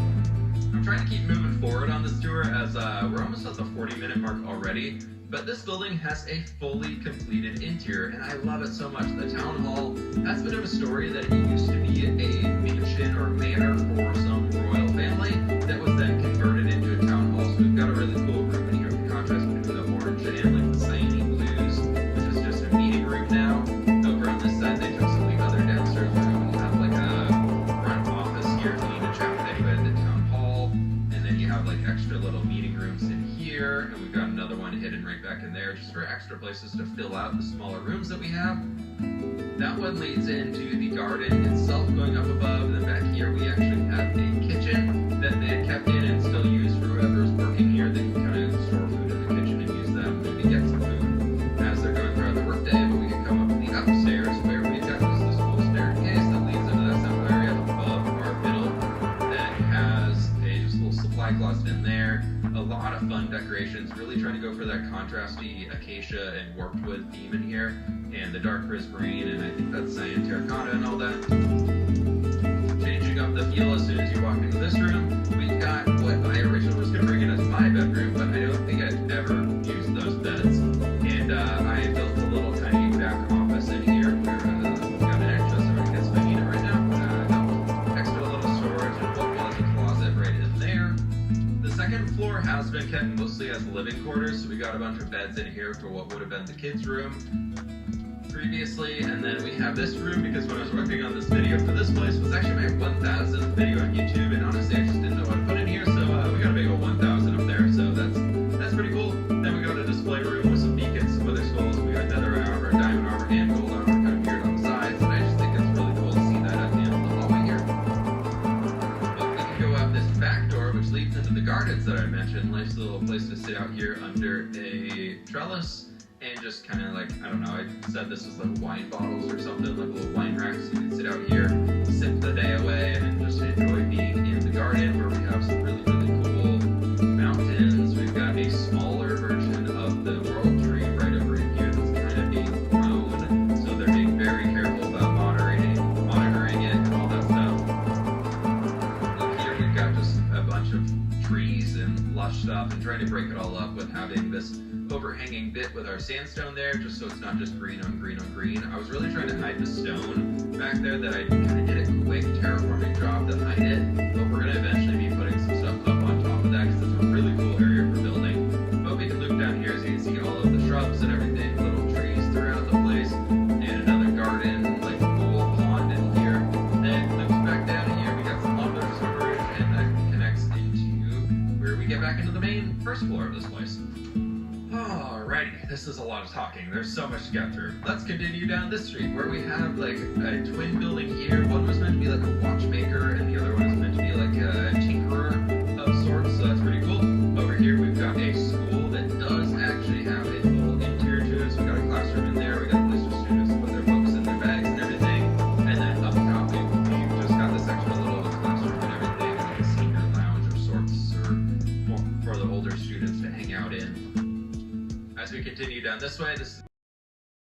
I'm trying to keep moving forward on this tour as we're almost at the 40-minute mark already. But this building has a fully completed interior, and I love it so much. The town hall has a bit of a story that it used to be a mansion or manor for some royal family that was then converted into a town hall. So we've got a really cool room in here with the contrast between the orange and like the cyan blues, which is just a meeting room now. Over on this side, they took some of the other downstairs room and have like a front office here if you need to chat with anybody at the town hall. And then you have like extra little meeting rooms in here, and we've got another one hidden right back in there just for extra places to fill out the smaller rooms that we have. That one leads into the garden itself going up above, and then back here we actually have a kitchen that they had kept in and still use for whoever's working here. They can kind of store food in the kitchen and use them, maybe get some food as they're going throughout the workday. But we can come up to the upstairs where we've got this cool staircase that leads into that central area above our middle that has a just little supply closet in there. A lot of fun decorations, really trying to go for that contrasty acacia and warped wood theme in here, and the dark prismarine, and I think that's cyan terracotta and all that. Changing up the feel as soon as you walk into this room, we've got what I originally was going to bring in as my bedroom, but I don't think I'd ever used those beds. And I built a little tiny back office in here where we've got an extra, so I guess if I need it right now. Extra little storage and what was a closet right in there. The second floor has been kept mostly as living quarters, so we got a bunch of beds in here for what would have been the kids' room previously, and then we have this room because when I was working on this video for this place was actually my 1000th video on YouTube, and honestly I just didn't know what to put in here, so we got a big old 1000 up there, so that's pretty cool. Then we got a display room with some beacons, some wither skulls, we got nether armor, diamond armor, and gold armor kind of weird on the sides, and I just think it's really cool to see that at the end of the hallway here. But we can go out this back door, which leads into the gardens that I mentioned. Nice little place to sit out here under a trellis. And just kind of like, I don't know, I said this was like wine bottles or something, like little wine racks. You can sit out here, sip the day away, and just enjoy being in the garden where we have some really, really cool mountains. We've got a smaller version of the world tree right over in here that's kind of being grown. So they're being very careful about monitoring it and all that stuff. Up here we've got just a bunch of trees and lush stuff and trying to break it all up with having this overhanging bit with our sandstone there, just so it's not just green on green on green. I was really trying to hide the stone back there that I kind of did a quick terraforming job to hide it, but we're going to eventually be putting some stuff up on top of that because it's a really cool area for building. But we can loop down here so you can see all of the shrubs and everything, little trees throughout the place, and another garden, like a pool pond in here. Then loops back down here, we got some lumber storage, and that connects into where we get back into the main first floor of this place. Alrighty, this is a lot of talking. There's so much to get through. Let's continue down this street where we have like a twin building here. One was meant to be like a watchmaker and the other one was meant to be like a tinkerer of sorts, so that's pretty cool. Over here we've got a school that does actually have a little interior to it. So we got a classroom in there, we got a place for students to put their books in their bags and everything. And then up top we've just got this extra little classroom and everything, like a senior lounge of sorts, or more for the older students to hang out in. As we continue down this way, this